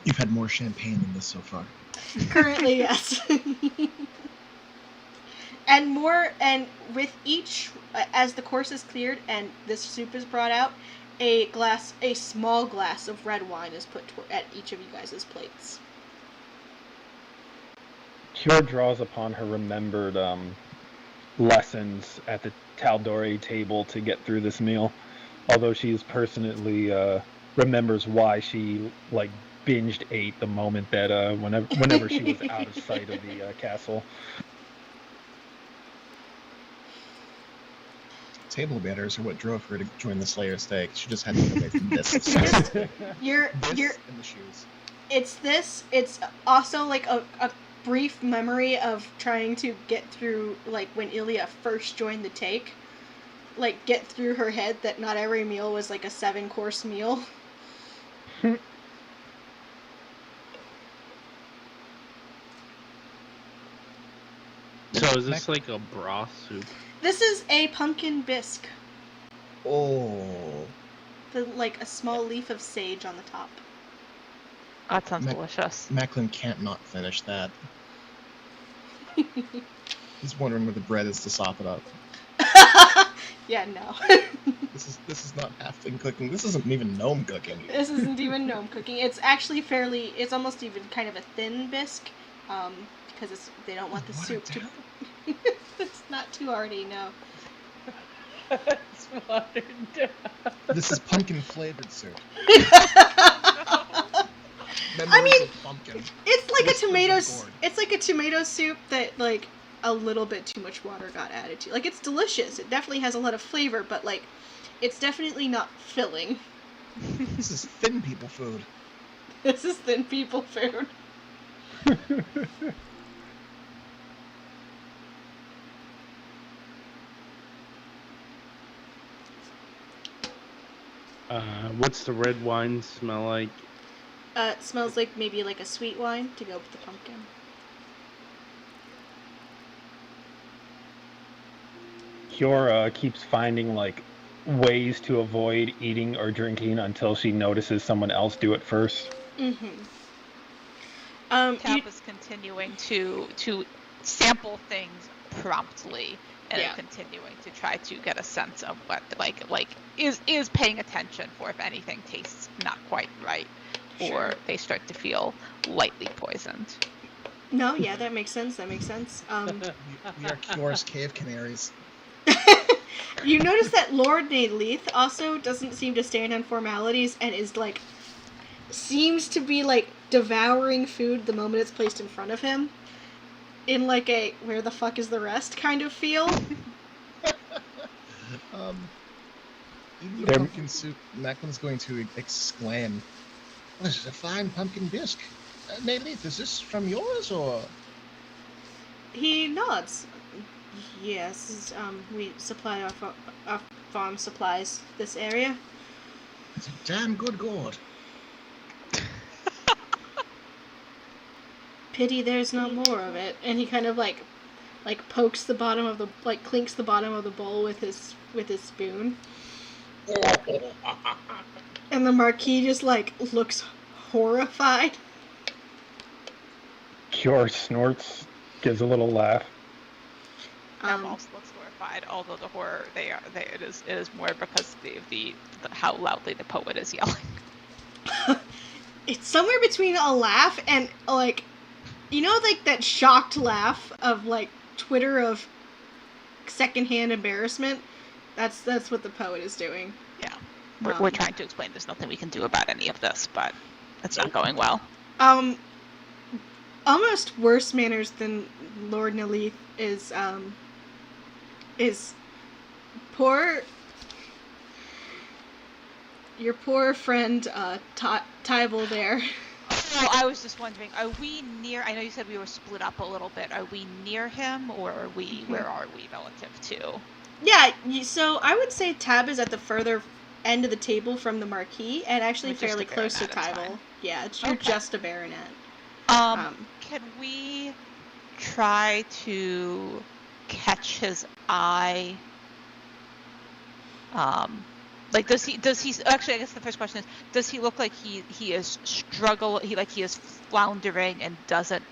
You've had more champagne than this so far. Currently, yes. And with each, as the course is cleared and this soup is brought out, a small glass of red wine is put at each of you guys' plates. Kyor draws upon her remembered lessons at the Taldori table to get through this meal, although she's personally remembers why she binged ate the moment that whenever she was out of sight of the castle. Table manners are what drove her to join the Slayer stake. She just had to get away from this. You're in the shoes. It's also like a brief memory of trying to get through, when Ilya first joined the take, get through her head that not every meal was like a 7-course meal. So is this like a broth soup? This is a pumpkin bisque. Oh. A small leaf of sage on the top. That sounds delicious. Macklin can't not finish that. He's wondering where the bread is to sop it up. Yeah, no. This is not half-thing cooking. This isn't even gnome cooking. This isn't even gnome cooking. It's actually it's almost even kind of a thin bisque, because they don't want the Water soup to. down? It's not too hearty, no. It's watered down. This is pumpkin flavored soup. I Memories mean, of pumpkin. it's like Whispers a of tomato. gourd. It's like a tomato soup that like a little bit too much water got added to. Like it's delicious. It definitely has a lot of flavor, but like it's definitely not filling. This is thin people food. This is thin people food. What's the red wine smell like? It smells like maybe like a sweet wine to go with the pumpkin. Kiora keeps finding like ways to avoid eating or drinking until she notices someone else do it first. Mm-hmm. Tab is continuing to sample things promptly and continuing to try to get a sense of what like is paying attention for if anything tastes not quite right or they start to feel lightly poisoned. No, yeah, that makes sense. That makes sense. We are Kiora's cave canaries. You notice that Lord Leith also doesn't seem to stand on formalities and is like seems to be like devouring food the moment it's placed in front of him in like a where the fuck is the rest kind of feel. Eating the pumpkin soup, Macklин's going to exclaim, "This is a fine pumpkin bisque. Leith, is this from yours or?" He nods. Yes, we supply our farm supplies this area. It's a damn good gourd. Pity there's not more of it. And he kind of like pokes the bottom of the clinks the bottom of the bowl with his spoon. And the Marquis just like looks horrified. Kiora snorts, gives a little laugh. Also looks horrified, although the horror it is more because of the how loudly the poet is yelling. It's somewhere between a laugh and like, you know, like that shocked laugh of like Twitter of secondhand embarrassment. That's what the poet is doing. Yeah, we're trying to explain there's nothing we can do about any of this, but it's not going well. Almost worse manners than Lord Nalith is your poor friend Tybal there. Well, I was just wondering, are we near? I know you said we were split up a little bit. Are we near him, or are we? Where are we relative to? Yeah, so I would say Tab is at the further end of the table from the Marquis, and actually fairly close to Tybal. Yeah, you're just a baronet. Can we try to catch his eye? Like, does he actually, I guess the first question is, does he look like he is he is floundering and doesn't,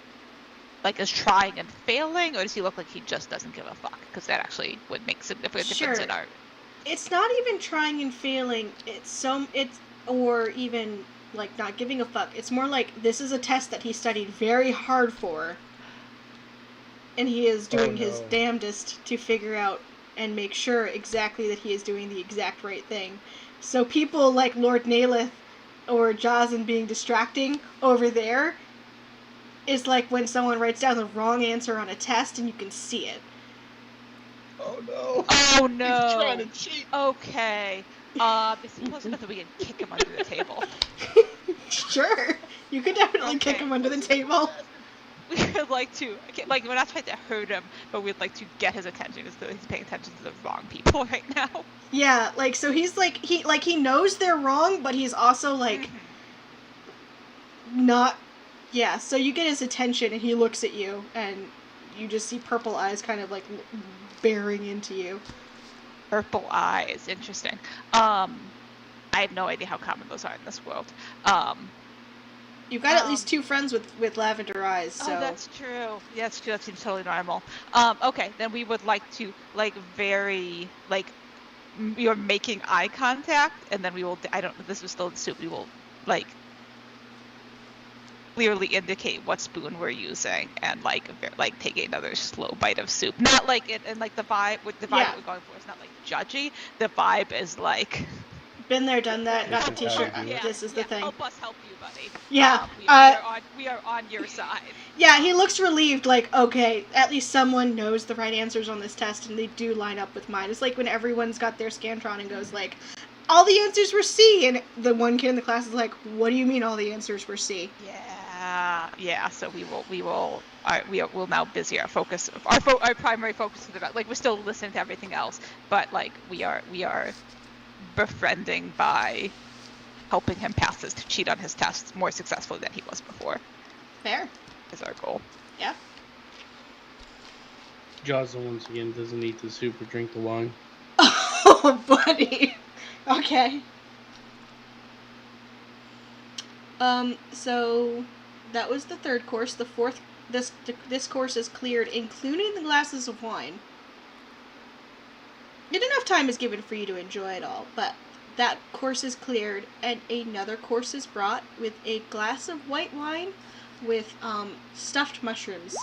like, is trying and failing, or does he look like he just doesn't give a fuck? Because that actually would make significant difference in art. It's not even trying and failing, or even, like, not giving a fuck. It's more like, this is a test that he studied very hard for, and he is doing his damnedest to figure out and make sure exactly that he is doing the exact right thing. So people like Lord Nalith or Jazin being distracting over there is like when someone writes down the wrong answer on a test and you can see it. Oh no. Oh no. He's trying to cheat. Okay. Is he close enough that we can kick him under the table? Sure. You could definitely kick him under the table. We would like to, we're not trying to hurt him, but we'd like to get his attention as though he's paying attention to the wrong people right now. Yeah, like, so he's he knows they're wrong, but he's also like, not, yeah, so you get his attention and he looks at you and you just see purple eyes kind of like bearing into you. Purple eyes, interesting. I have no idea how common those are in this world. You've got at least 2 friends with lavender eyes, so... Oh, that's true. Yeah, that's true. That seems totally normal. Okay, then we would like to, you're making eye contact, and then we will, this is still in soup, we will, clearly indicate what spoon we're using, and like taking another slow bite of soup. Not like it, and like the vibe with the vibe Yeah. we're going for is not like judgy. The vibe is like, Been there, done that. Got the This is how T-shirt. you do it. This is the thing. help us help you, buddy. Yeah, We are on your side. Yeah, he looks relieved, like, okay, at least someone knows the right answers on this test, and they do line up with mine. It's like when everyone's got their Scantron and goes, like, all the answers were C, and the one kid in the class is like, what do you mean all the answers were C? Yeah. So we'll now busy our focus. Our primary focus is about, like, we're still listening to everything else, but like we are befriending by helping him pass to cheat on his tests more successfully than he was before. Fair. Is our goal. Yeah. Jocelyn once again doesn't eat the soup or drink the wine. Oh, buddy. Okay. So that was the third course. The fourth, this course is cleared, including the glasses of wine. Not enough time is given for you to enjoy it all, but that course is cleared, and another course is brought with a glass of white wine with stuffed mushrooms.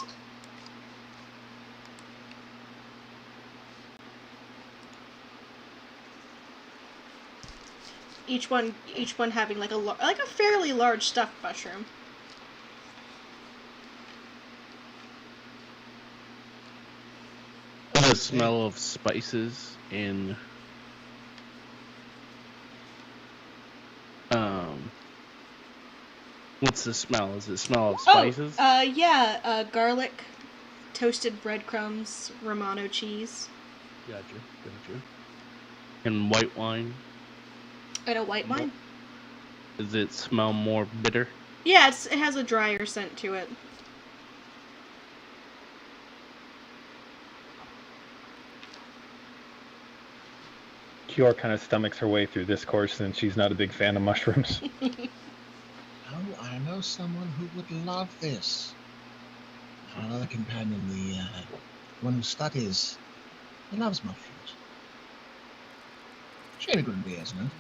Each one having like a fairly large stuffed mushroom. The smell of spices in what's the smell? Is it smell of spices? Garlic, toasted breadcrumbs, Romano cheese. Gotcha. And white wine. And a white wine. Does it smell more bitter? Yeah, it has a drier scent to it. Kior kind of stomachs her way through this course since she's not a big fan of mushrooms. Oh, I know someone who would love this. Another companion, the one who studies. He loves mushrooms. Shame he couldn't be, isn't it?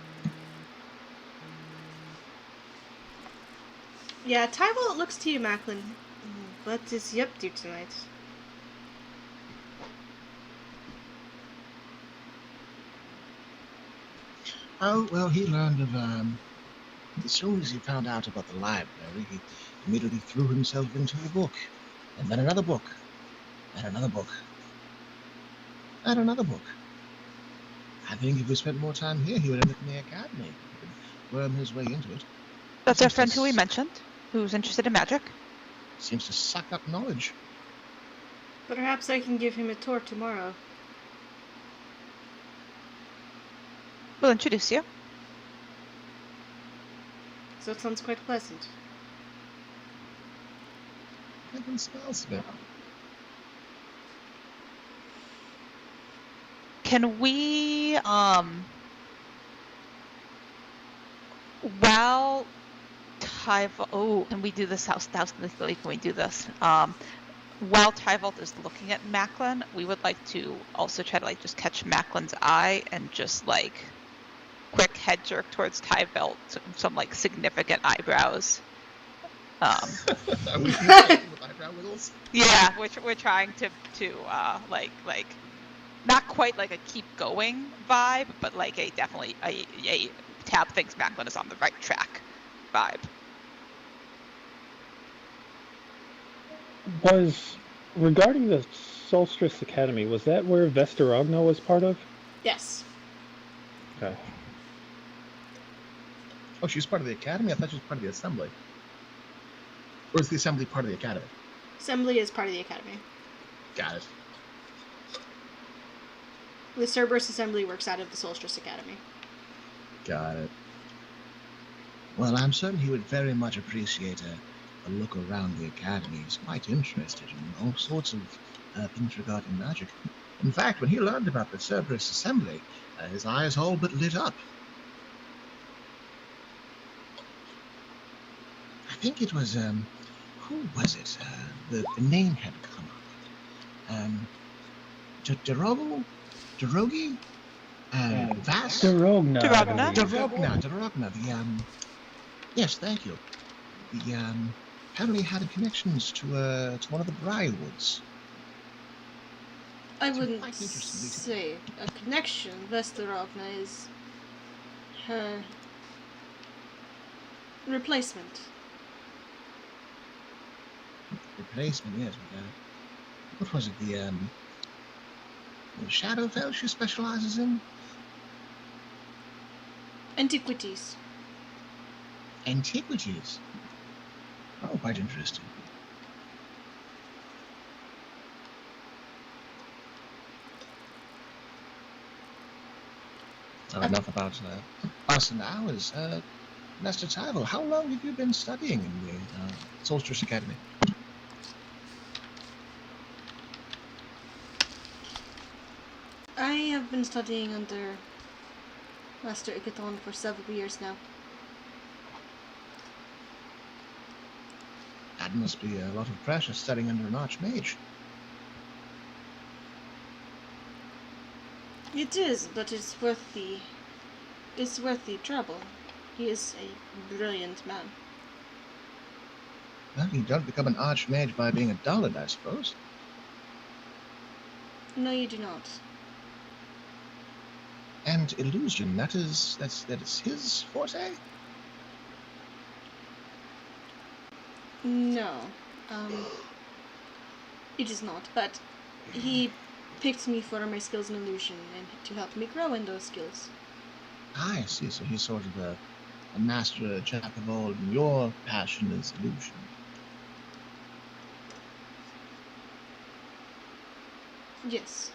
Yeah, Tybalt, it looks to you, Macklin. What is he up to tonight? Oh, well, he learned of, as soon as he found out about the library, he immediately threw himself into a book, and then another book, and another book, and another book. I think if we spent more time here, he would end up in the academy. He could worm his way into it. That's our friend who we mentioned, who's interested in magic. Seems to suck up knowledge. Perhaps I can give him a tour tomorrow. We'll introduce you. So it sounds quite pleasant. I can smell it. Can we, while Tyvolt, can we do this can we do this? While Tyvolt is looking at Macklin, we would like to also try to, like, just catch Macklin's eye and just, like, quick head jerk towards Tyvolt, some like, significant eyebrows. Are we with eyebrow wiggles? Yeah, we're trying to like not quite like a keep going vibe, but like a definitely a Tab thinks Macklin is on the right track vibe. Was, regarding the Solstice Academy, was that where Vesterogna was part of? Yes. Okay. Oh, she's part of the academy? I thought she was part of the assembly. Or is the assembly part of the academy? Assembly is part of the academy. Got it. The Cerberus Assembly works out of the Solstice Academy. Got it. Well, I'm certain he would very much appreciate a look around the academy. He's quite interested in all sorts of things regarding magic. In fact, when he learned about the Cerberus Assembly, his eyes all but lit up. I think it was, who was it? The name had come up. Derogi? Vass? Derogna. Derogna? Derogna, yes, thank you. The apparently had connections to one of the Briarwoods. I It's wouldn't quite interesting, isn't say a connection. Vesterovna is her replacement. Replacement, yes, with what was it, the Shadowfell she specializes in? Antiquities. Antiquities. Oh, quite interesting. Enough about us and ours. Master Tyvo, how long have you been studying in the Solstice Academy? I have been studying under Master Ikaton for several years now. That must be a lot of pressure studying under an Archmage. It is, but it's worth the trouble. He is a brilliant man. Well, you don't become an Archmage by being a dullard, I suppose. No, you do not. And illusion, that is his forte? No. It is not, but he picked me for my skills in illusion and to help me grow in those skills. I see, so he's sort of a master, a jack of all, and your passion is illusion. Yes.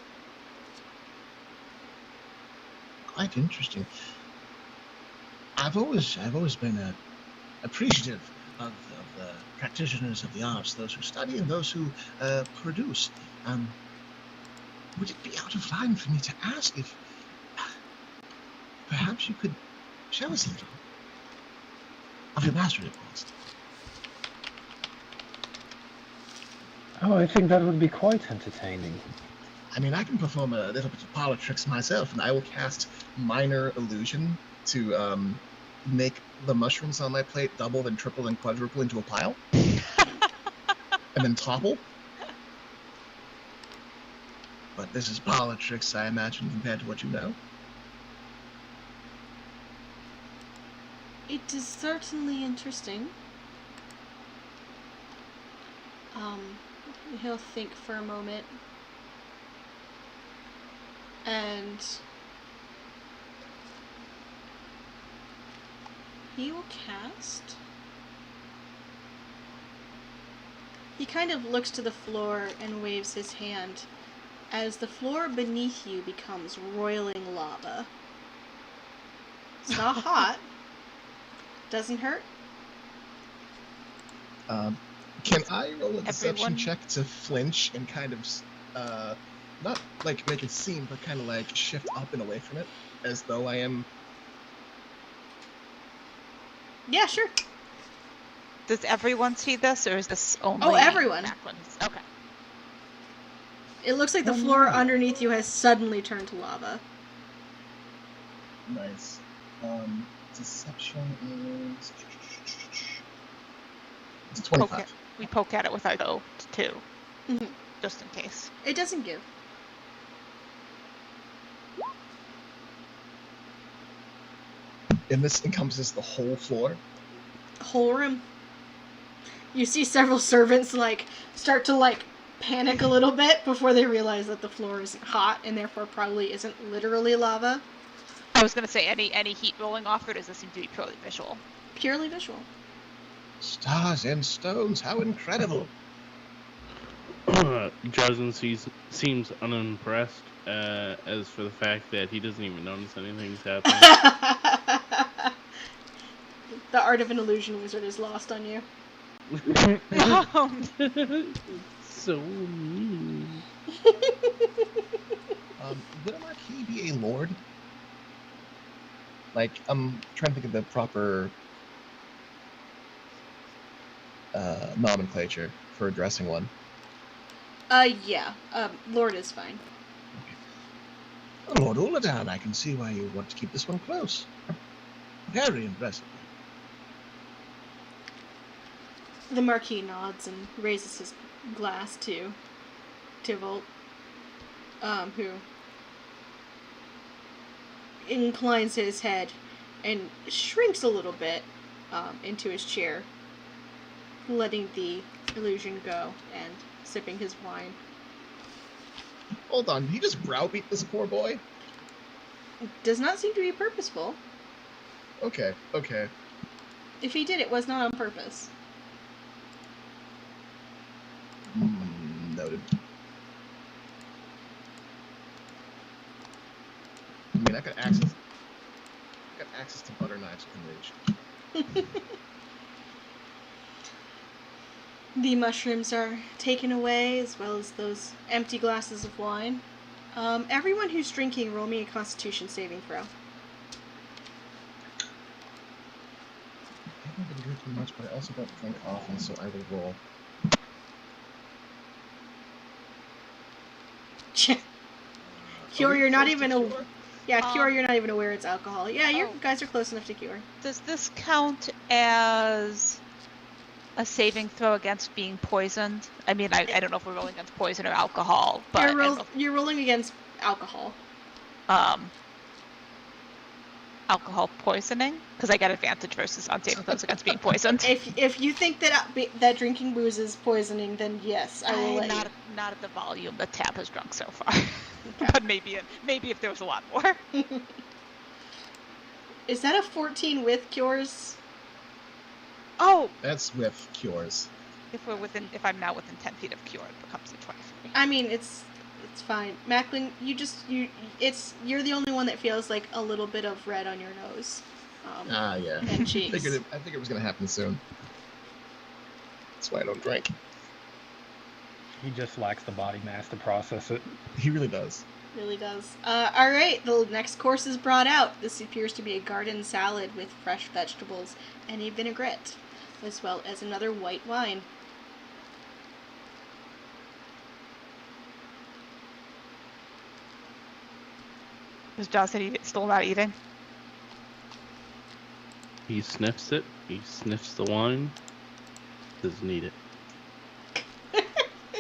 Quite interesting. I've always been appreciative of the practitioners of the arts, those who study and those who produce. Would it be out of line for me to ask if perhaps you could show us a little of your mastery reports? Oh, I think that would be quite entertaining. I mean, I can perform a little bit of parlor tricks myself, and I will cast minor illusion to make the mushrooms on my plate double, then triple, and quadruple into a pile, and then topple. But this is parlor tricks, I imagine, compared to what you know. It is certainly interesting. He'll think for a moment. And he will cast. He kind of looks to the floor and waves his hand as the floor beneath you becomes roiling lava. It's not hot. Doesn't hurt. Can I roll a deception Everyone- check to flinch and kind of, not like make it seem, but kind of like shift up and away from it, as though I am... Yeah, sure. Does everyone see this, or is this only everyone. Macklin? Okay. It looks like the floor underneath you has suddenly turned to lava. Nice. Deception is... It's a 25. We poke at it with our bow, too. Mhm. Just in case. It doesn't give. And this encompasses the whole floor? Whole room. You see several servants start to panic a little bit before they realize that the floor isn't hot and therefore probably isn't literally lava. I was going to say, any heat rolling off, or does this seem to be purely visual? Purely visual. Stars and stones, how incredible! Jason seems unimpressed as for the fact that he doesn't even notice anything's happening. The art of an illusion wizard is lost on you. So mean. Would a Marquis be a lord? I'm trying to think of the proper nomenclature for addressing one. Yeah. Lord is fine. Lord Ulladan, I can see why you want to keep this one close. Very impressive. The Marquis nods and raises his glass to Tybalt, who inclines his head and shrinks a little bit into his chair, letting the illusion go and sipping his wine. Hold on, did he just browbeat this poor boy? It does not seem to be purposeful. Okay. If he did, it was not on purpose. Noted. I mean, I got access to butter knives within reach. The mushrooms are taken away, as well as those empty glasses of wine. Everyone who's drinking, roll me a Constitution saving throw. I haven't been drinking much, but I also don't drink often, so I will roll. Cure, you're not even Cure? Cure, you're not even aware it's alcohol. Yeah, you Oh. guys are close enough to Cure. Does this count as a saving throw against being poisoned? I mean, I don't know if we're rolling against poison or alcohol, but I don't know You're rolling against alcohol. if, alcohol poisoning, because I got advantage versus on saving throws against being poisoned. If you think that drinking booze is poisoning, then yes, I will let you. Not at the volume the tap has drunk so far, but maybe if there was a lot more. Is that a 14 with Cures? Oh, That's with cures. if I'm now within 10 feet of cure, it becomes a 23. I mean, it's fine. Macklin, you're the only one that feels like a little bit of red on your nose. Yeah. And cheeks. I figured it was gonna happen soon. That's why I don't drink. He just lacks the body mass to process it. He really does. Really does. Alright, the next course is brought out. This appears to be a garden salad with fresh vegetables and a vinaigrette, as well as another white wine. Is Johnson still not eating? He sniffs it. He sniffs the wine. Doesn't eat it.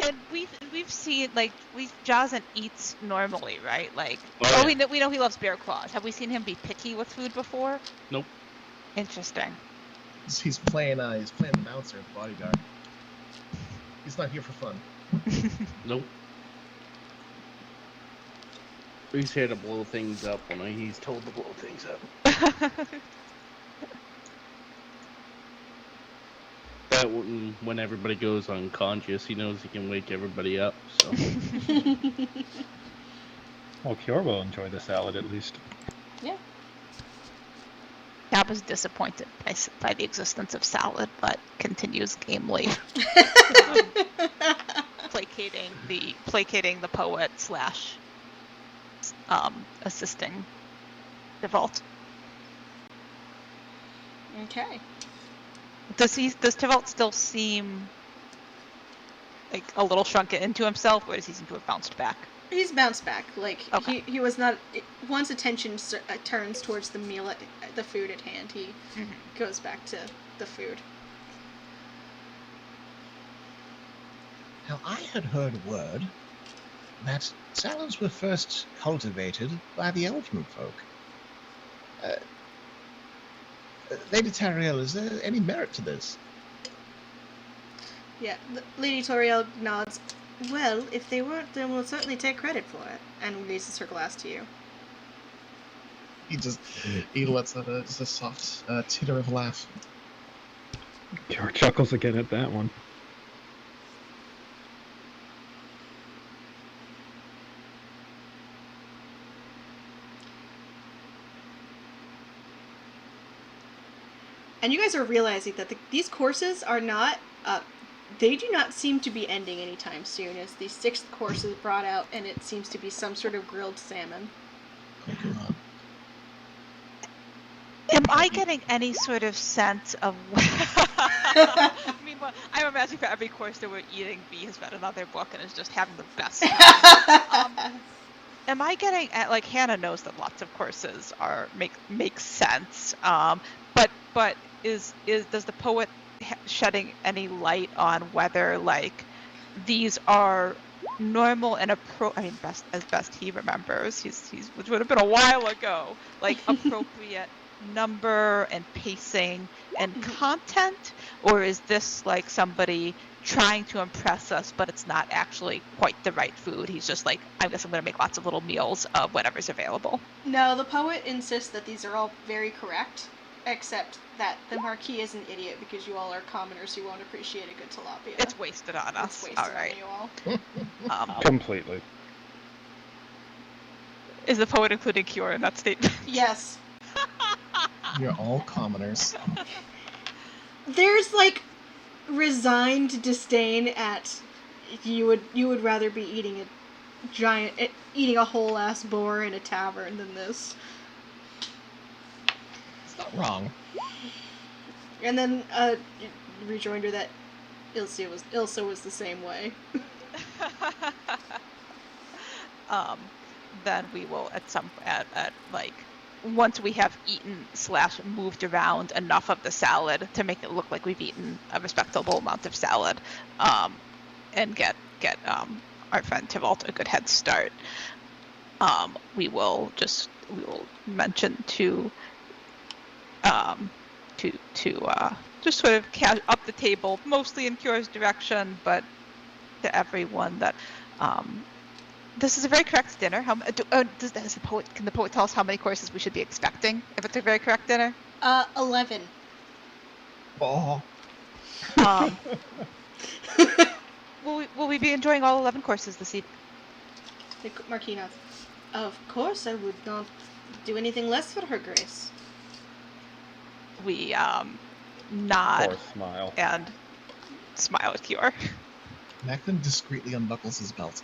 And we've seen Johnson eats normally, right? Like, Oh, we yeah. know he loves bear claws. Have we seen him be picky with food before? Nope. Interesting. He's playing the bouncer, the bodyguard. He's not here for fun. Nope. He's here to blow things up when he's told to blow things up. That when everybody goes unconscious, he knows he can wake everybody up. So Well, Cure will enjoy the salad at least. Yeah. Gab is disappointed by the existence of salad, but continues gamely, placating the poet / assisting Devault. Okay. Does Devault still seem like a little shrunken into himself, or does he seem to have bounced back? He's bounced back. Like, Okay. he was not... Once attention turns towards the meal, the food at hand, he goes back to the food. Now, I had heard word that salads were first cultivated by the Elfman folk. Lady Tariel, is there any merit to this? Yeah, Lady Toriel nods. Well, if they weren't, then we'll certainly take credit for it. And raises her glass to you. He lets out a soft titter of a laugh. Cure chuckles again at that one. And you guys are realizing that these courses are not... they do not seem to be ending anytime soon, as the 6th course is brought out, and it seems to be some sort of grilled salmon. Oh, God. Am I getting any sort of sense of... I mean, well, I'm imagining for every course that we're eating, B has read another book and is just having the best time. Am I getting... Like, Hannah knows that lots of courses make sense, but does the poet shedding any light on whether like these are normal and best he remembers, which would have been a while ago, like appropriate number and pacing and content, or is this like somebody trying to impress us, but it's not actually quite the right food? He's just like, I guess I'm going to make lots of little meals of whatever's available. No, the poet insists that these are all very correct, except that the Marquis is an idiot because you all are commoners who won't appreciate a good tilapia. It's wasted on us. It's wasted All right. on you all. Completely. Is the poet including Cure in that statement? Yes. You're all commoners. There's like resigned disdain at you would rather be eating a whole ass boar in a tavern than this. It's not wrong. And then rejoinder that Ilsa was the same way. Then we will at like once we have eaten / moved around enough of the salad to make it look like we've eaten a respectable amount of salad, and get our friend Tybalt a good head start, we will mention to just sort of up the table, mostly in Cure's direction, but to everyone that this is a very correct dinner. Can the poet tell us how many courses we should be expecting if it's a very correct dinner? 11. Oh. Will we be enjoying all 11 courses this evening? The Marquis nods. Of course, I would not do anything less for her grace. We nod Or smile. and smile at Cure. Macklin discreetly unbuckles his belt.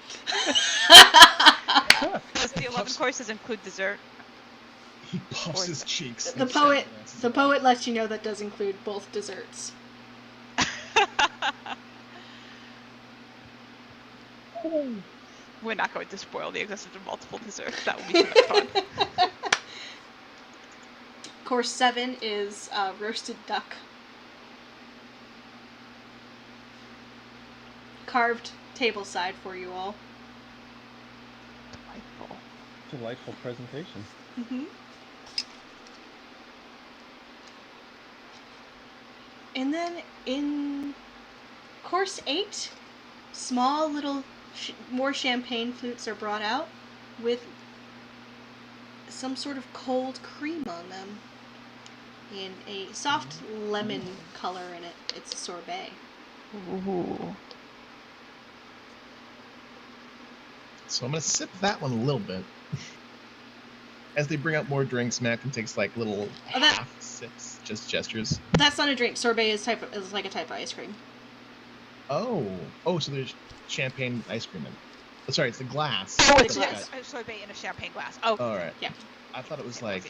Does the 11 courses include dessert? He puffs his cheeks. The poet lets you know that does include both desserts. We're not going to spoil the existence of multiple desserts. That would be so much fun. Course 7 is roasted duck. Carved tableside for you all. Delightful presentation. Mm-hmm. And then in course 8, small little more champagne flutes are brought out with some sort of cold cream on them in a soft lemon color in it. It's a sorbet. Ooh. So I'm going to sip that one a little bit. As they bring out more drinks, Macklin takes like little half sips, just gestures. That's not a drink. Sorbet is like a type of ice cream. Oh, so there's champagne ice cream in it. Oh, sorry, it's the glass. Oh, it's a sorbet in a champagne glass. Oh, all right. Yeah. I thought it was like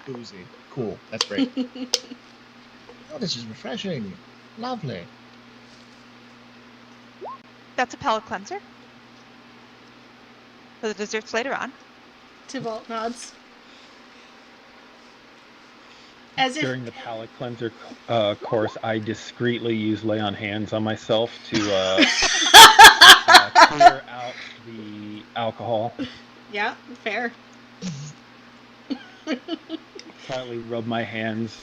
boozy. Cool, that's great. Oh, this is refreshing. Lovely. That's a palate cleanser. For the desserts later on. Tybalt nods. As if During the palate cleanser course, I discreetly use lay on hands on myself to clear out the alcohol. Yeah, fair. Quietly rub my hands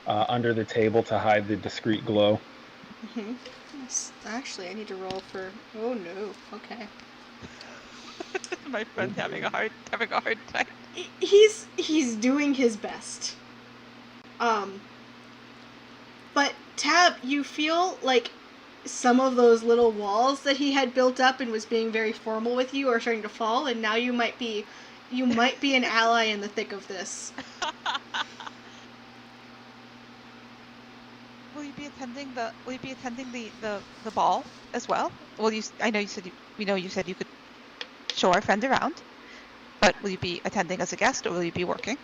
under the table to hide the discreet glow. Mm-hmm. Actually, I need to roll for. Oh no. Okay. My friend's having a hard time. He's doing his best. But Tab, you feel like some of those little walls that he had built up and was being very formal with you are starting to fall, and now you might be an ally in the thick of this. Will you be attending the ball as well? Well, you said you could show our friend around, but will you be attending as a guest or will you be working?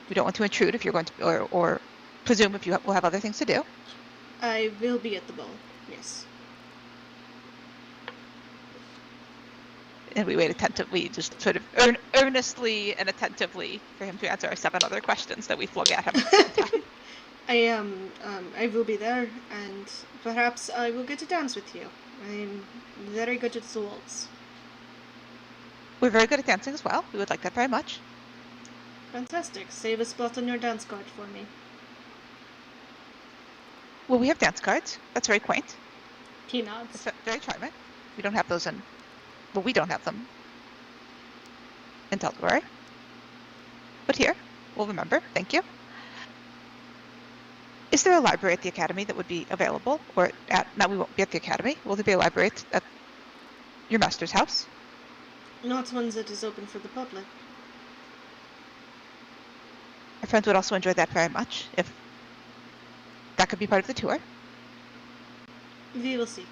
We don't want to intrude if you're going to, or presume if you will have other things to do. I will be at the ball. Yes. And we wait attentively, just sort of earnestly and attentively for him to answer our 7 other questions that we flung at him at the same time. I will be there, and perhaps I will get to dance with you. I am very good at the waltz. We're very good at dancing as well. We would like that very much. Fantastic. Save a spot on your dance card for me. Well, we have dance cards. That's very quaint. He nods. It's very charming. We don't have those in... Well, we don't have them in Delaware. But here, we'll remember. Thank you. Is there a library at the Academy that would be available? Or at... No, we won't be at the Academy. Will there be a library at your master's house? Not one that is open for the public. Our friends would also enjoy that very much, if that could be part of the tour. We will see.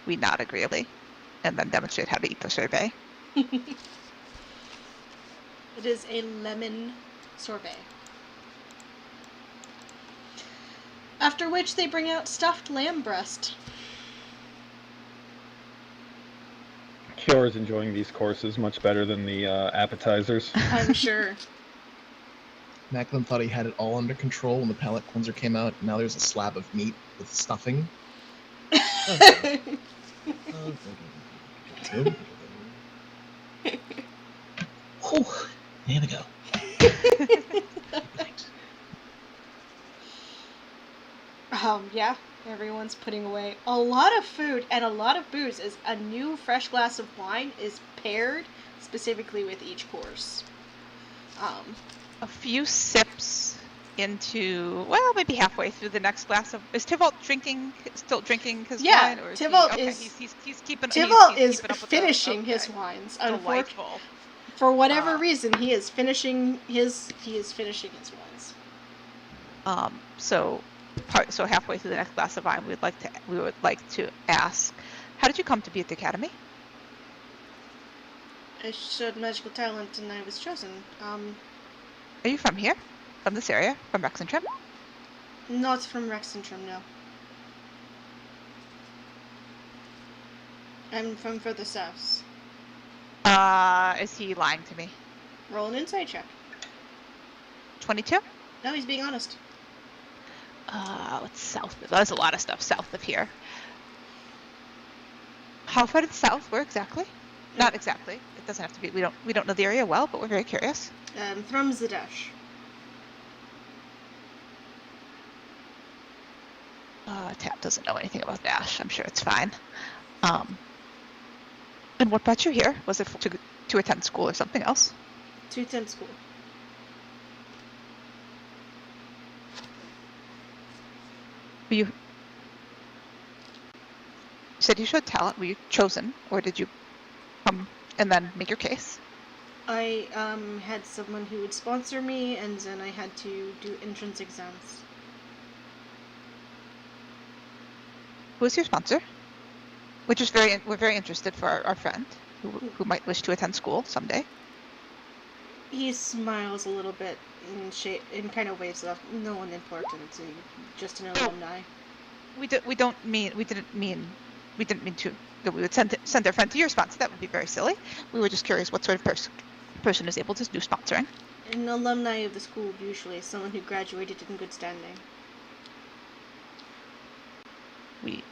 We nod agreeably, and then demonstrate how to eat the sorbet. It is a lemon sorbet. After which they bring out stuffed lamb breast. Kyora's enjoying these courses much better than the appetizers. I'm sure. Macklin thought he had it all under control when the palate cleanser came out. Now there's a slab of meat with stuffing. Oh, here we go. Yeah, everyone's putting away a lot of food and a lot of booze as a new fresh glass of wine is paired specifically with each course. A few sips into, well, maybe halfway through the next glass of... Is Tybalt still drinking his wine? Or Tybalt he's keeping Tybalt he's is keeping up with finishing his wines. Delightful. For whatever reason, he is finishing his wines. So halfway through the next glass of wine, we would like to ask, how did you come to be at the Academy? I showed magical talent and I was chosen. Are you from here? From this area? From Rexentrim? Not from Rexentrim, no. I'm from further south. Is he lying to me? Roll an insight check. 22? No, he's being honest. What's south? There's a lot of stuff south of here. How far to the south? Where exactly? Not exactly. It doesn't have to be. We don't know the area well, but we're very curious. From Zadash. Tab doesn't know anything about Dash. I'm sure it's fine. And what brought you here? Was it to attend school or something else? To attend school. You said you showed talent. Were you chosen, or did you come and then make your case? I had someone who would sponsor me, and then I had to do entrance exams. Who's your sponsor? We're very interested for our friend who might wish to attend school someday. He smiles a little bit and kind of waves off. No one important. Just an alumni. We didn't mean to that we would send their friend to your sponsor. That would be very silly. We were just curious what sort of person is able to do sponsoring. An alumni of the school, usually someone who graduated in good standing. We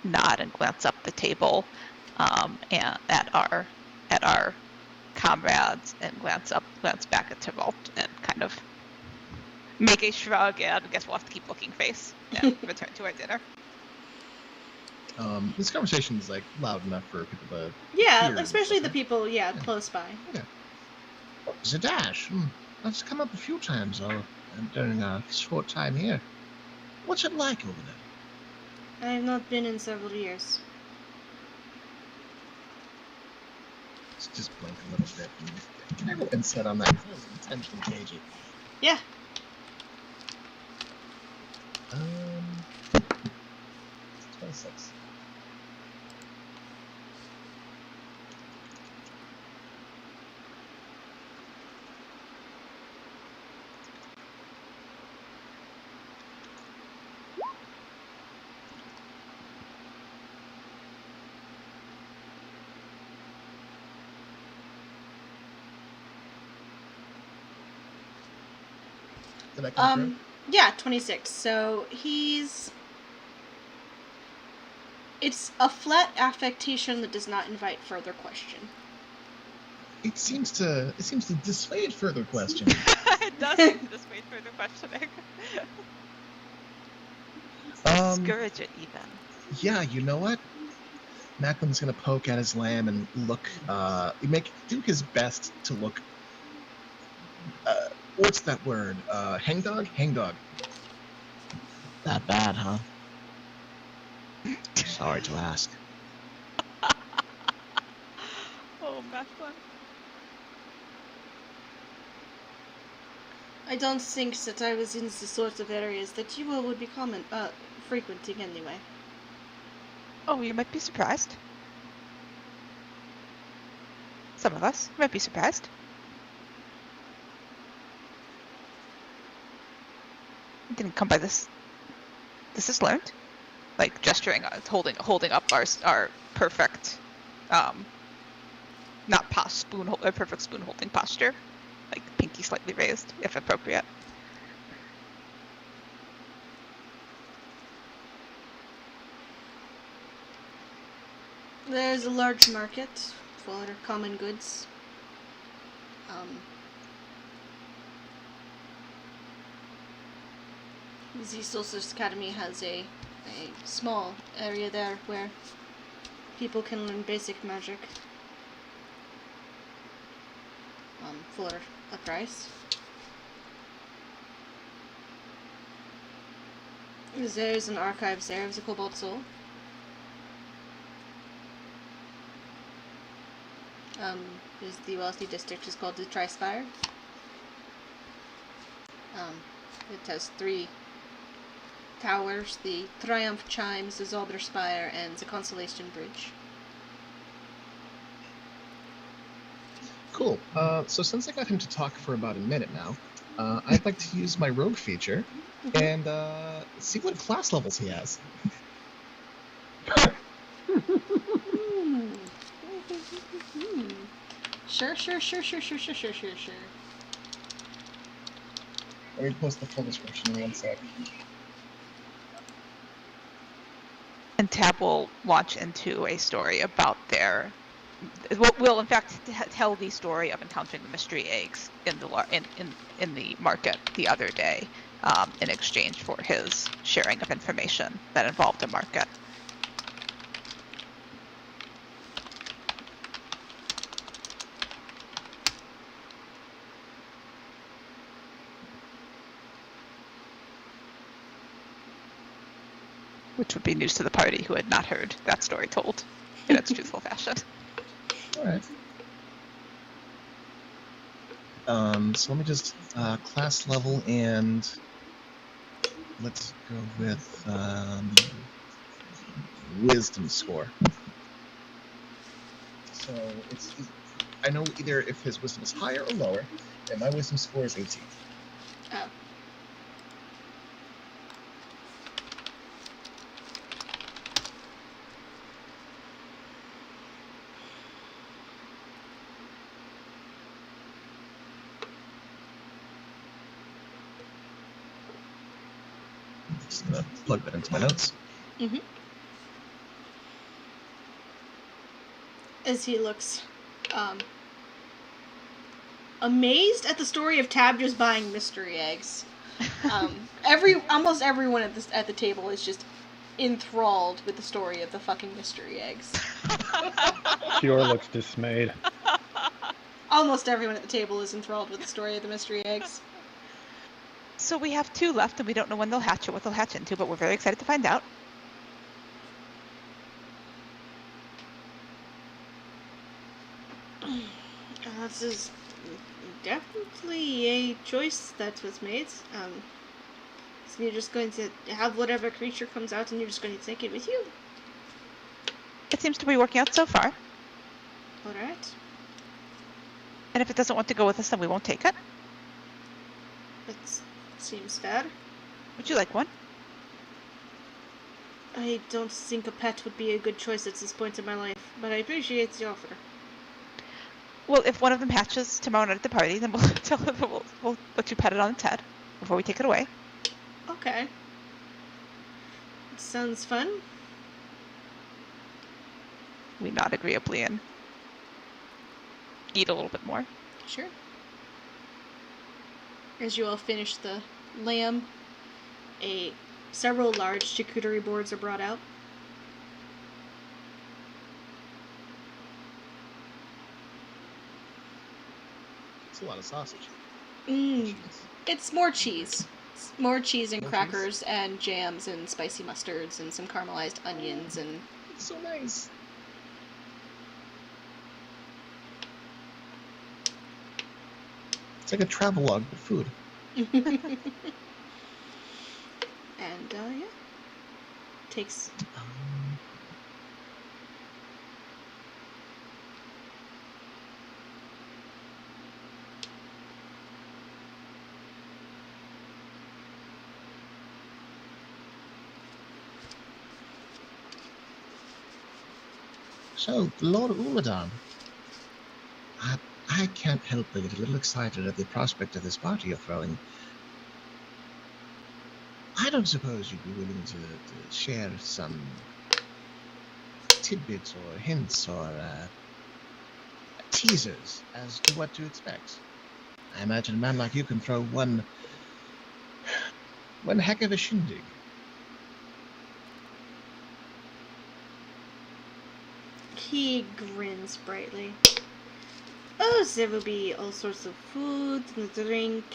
nod and glance up the table, and at our comrades, and glance back at Tybalt, and kind of make a shrug, and I guess we'll have to keep looking face and return to our dinner. This conversation is like loud enough for people to Yeah, hear especially the stuff, people, close by. Okay. Zadash, that's come up a few times during our short time here. What's it like over there? I have not been in several years. It's just blink a little bit. Can I roll insight on that? That was intentionally cagey. Yeah. It's 26. Did I confirm? Yeah, 26. So it's a flat affectation that does not invite further question. It seems to dissuade further questions. It does seem to dissuade further questioning. Discourage it, even. Yeah, you know what? Macklin's gonna poke at his lamb and look, do his best to look, what's that word? Hangdog? Hangdog. That bad, huh? Sorry to ask. Oh, Macklin. I don't think that I was in the sort of areas that you all would be frequenting anyway. Oh, you might be surprised. Some of us might be surprised. You didn't come by this. This is learned. Like gesturing, holding up our perfect, not perfect spoon holding posture, like pinky slightly raised, if appropriate. There's a large market for common goods. The Solstice Academy has a small area there where people can learn basic magic for a price. There's an archives there of the Cobalt Soul. Is the wealthy district is called the Trispire. It has 3 towers: the Triumph Chimes, the Zolder Spire, and the Constellation Bridge. Cool. So since I got him to talk for about a minute now, I'd like to use my rogue feature and see what class levels he has. Sure. Let me post the full description in 1 sec. And Tab will launch into a story about will in fact tell the story of encountering the mystery eggs in the market the other day, in exchange for his sharing of information that involved a market. Which would be news to the party who had not heard that story told in its truthful fashion. Alright. So let me just, class level, and let's go with, wisdom score. So I know either if his wisdom is higher or lower, and my wisdom score is 18. Oh. Just gonna plug that into my notes. Mm-hmm. As he looks amazed at the story of Tab just buying mystery eggs. Almost everyone at the table is just enthralled with the story of the fucking mystery eggs. Fior looks dismayed. Almost everyone at the table is enthralled with the story of the mystery eggs. So we have 2 left, and we don't know when they'll hatch or what they'll hatch into, but we're very excited to find out. This is definitely a choice that was made. So you're just going to have whatever creature comes out, and you're just going to take it with you. It seems to be working out so far. All right. And if it doesn't want to go with us, then we won't take it. That seems fair. Would you like one? I don't think a pet would be a good choice at this point in my life, but I appreciate the offer. Well, if one of them hatches tomorrow night at the party, then we'll let you pet it on its head. before we take it away. Okay. Sounds fun. We nod agreeably and eat a little bit more. Sure. As you all finish the lamb, several large charcuterie boards are brought out. It's a lot of sausage. Mmm. Cheese. It's more cheese. It's more cheese and More crackers and jams and spicy mustards and some caramelized onions and... It's so nice. It's like a travelogue with food. and, yeah. Takes... So, Lord Uladan, I can't help but get a little excited at the prospect of this party you're throwing. I don't suppose you'd be willing to share some tidbits or hints or teasers as to what to expect. I imagine a man like you can throw one heck of a shindig. He grins brightly. Oh, there will be all sorts of food and drink,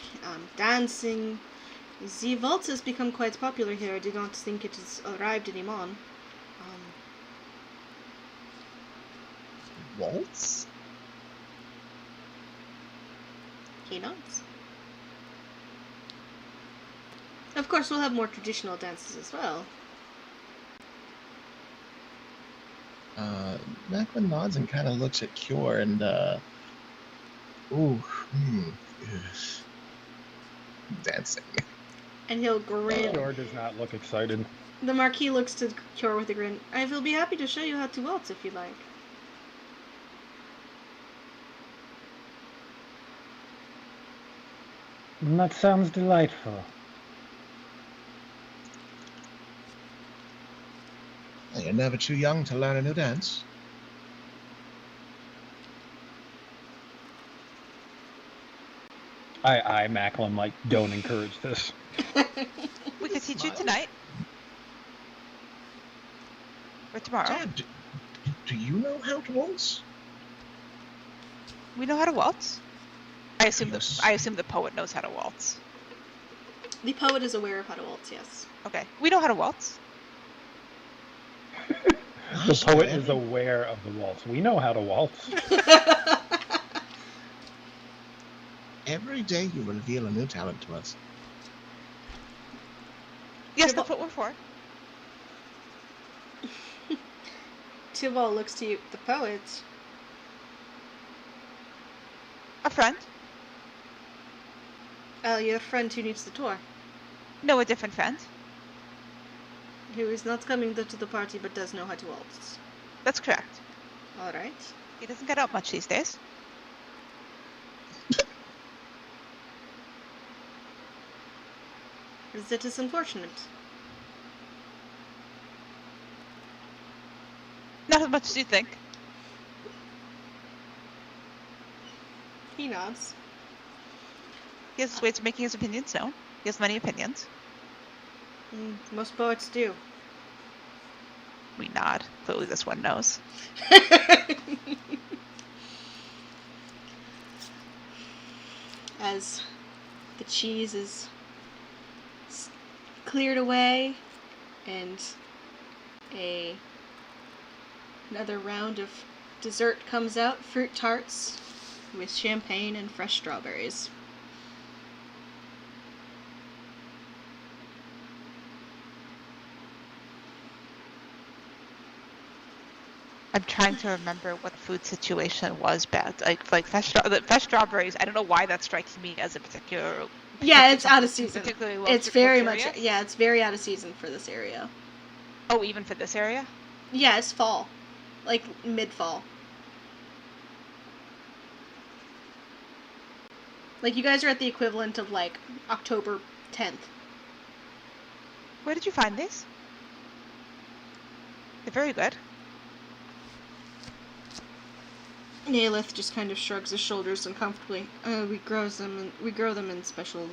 dancing. The waltz has become quite popular here. I do not think it has arrived anymore. Waltz? He nods. Of course, we'll have more traditional dances as well. Macklin nods and kind of looks at Cure and, Yes. dancing. And he'll grin. Cure does not look excited. The Marquis looks to Cure with a grin. I will be happy to show you how to waltz if you like. That sounds delightful. You're never too young to learn a new dance. I Macklin, like, don't encourage this. We could teach you Smile. tonight. Or tomorrow. Dad, do you know how to waltz? We know how to waltz. I assume Yes. the poet knows how to waltz. The poet is aware of how to waltz, yes. Okay. We know how to waltz. The poet is aware of the waltz. We know how to waltz. Every day you reveal a new talent to us. Yes, that's what we're for. Tybalt looks to you, the poet. A friend. Your friend who needs the tour. No, a different friend. Who is not coming to the party but does know how to waltz. That's correct. Alright. He doesn't get out much these days. That is unfortunate. Not as much as you think. He nods. He has ways of making his opinions known. He has many opinions. Most poets do. We nod. Clearly this one knows. As the cheese is cleared away and another round of dessert comes out, fruit tarts with champagne and fresh strawberries. I'm trying to remember what food situation was bad. Like fresh strawberries. I don't know why that strikes me as a particular. Yeah, it's out of season. Particularly It's very much, luxurious. yeah, it's very out of season for this area. Oh, even for this area? Yeah, it's fall. Like mid-fall. Like you guys are at the equivalent of like October 10th. Where did you find these? They're very good. Nalith just kind of shrugs his shoulders uncomfortably. We grow them in special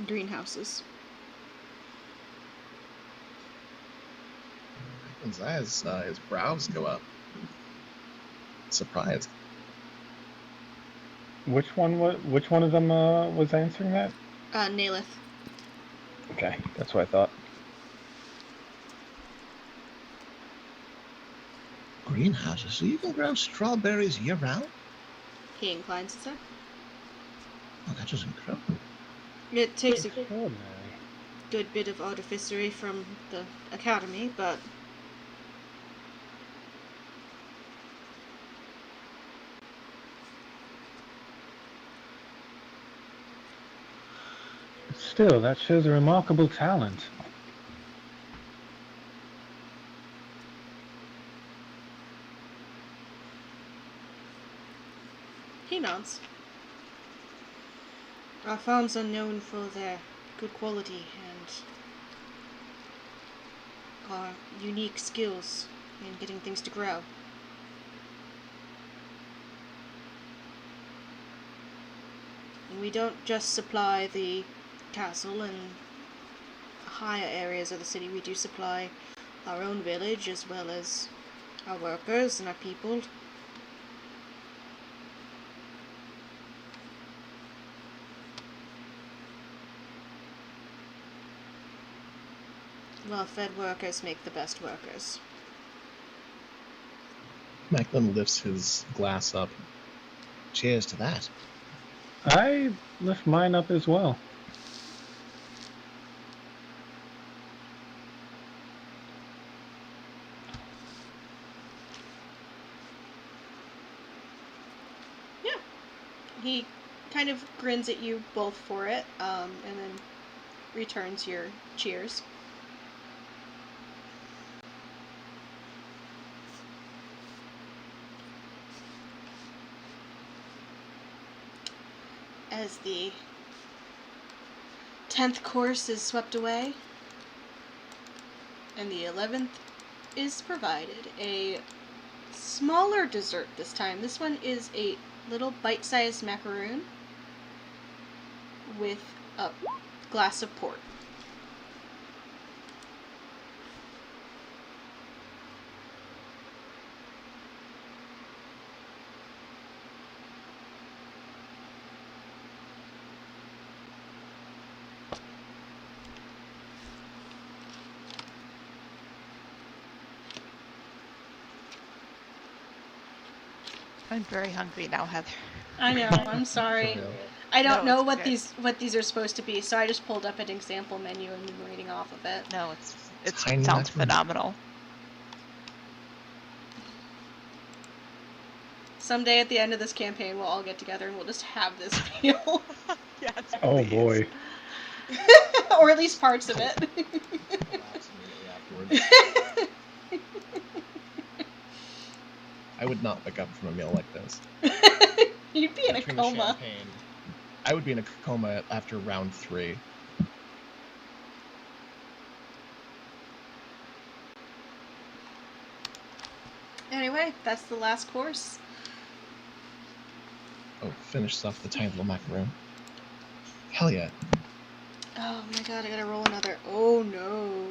greenhouses. His eyes, his brows go up. Surprised. Which one of them was answering that? Nalith. Okay, that's what I thought. Greenhouses, so you can grow strawberries year-round? He inclines his head. Oh, that is incredible. It takes a Extraordinary. good bit of artificery from the academy, but Still, that shows a remarkable talent. he nods. Our farms are known for their good quality and our unique skills in getting things to grow. And we don't just supply the castle and higher areas of the city, we do supply our own village as well as our workers and our people. Well-fed workers make the best workers. Macklin lifts his glass up. Cheers to that. I lift mine up as well. Yeah. He kind of grins at you both for it, and then returns your cheers. As the 10th course is swept away, and the 11th is provided. A smaller dessert this time. This one is a little bite-sized macaroon with a glass of port. I'm very hungry now, Heather. I know, I'm sorry. I don't No, know it's what these are supposed to be, so I just pulled up an example menu and been reading off of it. No, it Tiny sounds macaroon. phenomenal. Someday at the end of this campaign, we'll all get together and we'll just have this meal. Yes, Oh please. boy. Or at least parts of it. Collapse immediately afterwards. I would not wake up from a meal like this. You'd be in a Between the coma. champagne, I would be in a coma after round 3. Anyway, that's the last course. Oh, finishes off the tiny little macaroon. Hell yeah. Oh my god, I gotta roll another. Oh no.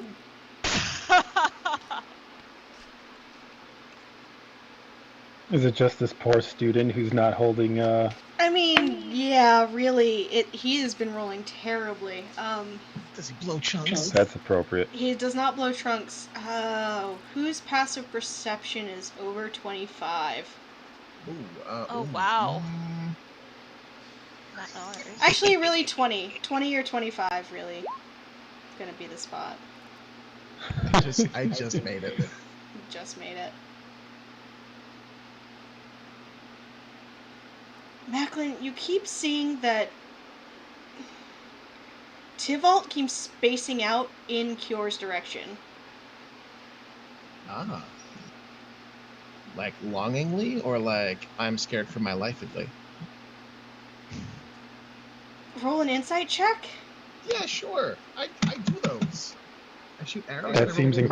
Is it just this poor student who's not holding I mean, yeah, really, he has been rolling terribly. Does he blow chunks? That's appropriate. He does not blow trunks. Whose passive perception is over 25? Ooh, Oh, ooh, wow. Not ours. Actually, really 20. 20 or 25, really. It's gonna be the spot. I just made it. Just made it. Macklin, you keep seeing that Tivalt keeps spacing out in Kyor's direction. Ah. Like longingly, or like I'm scared for my life-edly? Roll an insight check. Yeah, sure. I do those. I shoot arrows. That I seems roll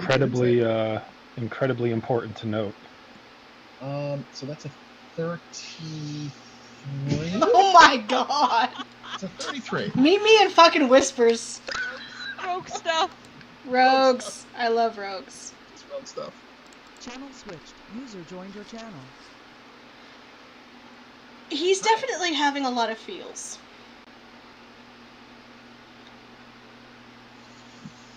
incredibly important to note. So that's a 33. Oh my god! It's a 33. Meet me in fucking Whispers. Rogue stuff. Rogues. I love rogues. Just rogue stuff. Channel switched. User joined your channel. He's definitely having a lot of feels.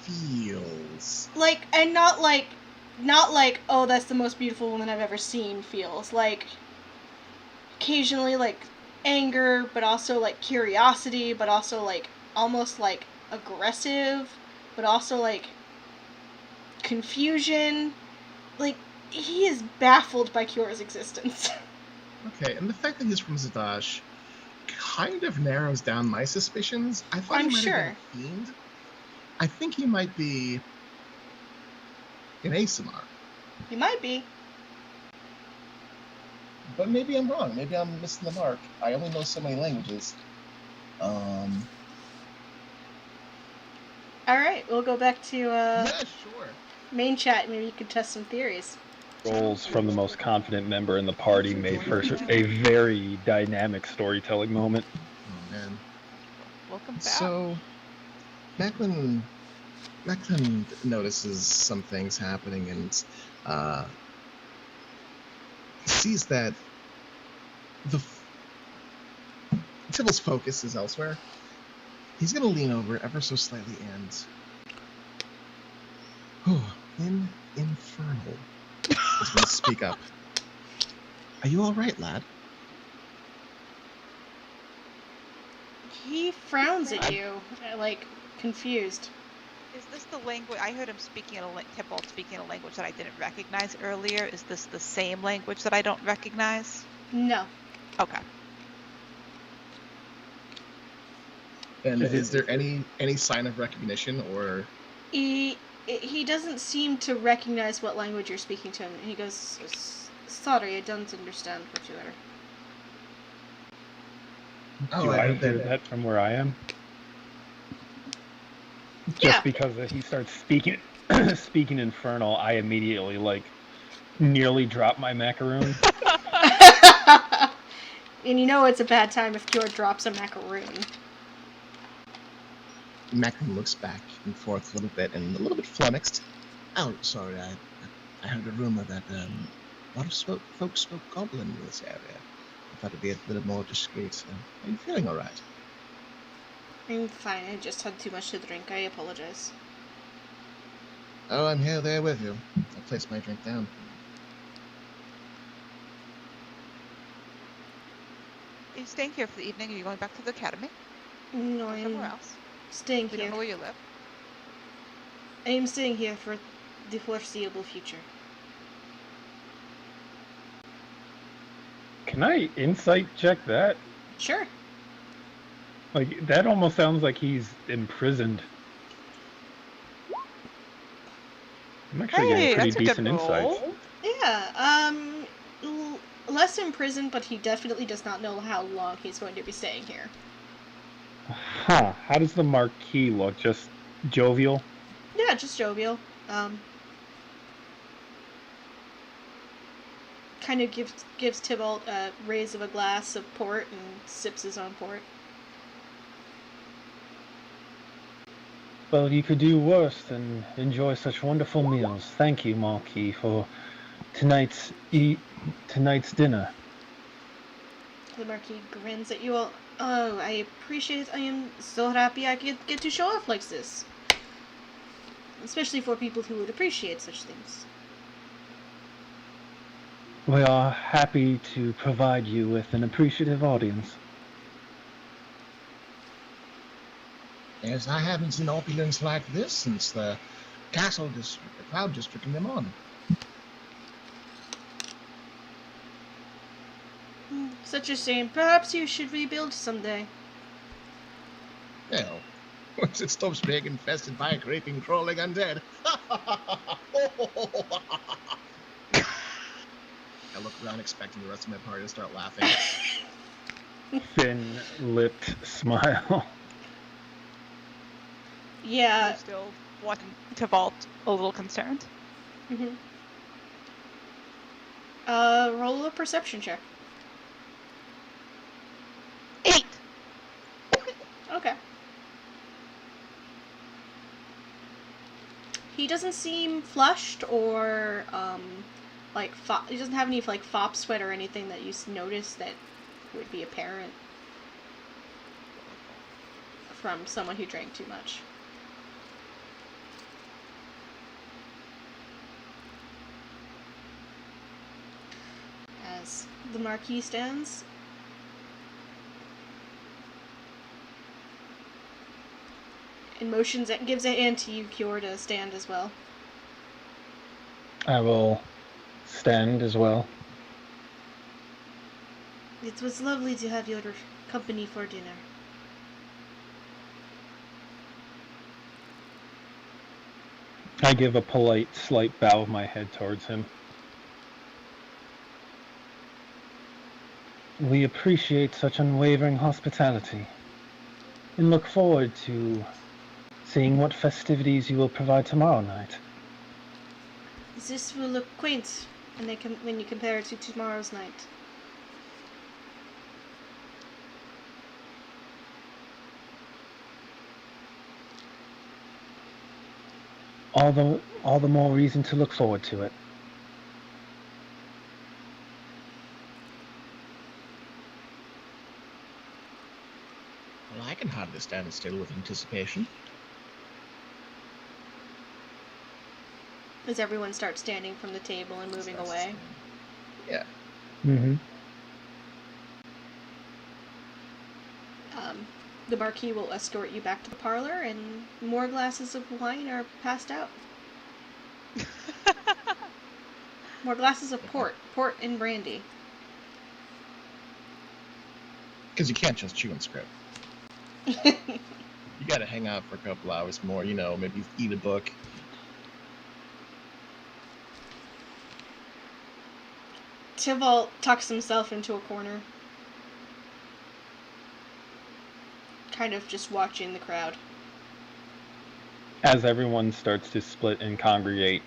Feels. Like, and not like, oh, that's the most beautiful woman I've ever seen feels. Like, occasionally, like, anger, but also, like, curiosity, but also, like, almost, like, aggressive, but also, like, confusion. Like, he is baffled by Kyora's existence. Okay, and the fact that he's from Zadash kind of narrows down my suspicions. I thought I'm he might sure. have been a fiend. I think he might be an ASMR. He might be. But maybe I'm wrong. Maybe I'm missing the mark. I only know so many languages. Alright, we'll go back to, Yeah, sure. main chat. Maybe you could test some theories. Roles from the most confident member in the party made for a very dynamic storytelling moment. Oh, man. Welcome back. So, Macklin notices some things happening and sees that Tybalt's focus is elsewhere. He's going to lean over ever so slightly and... in Infernal is going to speak up. Are you all right, lad? He frowns at you, like, confused. Is this the language? I heard him speaking Tybalt speaking a language that I didn't recognize earlier. Is this the same language that I don't recognize? No. Okay. And is there any sign of recognition or... He doesn't seem to recognize what language you're speaking to him. And he goes, sorry, I don't understand what you are. Do I hear that from where I am? Yeah. Just because he starts speaking Infernal, I immediately, like, nearly drop my macaroon. And you know it's a bad time if Kyor drops a macaroon. Macklin looks back and forth a little bit and a little bit flummoxed. Oh, sorry, I heard a rumor that a lot of folks spoke Goblin in this area. I thought it'd be a little more discreet. Are you feeling all right? I'm fine, I just had too much to drink. I apologize. Oh, I'm here there with you. I'll place my drink down. Are you staying here for the evening? Are you going back to the academy? No, Or I'm somewhere else? staying We don't here. know where you live. I am staying here for the foreseeable future. Can I insight check that? Sure. Like, that almost sounds like he's imprisoned. I'm actually Hey, getting pretty that's a good decent insights. roll. Yeah, less imprisoned, but he definitely does not know how long he's going to be staying here. Huh. How does the marquee look? Just jovial? Yeah, just jovial. Kind of gives Tybalt a raise of a glass of port and sips his own port. Well, you could do worse than enjoy such wonderful meals. Thank you, Marquis, for tonight's dinner. The Marquis grins at you all. Oh, I appreciate it. I am so happy I get to show off like this. Especially for people who would appreciate such things. We are happy to provide you with an appreciative audience. Yes, I haven't seen opulence like this since the castle district, the cloud district in Lemon. Such a shame. Perhaps you should rebuild someday. Well, once it stops being infested by a creeping, crawling undead. I look around expecting the rest of my party to start laughing. Thin-lipped smile. Yeah. We're still wanting to vault, a little concerned. Mm-hmm. Roll a perception check. 8. Okay. He doesn't seem flushed or, he doesn't have any, fop sweat or anything that you notice that would be apparent from someone who drank too much. As the Marquis stands, and motions, gives a hand to you, Cure, to stand as well. I will stand as well. It was lovely to have your company for dinner. I give a polite, slight bow of my head towards him. We appreciate such unwavering hospitality and look forward to seeing what festivities you will provide tomorrow night. This will look quaint when you compare it to tomorrow's night. All the more reason to look forward to it. Well, I can hardly stand still with anticipation. As everyone starts standing from the table and moving away. Yeah. Mm-hmm. The Marquis will escort you back to the parlor, and more glasses of wine are passed out. More glasses of port and brandy. Because you can't just chew and script. You gotta hang out for a couple hours more, maybe eat a book. Tybalt tucks himself into a corner, kind of just watching the crowd. As everyone starts to split and congregate,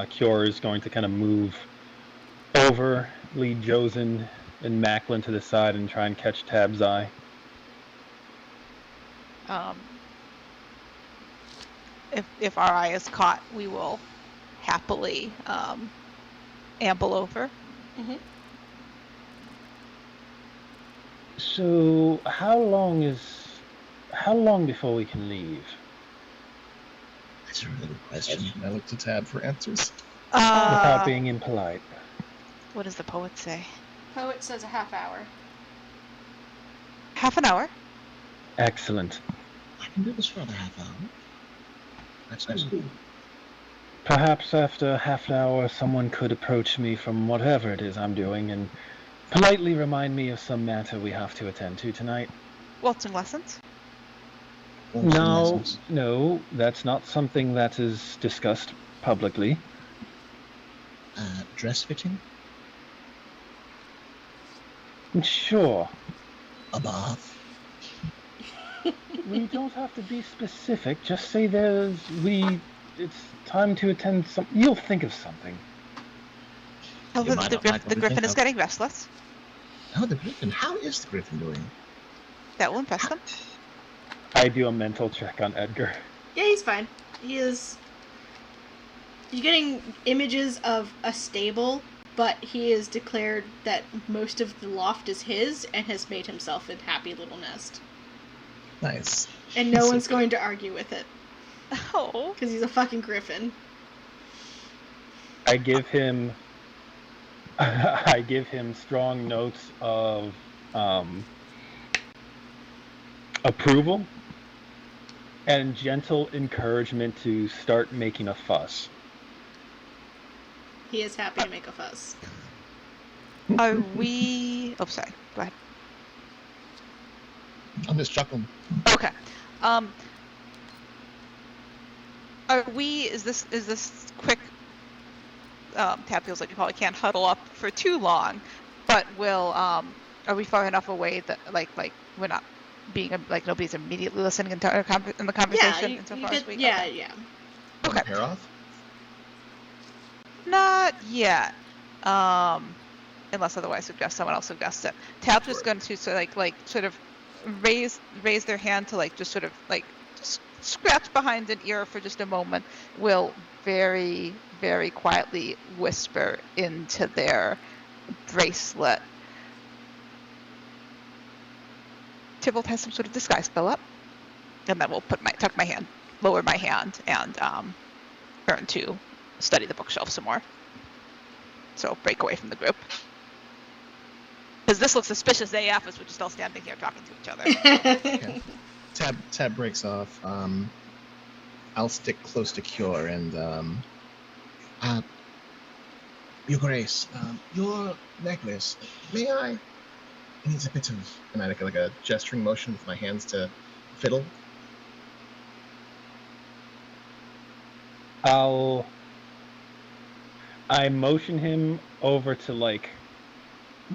Cure is going to kind of move over, lead Josen and Macklin to the side and try and catch Tab's eye. If our eye is caught, we will happily amble over. Mm-hmm. So, how long before we can leave? That's a really good question. I look to Tab for answers. Without being impolite. What does the poet say? Poet says a half hour. Half an hour? Excellent. I can do this for another half hour. That's nice. Perhaps after half an hour, someone could approach me from whatever it is I'm doing and politely remind me of some matter we have to attend to tonight. Waltzing lessons? No, that's not something that is discussed publicly. Dress fitting? Sure. A bath? We don't have to be specific. Just say it's time to attend some. You'll think of something. Oh, You might not like what the we griffin think is of. getting restless. Oh, the griffin. How is the griffin doing? That will impress them. I do a mental check on Edgar. Yeah, he's fine. You're getting images of a stable, but he has declared that most of the loft is his and has made himself a happy little nest. Nice. And no one's going to argue with it. Oh. Because he's a fucking griffin. I give him strong notes of approval and gentle encouragement to start making a fuss. He is happy to make a fuss. Are we... Oh, sorry. Go ahead. I'm just chuckling. Okay. Are we... Is this quick... Tab feels like you probably can't huddle up for too long, but will... Are we far enough away that, like, we're not being like nobody's immediately listening in the conversation. Yeah, insofar as we, yeah, okay. yeah. Want Okay. to pair off? Not yet. Unless otherwise someone else suggests it. Tab's just going to sort of raise their hand to just sort of just scratch behind an ear for just a moment. Will very, very quietly whisper into their bracelet. Tybalt has some sort of disguise spell up, and then we'll lower my hand, and turn to study the bookshelf some more. So break away from the group. Because this looks suspicious AF as we're just all standing here talking to each other. Okay. Tab breaks off. I'll stick close to Cure and Your Grace, your necklace. May I? It needs a bit of, and I like a gesturing motion with my hands to fiddle. I motion him over to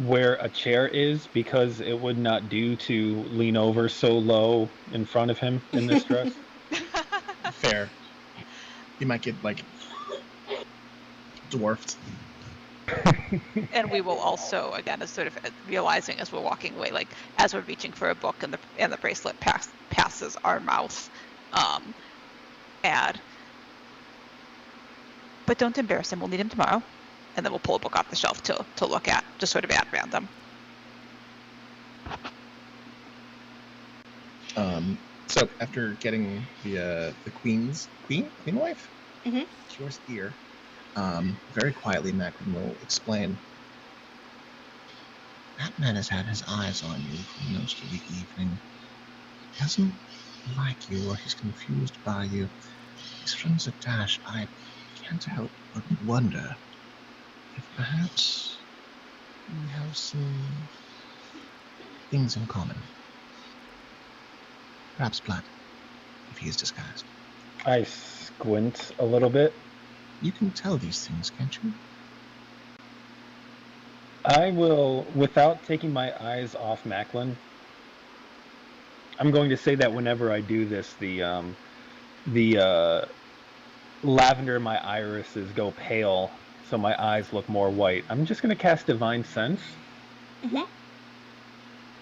where a chair is, because it would not do to lean over so low in front of him in this dress. Fair. You might get dwarfed. And we will also, again, as sort of realizing as we're walking away, as we're reaching for a book and the bracelet passes our mouth, add. But don't embarrass him. We'll need him tomorrow, and then we'll pull a book off the shelf to look at, just sort of at random. So after getting the queen wife, Cure's ear, very quietly, Macklin will explain. That man has had his eyes on you for most of the evening. He doesn't like you, or he's confused by you. His friends are Dash. I can't help but wonder if perhaps we have some things in common. Perhaps blood, if he is disguised. I squint a little bit. You can tell these things, can't you? I will, without taking my eyes off Macklin, I'm going to say that whenever I do this, the lavender in my irises go pale, so my eyes look more white. I'm just going to cast Divine Sense. Mm-hmm.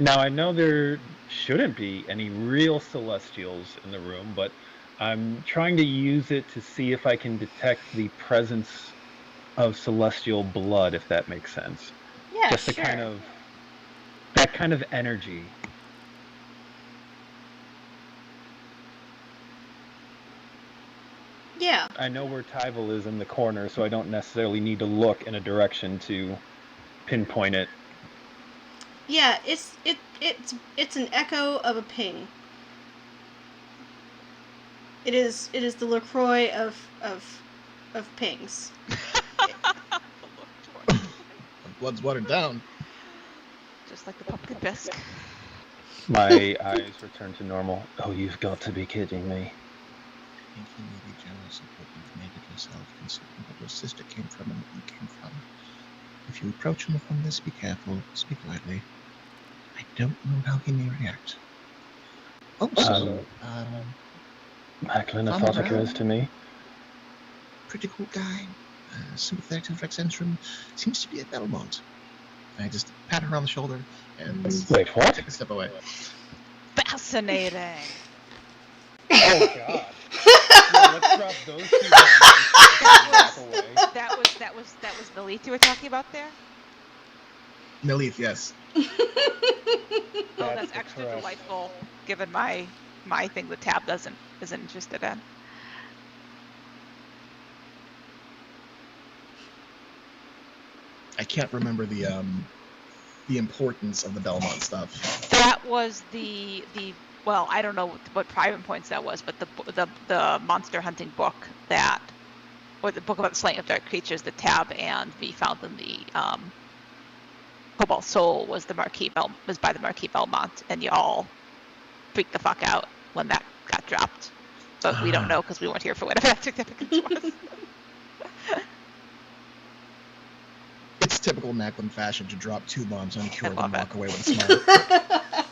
Now, I know there shouldn't be any real Celestials in the room, but I'm trying to use it to see if I can detect the presence of Celestial blood, if that makes sense. Yeah, just sure. That kind of energy. Yeah. I know where Tyval is in the corner, so I don't necessarily need to look in a direction to pinpoint it. Yeah, it's an echo of a ping. It is the LaCroix of pings. Blood's watered down. Just like the pumpkin bisque. My eyes return to normal. Oh, you've got to be kidding me. I think you may be jealous of what you've made of yourself, considering what your sister came from and what you came from. If you approach him from this, be careful, speak lightly. I don't know how he may react. Also, Macklin, a thought occurs to me. pretty cool guy, sympathetic to Rex Entrum, seems to be at Belmont. I just pat her on the shoulder and Wait, what? take a step away. Fascinating. Oh God! Yeah, let's drop those two down. That was the leaf you were talking about there. Nalith, yes. That's extra delightful, given my thing that Tab isn't interested in. I can't remember the importance of the Belmont stuff. That was the well, I don't know what private points that was, but the monster hunting book or the book about the slaying of dark creatures that Tab and V found in the Cobalt Soul was by the Marquis Belmont, and y'all freaked the fuck out when that got dropped. But we don't know because we weren't here for whatever that significance was. It's typical Macklin fashion to drop two bombs on Cure I love and walk it. away with a smile.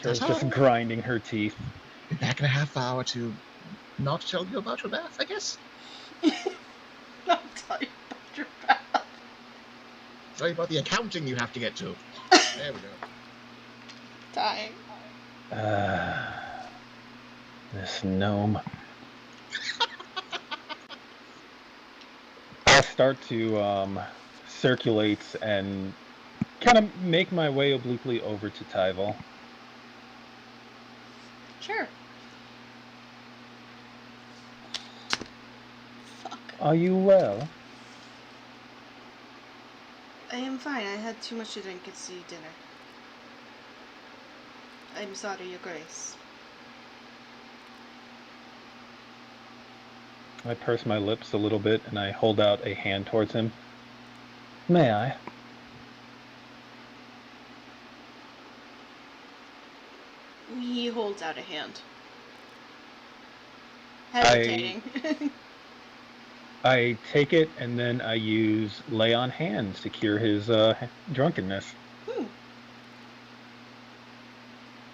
Edgar's That's all just right. grinding her teeth. Be back in a half hour to not tell you about your bath, I guess. I'll tell you about your bath. Tell you about the accounting you have to get to. There we go. Dying. This gnome. I'll start to circulate and kind of make my way obliquely over to Tyval. Sure. Fuck. Are you well? I am fine. I had too much to drink and see dinner. I'm sorry, Your Grace. I purse my lips a little bit and I hold out a hand towards him. May I? He holds out a hand. Hesitating. I take it and then I use lay on hands to cure his drunkenness.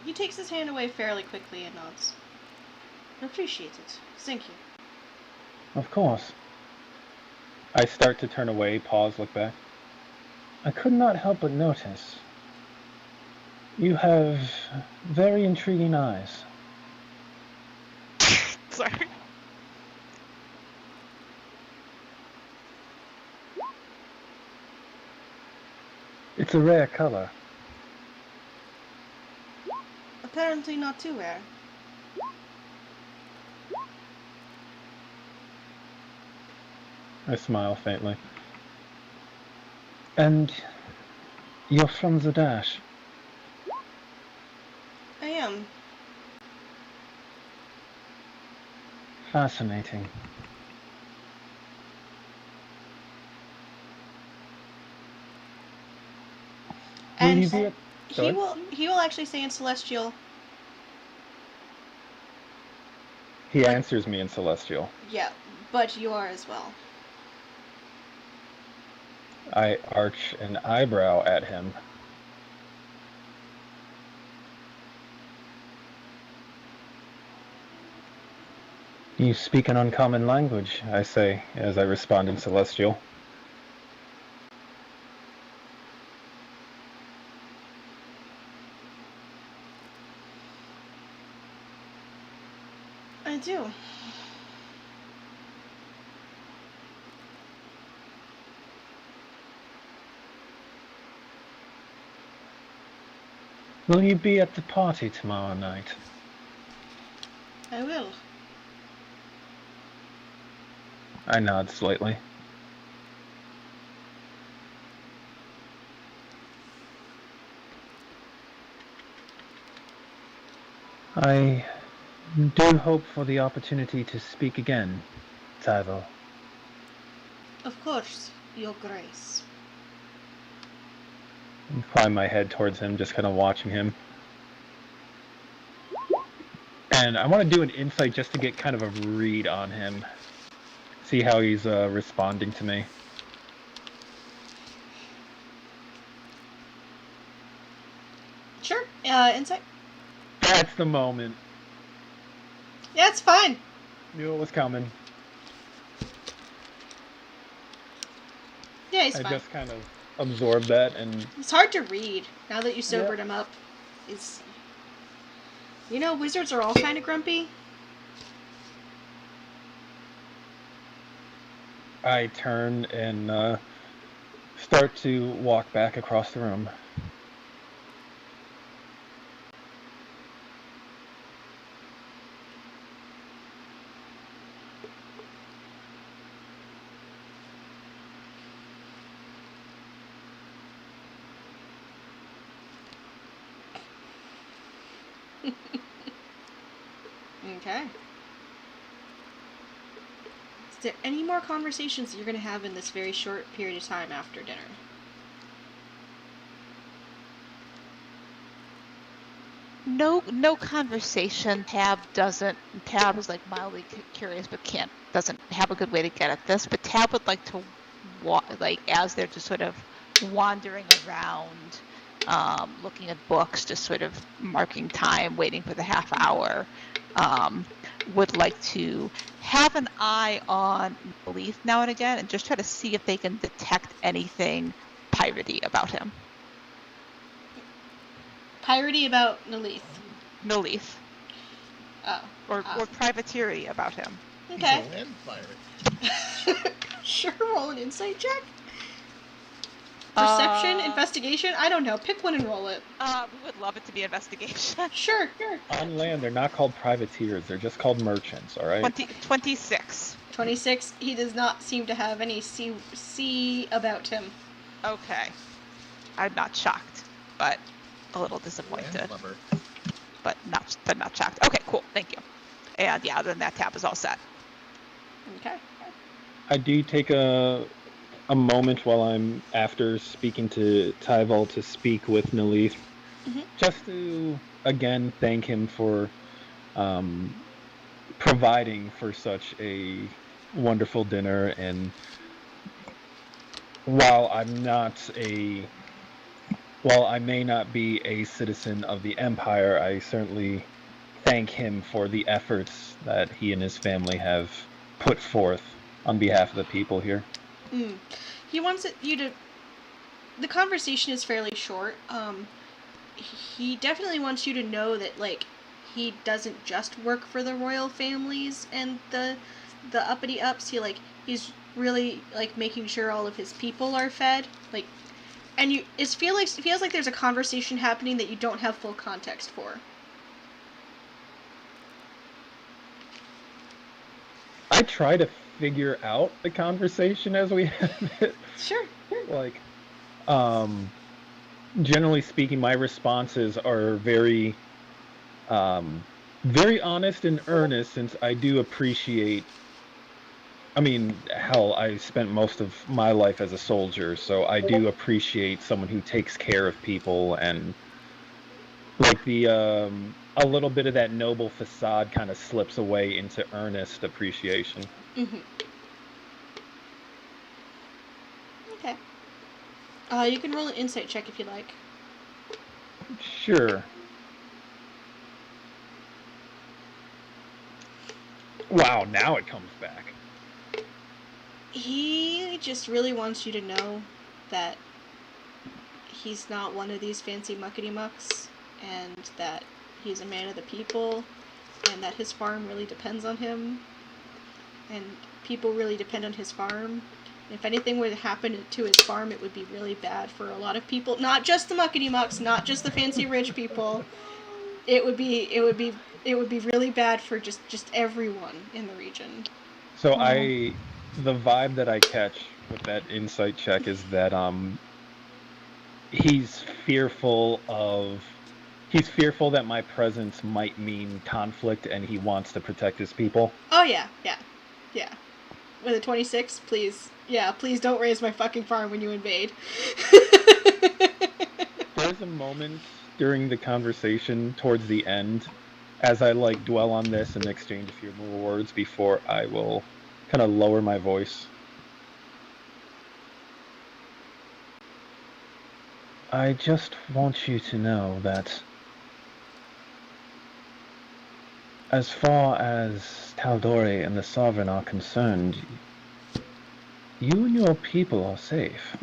He takes his hand away fairly quickly and nods. Appreciate it. Thank you. Of course. I start to turn away, pause, look back. I could not help but notice. You have very intriguing eyes. Sorry. It's a rare color. Apparently not too rare. I smile faintly. And you're from the Dash. I am. Fascinating. Will And you be at... he will actually say in Celestial. He answers me in Celestial. Yeah, but you are as well. I arch an eyebrow at him. You speak an uncommon language, I say, as I respond in Celestial. I do. Will you be at the party tomorrow night? I will. I nod slightly. I do hope for the opportunity to speak again, Tyval. Of course, Your Grace. Climb my head towards him, just kind of watching him. And I want to do an insight just to get kind of a read on him. See how he's responding to me. Sure. Insight. That's the moment. Yeah, it's fine. Knew it was coming. Yeah, he's I fine. just kind of absorbed that and... It's hard to read now that you sobered him up. It's... You know, wizards are all kind of grumpy. I turn and start to walk back across the room. Okay. Is there any more conversations you're going to have in this very short period of time after dinner? No conversation. Tab is like mildly curious, but doesn't have a good way to get at this. But Tab would like to as they're just sort of wandering around, looking at books, just sort of marking time, waiting for the half hour. Would like to have an eye on Leaf now and again and just try to see if they can detect anything piratey about him. Piratey about Nalith. Nalith. Oh. Or privateery about him. Okay. He's a land pirate. Sure, roll an insight check. Perception, investigation, I don't know. Pick one and roll it. We would love it to be investigation. Sure. On land, they're not called privateers. They're just called merchants, all right? 26. 26. He does not seem to have any sea about him. Okay. I'm not shocked, but a little disappointed. Land lover. But not shocked. Okay, cool. Thank you. And yeah, then that tab is all set. Okay. I do take a moment while I'm after speaking to Tyval to speak with Nalith, just to again thank him for providing for such a wonderful dinner. And while I may not be a citizen of the Empire, I certainly thank him for the efforts that he and his family have put forth on behalf of the people here. He wants you to... The conversation is fairly short. He definitely wants you to know that, like, he doesn't just work for the royal families and the uppity-ups. He's really, like, making sure all of his people are fed. Like, and it feels like there's a conversation happening that you don't have full context for. I try to figure out the conversation as we have it. Sure. Like, generally speaking, my responses are very honest and earnest, since I do appreciate... I mean, hell, I spent most of my life as a soldier, so I do appreciate someone who takes care of people, and like a little bit of that noble facade kind of slips away into earnest appreciation. Okay. You can roll an insight check if you like. Sure. Wow, now it comes back. He just really wants you to know that he's not one of these fancy muckety-mucks, and that he's a man of the people, and that his farm really depends on him, and people really depend on his farm. If anything were to happen to his farm, it would be really bad for a lot of people. Not just the muckety-mucks, not just the fancy rich people. It would be really bad for just everyone in the region. So the vibe that I catch with that insight check is that he's fearful that my presence might mean conflict, and he wants to protect his people. Oh yeah. With a 26, please. Yeah, please don't raise my fucking farm when you invade. There's a moment during the conversation towards the end, as I dwell on this and exchange a few more words before I will kind of lower my voice. I just want you to know that as far as Taldori and the Sovereign are concerned, you and your people are safe.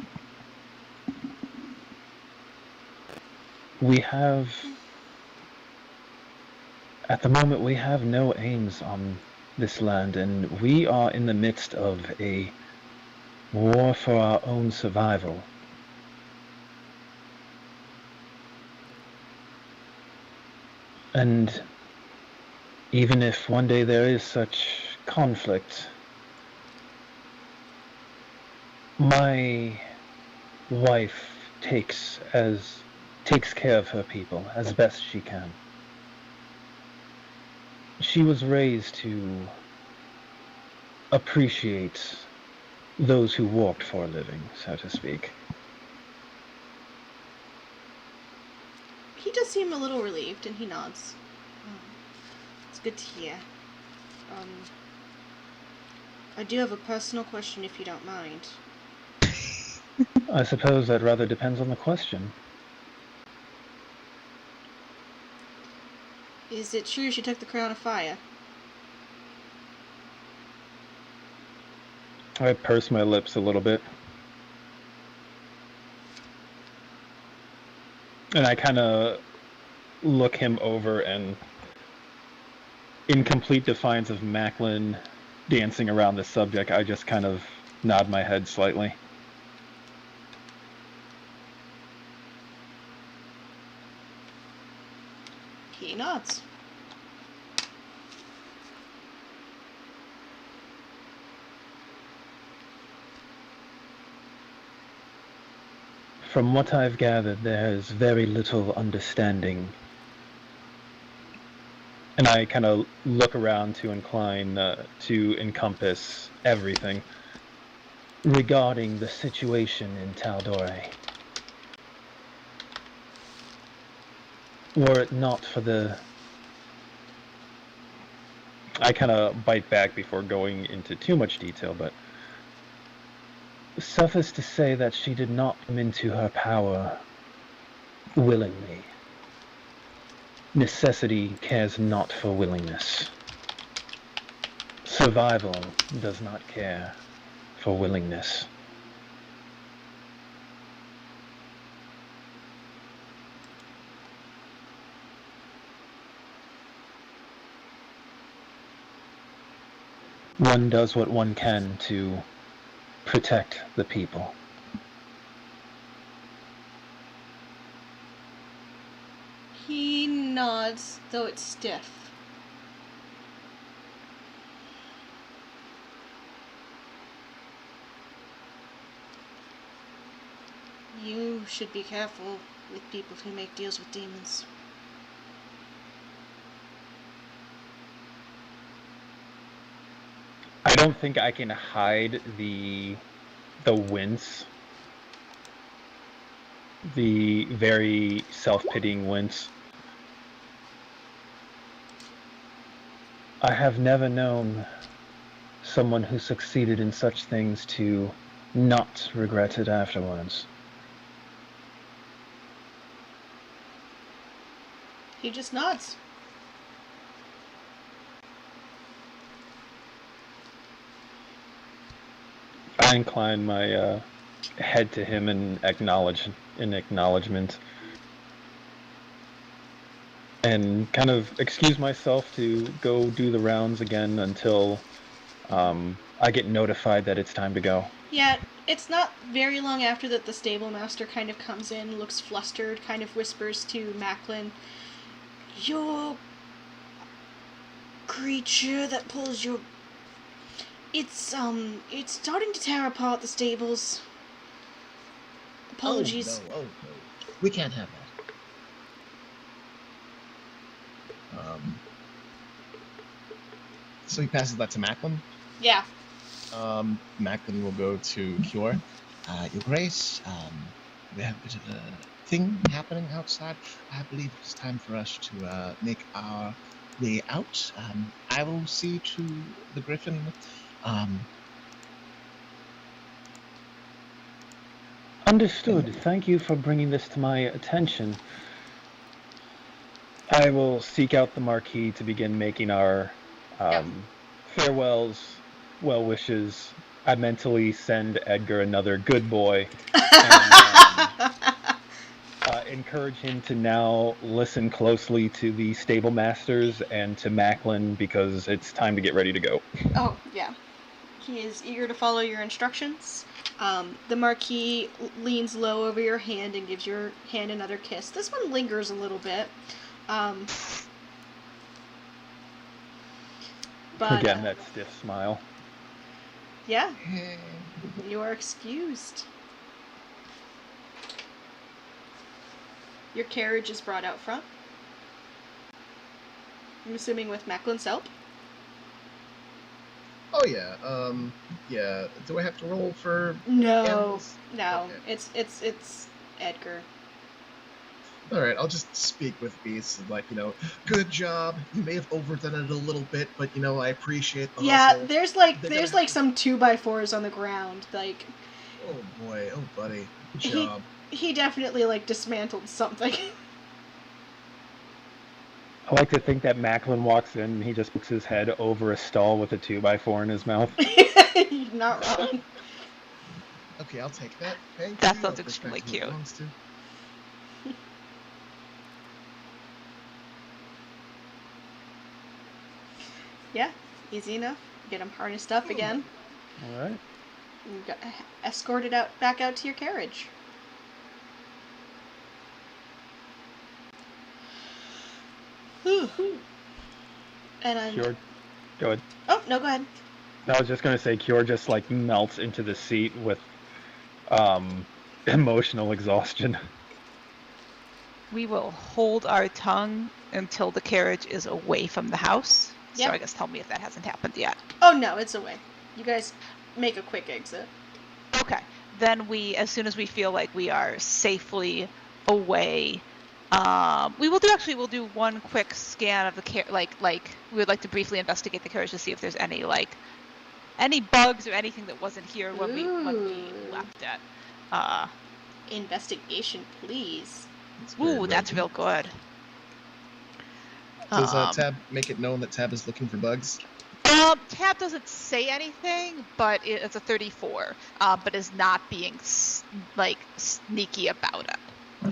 At the moment, we have no aims on this land, and we are in the midst of a war for our own survival. And even if one day there is such conflict, my wife takes care of her people as best she can. She was raised to appreciate those who worked for a living, so to speak. He does seem a little relieved, and he nods. It's good to hear. I do have a personal question, if you don't mind. I suppose that rather depends on the question. Is it true she took the crown of fire? I purse my lips a little bit. And I kind of look him over, and in complete defiance of Macklin dancing around this subject, I just kind of nod my head slightly. He nods. From what I've gathered, there's very little understanding. And I kind of look around to incline to encompass everything regarding the situation in Taldore. Were it not for the... I kind of bite back before going into too much detail, but suffice to say that she did not come into her power willingly. Necessity cares not for willingness. Survival does not care for willingness. One does what one can to protect the people. He nods, though it's stiff. You should be careful with people who make deals with demons. I don't think I can hide the wince. The very self-pitying wince. I have never known someone who succeeded in such things to not regret it afterwards. He just nods. I incline my head to him in acknowledgement, and kind of excuse myself to go do the rounds again until I get notified that it's time to go. Yeah, it's not very long after that the stable master kind of comes in, looks flustered, kind of whispers to Macklin, "Your creature that pulls your... It's starting to tear apart the stables. Apologies." Oh, no. We can't have that. So he passes that to Macklin. Yeah. Macklin will go to Cure. Your Grace, we have a bit of a thing happening outside. I believe it's time for us to make our way out. I will see to the Griffin. Understood. Thank you for bringing this to my attention. I will seek out the Marquis to begin making our farewells, well wishes. I mentally send Edgar another good boy and encourage him to now listen closely to the stable masters and to Macklin because it's time to get ready to go. Oh, yeah. He is eager to follow your instructions. The Marquis leans low over your hand and gives your hand another kiss. This one lingers a little bit. But, Again, that stiff smile. Yeah. You are excused. Your carriage is brought out front. I'm assuming with Macklin's help. Oh yeah. Yeah. Do I have to roll for? No. animals? No. Okay. It's Edgar. All right. I'll just speak with Beast. Like, good job. You may have overdone it a little bit, but I appreciate the hustle. There's like some 2x4s on the ground. Like. Oh boy. Oh buddy. Good job. He definitely dismantled something. I like to think that Macklin walks in and he just puts his head over a stall with a 2x4 in his mouth. You're not wrong. Okay, I'll take that. Thank That you. sounds I'll push back extremely to who it cute. belongs to. Yeah, easy enough. Get him harnessed up again. All right. You got escorted back out to your carriage. Whew. And I'm. Cure, go ahead. Oh no, go ahead. I was just going to say Cure just like melts into the seat with emotional exhaustion. We will hold our tongue until the carriage is away from the house. Yeah. So I guess tell me if that hasn't happened yet. Oh no, it's away. You guys make a quick exit. Okay. Then as soon as we feel like we are safely away, we'll do one quick scan of the like we would like to briefly investigate the carriage to see if there's any bugs or anything that wasn't here when we left it. Investigation, please. That's real good. Does Tab make it known that Tab is looking for bugs? Tab doesn't say anything, but it's a 34, but is not being sneaky about it.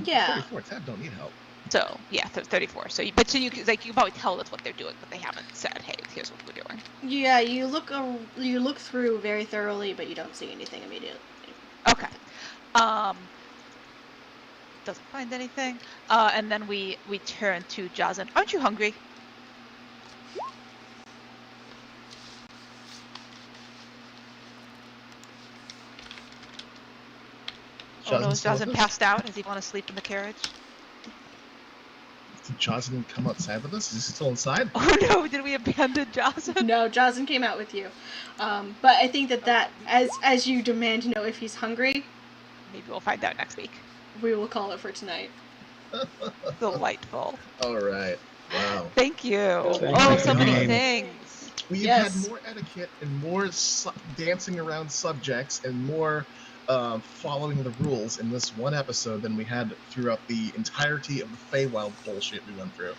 Yeah. 34. Tab don't need help. So yeah, 34. So you can probably tell that's what they're doing, but they haven't said, "Hey, here's what we're doing." Yeah, you look through very thoroughly, but you don't see anything immediately. Okay. Doesn't find anything. And then we turn to Jazin. Aren't you hungry? Oh no, is Jazin passed out? Does he want to sleep in the carriage? Did Jazin come outside with us? Is he still inside? Oh no, did we abandon Jazin? No, Jazin came out with you. But I think that as you demand to know if he's hungry, maybe we'll find out next week. We will call it for tonight. Delightful. All right. Wow. Thank you. Thank so you. many things. We've Yes. had more etiquette and more dancing around subjects and more following the rules in this one episode than we had throughout the entirety of the Feywild bullshit we went through.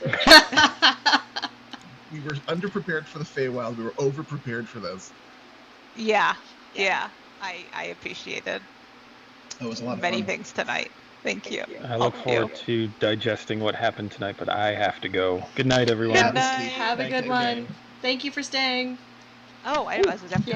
We were underprepared for the Feywild. We were overprepared for this. Yeah. I appreciated It was a lot of many fun. things tonight. Thank you. I look forward to digesting what happened tonight, but I have to go. Good night, everyone. Good night. Have a good one. Thank you for staying. Oh, I didn't realize it was after.